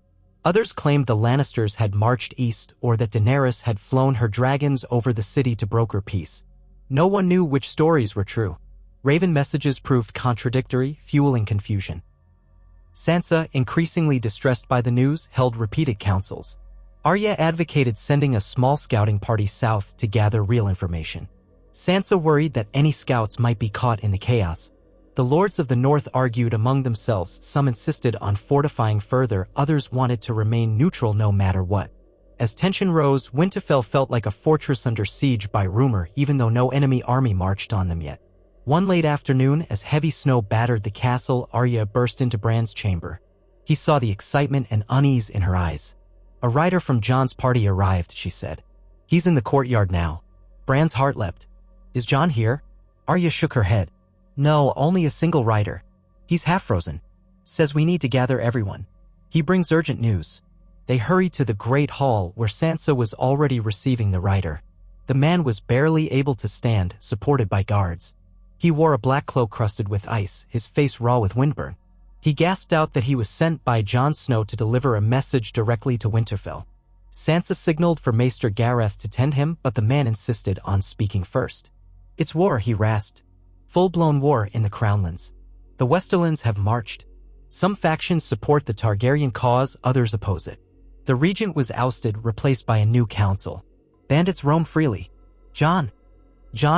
Others claimed the Lannisters had marched east or that Daenerys had flown her dragons over the city to broker peace. No one knew which stories were true. Raven messages proved contradictory, fueling confusion. Sansa, increasingly distressed by the news, held repeated councils. Arya advocated sending a small scouting party south to gather real information. Sansa worried that any scouts might be caught in the chaos. The lords of the north argued among themselves. Some insisted on fortifying further, others wanted to remain neutral no matter what. As tension rose, Winterfell felt like a fortress under siege by rumor, even though no enemy army marched on them yet. One late afternoon, as heavy snow battered the castle, Arya burst into Bran's chamber. He saw the excitement and unease in her eyes. A rider from Jon's party arrived, she said. He's in the courtyard now. Bran's heart leapt. Is Jon here? Arya shook her head. No, only a single rider. He's half-frozen. Says we need to gather everyone. He brings urgent news. They hurried to the great hall where Sansa was already receiving the rider. The man was barely able to stand, supported by guards. He wore a black cloak crusted with ice, his face raw with windburn. He gasped out that he was sent by Jon Snow to deliver a message directly to Winterfell. Sansa signaled for Maester Gareth to tend him, but the man insisted on speaking first. It's war, he rasped. Full-blown war in the Crownlands. The Westerlands have marched. Some factions support the Targaryen cause, others oppose it. The regent was ousted, replaced by a new council. Bandits roam freely. Jon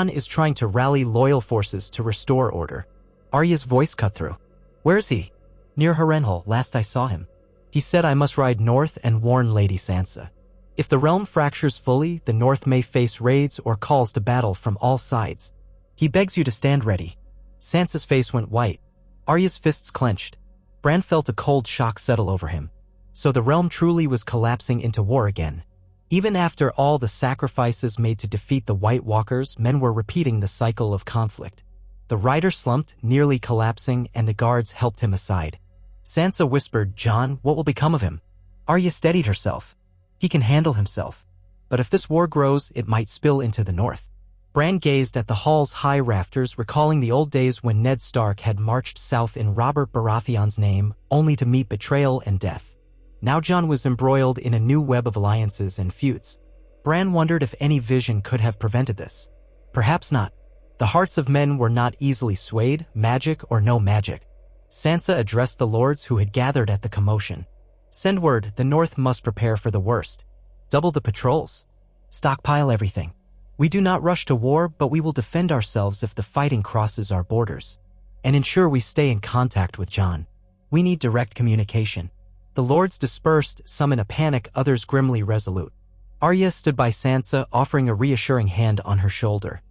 is trying to rally loyal forces to restore order. Arya's voice cut through. Where is he? Near Harrenhal, last I saw him. He said I must ride north and warn Lady Sansa. If the realm fractures fully, the north may face raids or calls to battle from all sides. He begs you to stand ready. Sansa's face went white. Arya's fists clenched. Bran felt a cold shock settle over him. So the realm truly was collapsing into war again. Even after all the sacrifices made to defeat the White Walkers, men were repeating the cycle of conflict. The rider slumped, nearly collapsing, and the guards helped him aside. Sansa whispered, Jon, what will become of him? Arya steadied herself. He can handle himself. But if this war grows, it might spill into the north. Bran gazed at the hall's high rafters, recalling the old days when Ned Stark had marched south in Robert Baratheon's name, only to meet betrayal and death. Now Jon was embroiled in a new web of alliances and feuds. Bran wondered if any vision could have prevented this. Perhaps not. The hearts of men were not easily swayed, magic or no magic. Sansa addressed the lords who had gathered at the commotion. Send word, the north must prepare for the worst. Double the patrols. Stockpile everything. We do not rush to war, but we will defend ourselves if the fighting crosses our borders. And ensure we stay in contact with Jon. We need direct communication. The lords dispersed, some in a panic, others grimly resolute. Arya stood by Sansa, offering a reassuring hand on her shoulder.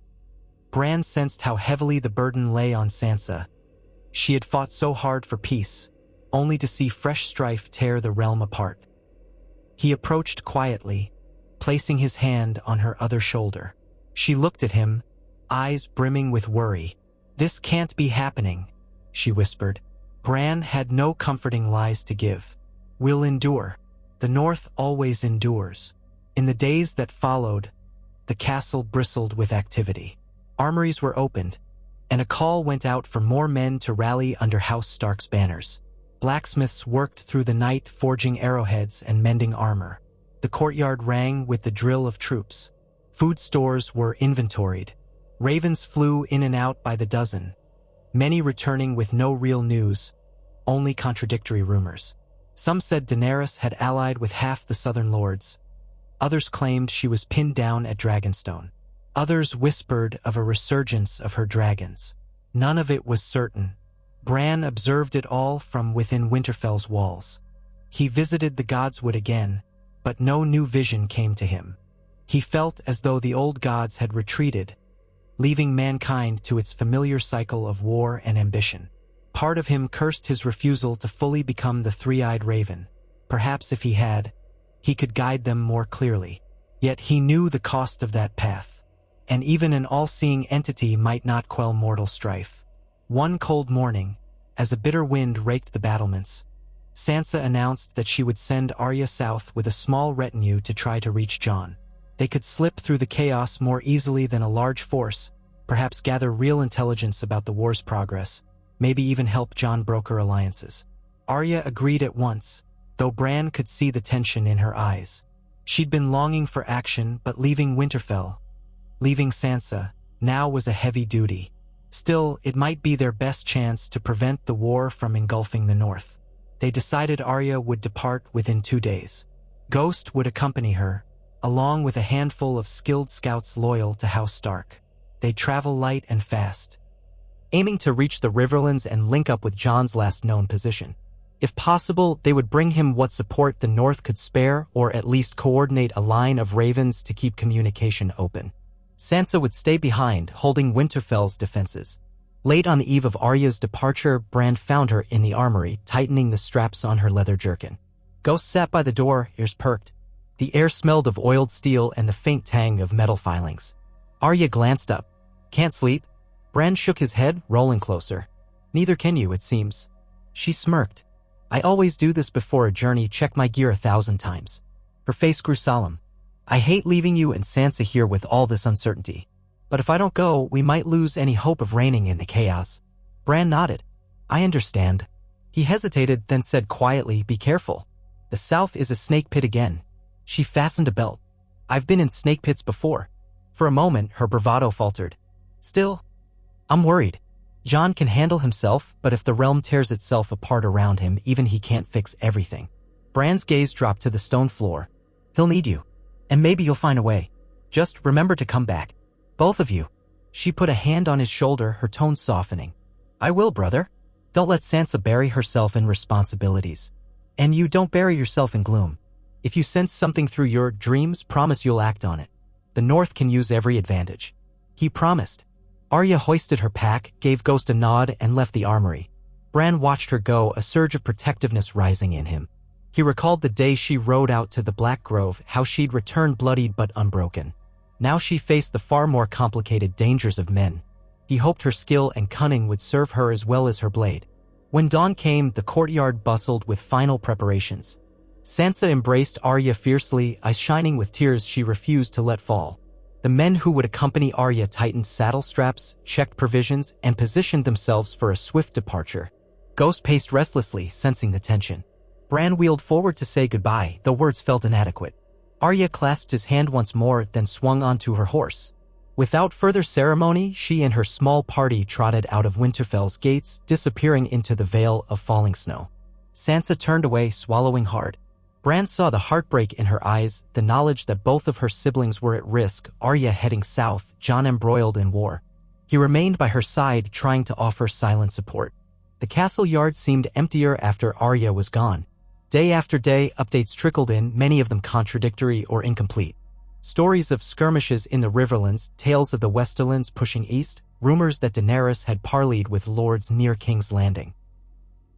Bran sensed how heavily the burden lay on Sansa. She had fought so hard for peace, only to see fresh strife tear the realm apart. He approached quietly, placing his hand on her other shoulder. She looked at him, eyes brimming with worry. This can't be happening, she whispered. Bran had no comforting lies to give. We'll endure. The north always endures. In the days that followed, the castle bristled with activity. Armories were opened, and a call went out for more men to rally under House Stark's banners. Blacksmiths worked through the night, forging arrowheads and mending armor. The courtyard rang with the drill of troops. Food stores were inventoried. Ravens flew in and out by the dozen, many returning with no real news, only contradictory rumors. Some said Daenerys had allied with half the southern lords. Others claimed she was pinned down at Dragonstone. Others whispered of a resurgence of her dragons. None of it was certain. Bran observed it all from within Winterfell's walls. He visited the Godswood again, but no new vision came to him. He felt as though the old gods had retreated, leaving mankind to its familiar cycle of war and ambition. Part of him cursed his refusal to fully become the three-eyed raven. Perhaps if he had, he could guide them more clearly. Yet he knew the cost of that path, and even an all-seeing entity might not quell mortal strife. One cold morning, as a bitter wind raked the battlements, Sansa announced that she would send Arya south with a small retinue to try to reach Jon. They could slip through the chaos more easily than a large force, perhaps gather real intelligence about the war's progress, maybe even help Jon broker alliances. Arya agreed at once, though Bran could see the tension in her eyes. She'd been longing for action, but leaving Winterfell, leaving Sansa, now was a heavy duty. Still, it might be their best chance to prevent the war from engulfing the north. They decided Arya would depart within 2 days. Ghost would accompany her, along with a handful of skilled scouts loyal to House Stark. They'd travel light and fast, aiming to reach the Riverlands and link up with Jon's last known position. If possible, they would bring him what support the North could spare, or at least coordinate a line of ravens to keep communication open. Sansa would stay behind, holding Winterfell's defenses. Late on the eve of Arya's departure, Bran found her in the armory, tightening the straps on her leather jerkin. Ghost sat by the door, ears perked. The air smelled of oiled steel and the faint tang of metal filings. Arya glanced up. "Can't sleep?" Bran shook his head, rolling closer. "Neither can you, it seems." She smirked. "I always do this before a journey, check my gear 1,000 times. Her face grew solemn. "I hate leaving you and Sansa here with all this uncertainty. But if I don't go, we might lose any hope of reigning in the chaos." Bran nodded. "I understand." He hesitated, then said quietly, "Be careful. The south is a snake pit again." She fastened a belt. "I've been in snake pits before." For a moment, her bravado faltered. "Still, I'm worried. Jon can handle himself, but if the realm tears itself apart around him, even he can't fix everything." Bran's gaze dropped to the stone floor. "He'll need you. And maybe you'll find a way. Just remember to come back. Both of you." She put a hand on his shoulder, her tone softening. "I will, brother. Don't let Sansa bury herself in responsibilities. And you don't bury yourself in gloom. If you sense something through your dreams, promise you'll act on it. The North can use every advantage." He promised. Arya hoisted her pack, gave Ghost a nod, and left the armory. Bran watched her go, a surge of protectiveness rising in him. He recalled the day she rode out to the Black Grove, how she'd returned bloodied but unbroken. Now she faced the far more complicated dangers of men. He hoped her skill and cunning would serve her as well as her blade. When dawn came, the courtyard bustled with final preparations. Sansa embraced Arya fiercely, eyes shining with tears she refused to let fall. The men who would accompany Arya tightened saddle straps, checked provisions, and positioned themselves for a swift departure. Ghost paced restlessly, sensing the tension. Bran wheeled forward to say goodbye, though words felt inadequate. Arya clasped his hand once more, then swung onto her horse. Without further ceremony, she and her small party trotted out of Winterfell's gates, disappearing into the veil of falling snow. Sansa turned away, swallowing hard. Bran saw the heartbreak in her eyes, the knowledge that both of her siblings were at risk, Arya heading south, Jon embroiled in war. He remained by her side, trying to offer silent support. The castle yard seemed emptier after Arya was gone. Day after day, updates trickled in, many of them contradictory or incomplete. Stories of skirmishes in the Riverlands, tales of the Westerlands pushing east, rumors that Daenerys had parleyed with lords near King's Landing.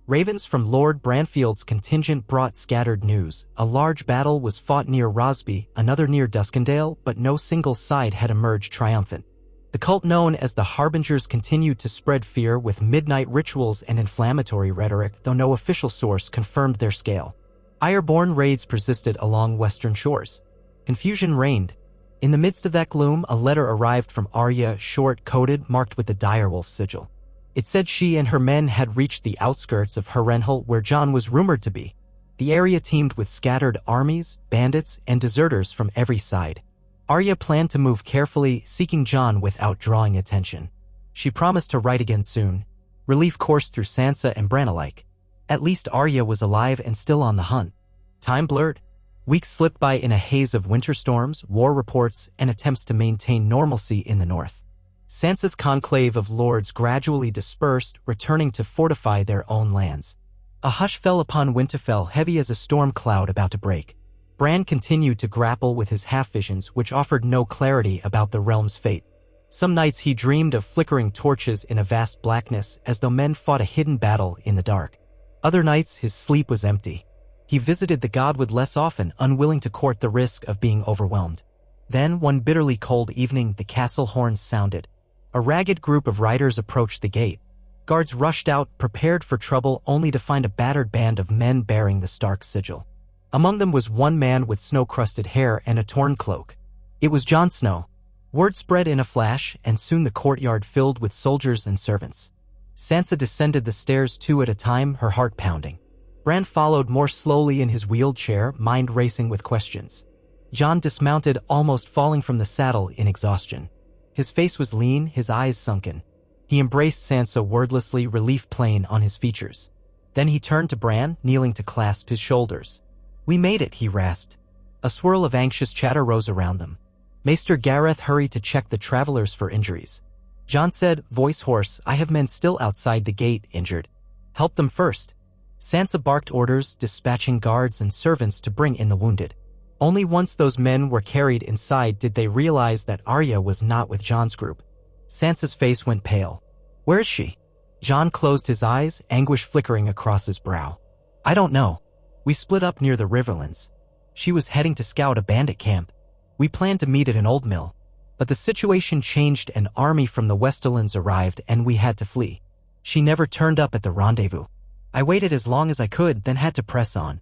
Ravens from Lord Branfield's contingent brought scattered news. A large battle was fought near Rosby, another near Duskendale, but no single side had emerged triumphant. The cult known as the Harbingers continued to spread fear with midnight rituals and inflammatory rhetoric, though no official source confirmed their scale. Ironborn raids persisted along western shores. Confusion reigned. In the midst of that gloom, a letter arrived from Arya, short-coded, marked with the direwolf sigil. It said she and her men had reached the outskirts of Harrenhal, where Jon was rumored to be. The area teemed with scattered armies, bandits, and deserters from every side. Arya planned to move carefully, seeking Jon without drawing attention. She promised to write again soon. Relief coursed through Sansa and Bran alike. At least Arya was alive and still on the hunt. Time blurred. Weeks slipped by in a haze of winter storms, war reports, and attempts to maintain normalcy in the north. Sansa's conclave of lords gradually dispersed, returning to fortify their own lands. A hush fell upon Winterfell, heavy as a storm cloud about to break. Bran continued to grapple with his half-visions, which offered no clarity about the realm's fate. Some nights he dreamed of flickering torches in a vast blackness as though men fought a hidden battle in the dark. Other nights his sleep was empty. He visited the godwood less often, unwilling to court the risk of being overwhelmed. Then, one bitterly cold evening, the castle horns sounded. A ragged group of riders approached the gate. Guards rushed out, prepared for trouble, only to find a battered band of men bearing the Stark sigil. Among them was one man with snow-crusted hair and a torn cloak. It was Jon Snow. Word spread in a flash, and soon the courtyard filled with soldiers and servants. Sansa descended the stairs 2 at a time, her heart pounding. Bran followed more slowly in his wheeled chair, mind racing with questions. Jon dismounted, almost falling from the saddle in exhaustion. His face was lean, his eyes sunken. He embraced Sansa wordlessly, relief plain on his features. Then he turned to Bran, kneeling to clasp his shoulders. "We made it," he rasped. A swirl of anxious chatter rose around them. Maester Gareth hurried to check the travelers for injuries. Jon said, voice hoarse, "I have men still outside the gate, injured. Help them first." Sansa barked orders, dispatching guards and servants to bring in the wounded. Only once those men were carried inside did they realize that Arya was not with Jon's group. Sansa's face went pale. "Where is she?" Jon closed his eyes, anguish flickering across his brow. "I don't know. We split up near the Riverlands. She was heading to scout a bandit camp. We planned to meet at an old mill. But the situation changed, an army from the Westerlands arrived and we had to flee. She never turned up at the rendezvous. I waited as long as I could, then had to press on."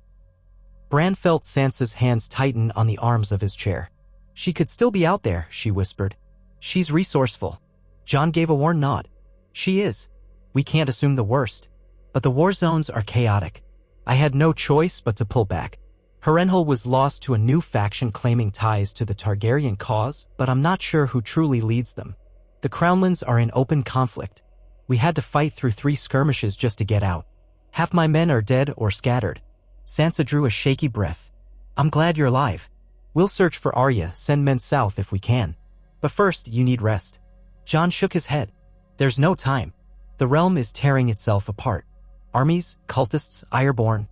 Bran felt Sansa's hands tighten on the arms of his chair. "She could still be out there," she whispered. "She's resourceful." Jon gave a worn nod. "She is. We can't assume the worst. But the war zones are chaotic. I had no choice but to pull back. Harrenhal was lost to a new faction claiming ties to the Targaryen cause, but I'm not sure who truly leads them. The Crownlands are in open conflict. We had to fight through 3 skirmishes just to get out. Half my men are dead or scattered." Sansa drew a shaky breath. "I'm glad you're alive. We'll search for Arya, send men south if we can. But first, you need rest." Jon shook his head. "There's no time. The realm is tearing itself apart. Armies, cultists, Ironborn.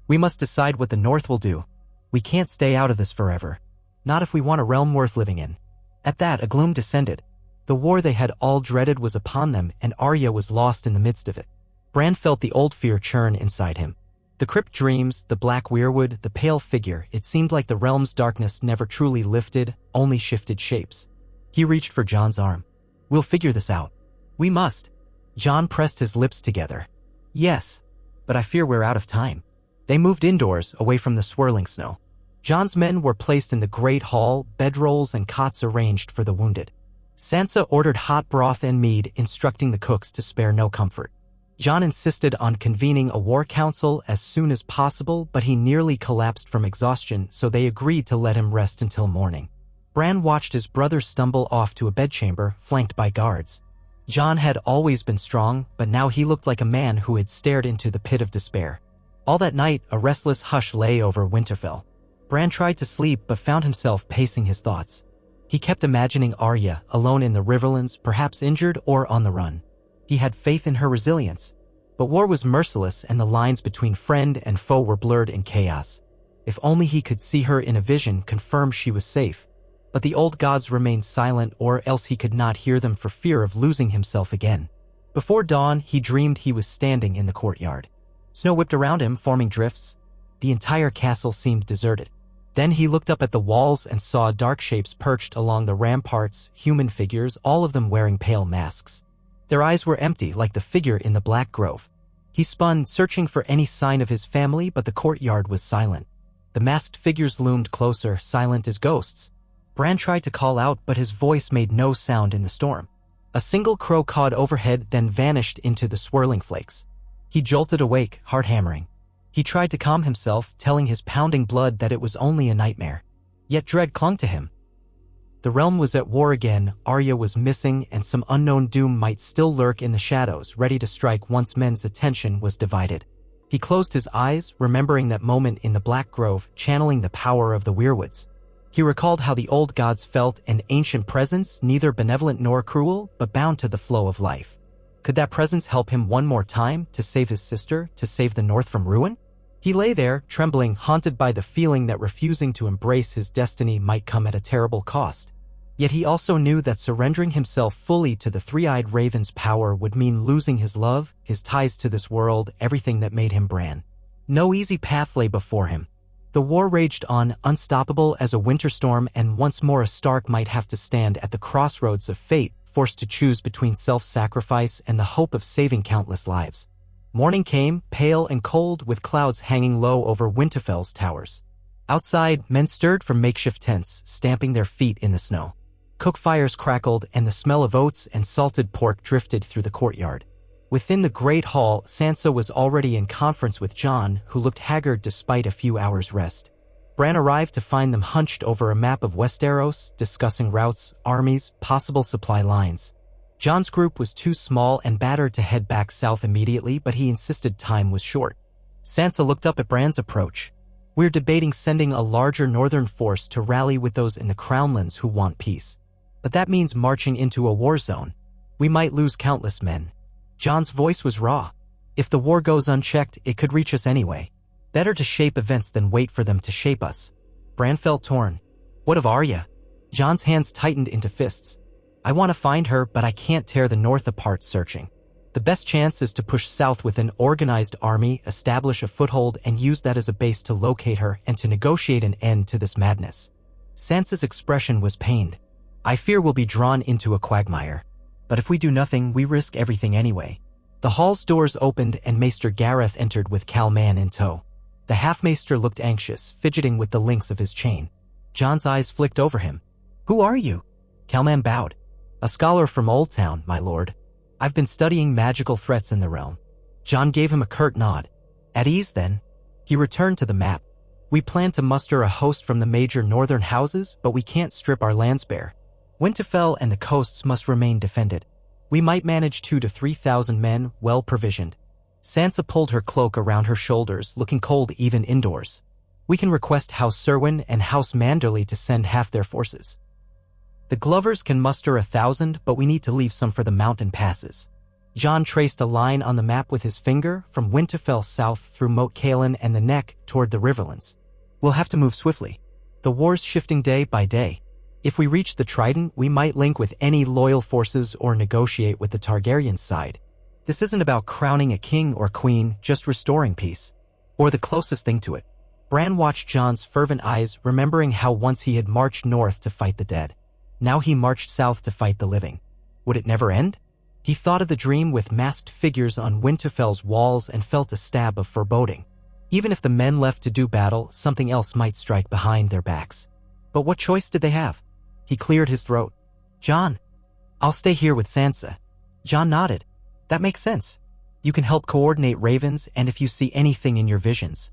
We must decide what the North will do. We can't stay out of this forever. Not if we want a realm worth living in." At that, a gloom descended. The war they had all dreaded was upon them, and Arya was lost in the midst of it. Bran felt the old fear churn inside him. The crypt dreams, the black weirwood, the pale figure, it seemed like the realm's darkness never truly lifted, only shifted shapes. He reached for Jon's arm. "We'll figure this out." "We must." Jon pressed his lips together. "Yes, but I fear we're out of time." They moved indoors, away from the swirling snow. Jon's men were placed in the great hall, bedrolls and cots arranged for the wounded. Sansa ordered hot broth and mead, instructing the cooks to spare no comfort. Jon insisted on convening a war council as soon as possible, but he nearly collapsed from exhaustion, so they agreed to let him rest until morning. Bran watched his brother stumble off to a bedchamber, flanked by guards. Jon had always been strong, but now he looked like a man who had stared into the pit of despair. All that night, a restless hush lay over Winterfell. Bran tried to sleep, but found himself pacing his thoughts. He kept imagining Arya, alone in the Riverlands, perhaps injured or on the run. He had faith in her resilience. But war was merciless, and the lines between friend and foe were blurred in chaos. If only he could see her in a vision, confirm she was safe. But the old gods remained silent, or else he could not hear them for fear of losing himself again. Before dawn, he dreamed he was standing in the courtyard. Snow whipped around him, forming drifts. The entire castle seemed deserted. Then he looked up at the walls and saw dark shapes perched along the ramparts, human figures, all of them wearing pale masks. Their eyes were empty, like the figure in the Black Grove. He spun, searching for any sign of his family, but the courtyard was silent. The masked figures loomed closer, silent as ghosts. Bran tried to call out, but his voice made no sound in the storm. A single crow cawed overhead, then vanished into the swirling flakes. He jolted awake, heart hammering. He tried to calm himself, telling his pounding blood that it was only a nightmare. Yet dread clung to him. The realm was at war again, Arya was missing, and some unknown doom might still lurk in the shadows, ready to strike once men's attention was divided. He closed his eyes, remembering that moment in the Black Grove, channeling the power of the Weirwoods. He recalled how the old gods felt, an ancient presence, neither benevolent nor cruel, but bound to the flow of life. Could that presence help him one more time, to save his sister, to save the North from ruin? He lay there, trembling, haunted by the feeling that refusing to embrace his destiny might come at a terrible cost. Yet he also knew that surrendering himself fully to the three-eyed raven's power would mean losing his love, his ties to this world, everything that made him Bran. No easy path lay before him. The war raged on, unstoppable as a winter storm, and once more a Stark might have to stand at the crossroads of fate, forced to choose between self-sacrifice and the hope of saving countless lives. Morning came, pale and cold, with clouds hanging low over Winterfell's towers. Outside, men stirred from makeshift tents, stamping their feet in the snow. Cook fires crackled, and the smell of oats and salted pork drifted through the courtyard. Within the great hall, Sansa was already in conference with Jon, who looked haggard despite a few hours' rest. Bran arrived to find them hunched over a map of Westeros, discussing routes, armies, possible supply lines. Jon's group was too small and battered to head back south immediately, but he insisted time was short. Sansa looked up at Bran's approach. "We're debating sending a larger northern force to rally with those in the Crownlands who want peace. But that means marching into a war zone. We might lose countless men." Jon's voice was raw. "If the war goes unchecked, it could reach us anyway. Better to shape events than wait for them to shape us." Bran felt torn. "What of Arya?" Jon's hands tightened into fists. "I want to find her, but I can't tear the north apart searching. The best chance is to push south with an organized army, establish a foothold, and use that as a base to locate her and to negotiate an end to this madness." Sansa's expression was pained. "I fear we'll be drawn into a quagmire. But if we do nothing, we risk everything anyway." The hall's doors opened and Maester Gareth entered with Calman in tow. The half-maester looked anxious, fidgeting with the links of his chain. Jon's eyes flicked over him. "Who are you?" Calman bowed. "A scholar from Old Town, my lord. I've been studying magical threats in the realm." Jon gave him a curt nod. "At ease, then." He returned to the map. "We plan to muster a host from the major northern houses, but we can't strip our lands bare. Winterfell and the coasts must remain defended. We might manage 2,000 to 3,000 men, well provisioned." Sansa pulled her cloak around her shoulders, looking cold even indoors. "We can request House Serwyn and House Manderly to send half their forces. The Glovers can muster 1,000, but we need to leave some for the mountain passes." Jon traced a line on the map with his finger, from Winterfell south through Moat Cailin and the Neck toward the Riverlands. "We'll have to move swiftly. The war's shifting day by day. If we reach the Trident, we might link with any loyal forces or negotiate with the Targaryen side. This isn't about crowning a king or queen, just restoring peace. Or the closest thing to it." Bran watched Jon's fervent eyes, remembering how once he had marched north to fight the dead. Now he marched south to fight the living. Would it never end? He thought of the dream with masked figures on Winterfell's walls and felt a stab of foreboding. Even if the men left to do battle, something else might strike behind their backs. But what choice did they have? He cleared his throat. "Jon, I'll stay here with Sansa." Jon nodded. "That makes sense. You can help coordinate ravens, and if you see anything in your visions."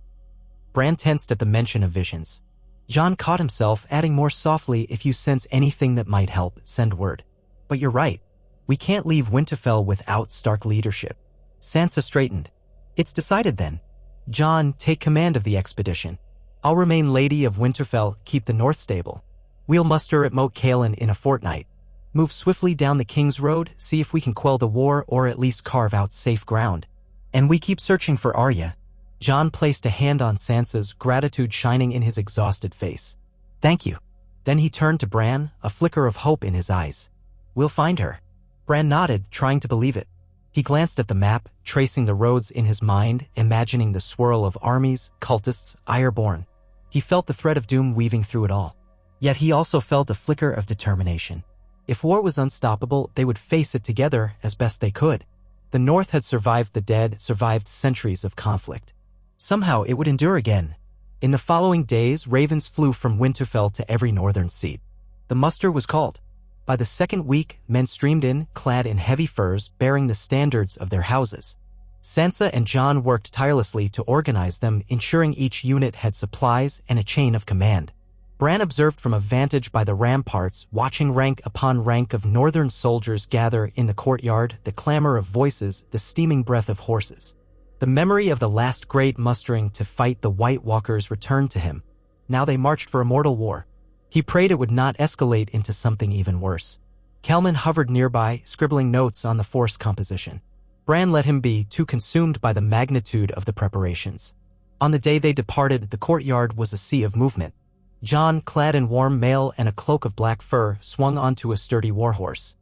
Bran tensed at the mention of visions. Jon caught himself adding more softly, "If you sense anything that might help, send word." "But you're right. We can't leave Winterfell without Stark leadership." Sansa straightened. "It's decided then. Jon, take command of the expedition. I'll remain Lady of Winterfell, keep the north stable. We'll muster at Moat Cailin in a fortnight. Move swiftly down the King's Road, see if we can quell the war or at least carve out safe ground. And we keep searching for Arya." Jon placed a hand on Sansa's, gratitude shining in his exhausted face. "Thank you." Then he turned to Bran, a flicker of hope in his eyes. "We'll find her." Bran nodded, trying to believe it. He glanced at the map, tracing the roads in his mind, imagining the swirl of armies, cultists, Ironborn. He felt the thread of doom weaving through it all. Yet he also felt a flicker of determination. If war was unstoppable, they would face it together as best they could. The North had survived the dead, survived centuries of conflict. Somehow it would endure again. In the following days, ravens flew from Winterfell to every northern seat. The muster was called. By the second week, men streamed in, clad in heavy furs, bearing the standards of their houses. Sansa and Jon worked tirelessly to organize them, ensuring each unit had supplies and a chain of command. Bran observed from a vantage by the ramparts, watching rank upon rank of northern soldiers gather in the courtyard, the clamor of voices, the steaming breath of horses. The memory of the last great mustering to fight the White Walkers returned to him. Now they marched for a mortal war. He prayed it would not escalate into something even worse. Calman hovered nearby, scribbling notes on the force composition. Bran let him be, too consumed by the magnitude of the preparations. On the day they departed, the courtyard was a sea of movement. Jon, clad in warm mail and a cloak of black fur, swung onto a sturdy warhorse.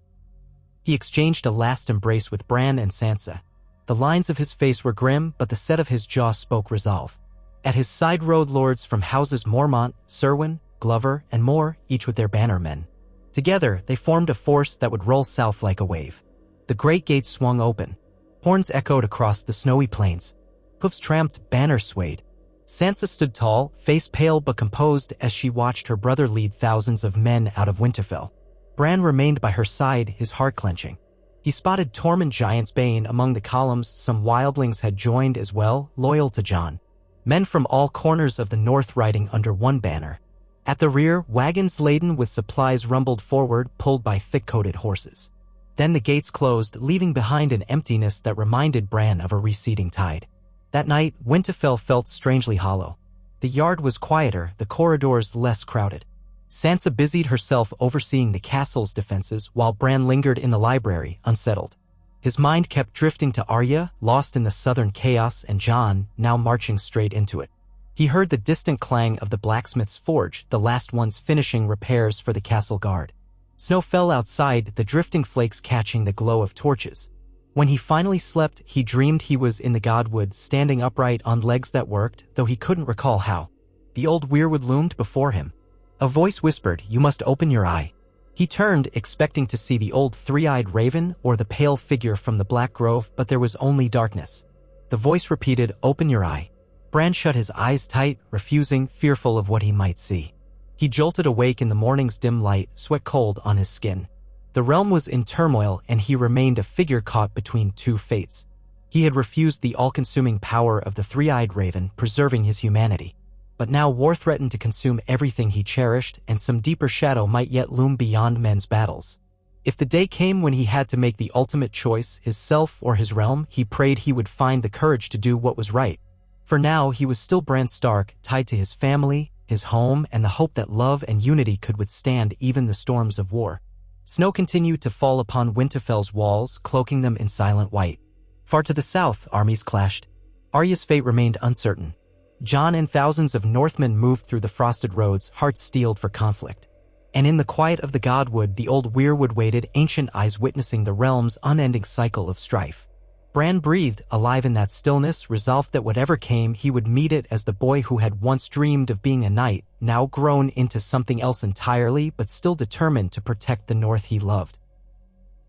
He exchanged a last embrace with Bran and Sansa. The lines of his face were grim, but the set of his jaw spoke resolve. At his side rode lords from houses Mormont, Serwyn, Glover, and more, each with their bannermen. Together, they formed a force that would roll south like a wave. The great gates swung open. Horns echoed across the snowy plains. Hoofs tramped, banners swayed. Sansa stood tall, face pale but composed as she watched her brother lead thousands of men out of Winterfell. Bran remained by her side, his heart clenching. He spotted Tormund Giantsbane among the columns. Some wildlings had joined as well, loyal to Jon. Men from all corners of the north riding under one banner. At the rear, wagons laden with supplies rumbled forward, pulled by thick-coated horses. Then the gates closed, leaving behind an emptiness that reminded Bran of a receding tide. That night, Winterfell felt strangely hollow. The yard was quieter, the corridors less crowded. Sansa busied herself overseeing the castle's defenses while Bran lingered in the library, unsettled. His mind kept drifting to Arya, lost in the southern chaos, and Jon, now marching straight into it. He heard the distant clang of the blacksmith's forge, the last ones finishing repairs for the castle guard. Snow fell outside, the drifting flakes catching the glow of torches. When he finally slept, he dreamed he was in the Godwood, standing upright on legs that worked, though he couldn't recall how. The old weirwood loomed before him. A voice whispered, "You must open your eye." He turned, expecting to see the old three-eyed raven or the pale figure from the Black Grove, but there was only darkness. The voice repeated, "Open your eye." Bran shut his eyes tight, refusing, fearful of what he might see. He jolted awake in the morning's dim light, sweat cold on his skin. The realm was in turmoil, and he remained a figure caught between two fates. He had refused the all-consuming power of the three-eyed raven, preserving his humanity. But now war threatened to consume everything he cherished, and some deeper shadow might yet loom beyond men's battles. If the day came when he had to make the ultimate choice, his self or his realm, he prayed he would find the courage to do what was right. For now, he was still Bran Stark, tied to his family, his home, and the hope that love and unity could withstand even the storms of war. Snow continued to fall upon Winterfell's walls, cloaking them in silent white. Far to the south, armies clashed. Arya's fate remained uncertain. Jon and thousands of Northmen moved through the frosted roads, hearts steeled for conflict. And in the quiet of the Godwood, the old weirwood waited, ancient eyes witnessing the realm's unending cycle of strife. Bran breathed, alive in that stillness, resolved that whatever came, he would meet it as the boy who had once dreamed of being a knight, now grown into something else entirely, but still determined to protect the North he loved.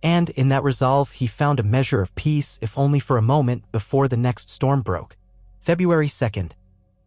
And in that resolve, he found a measure of peace, if only for a moment, before the next storm broke. February 2nd.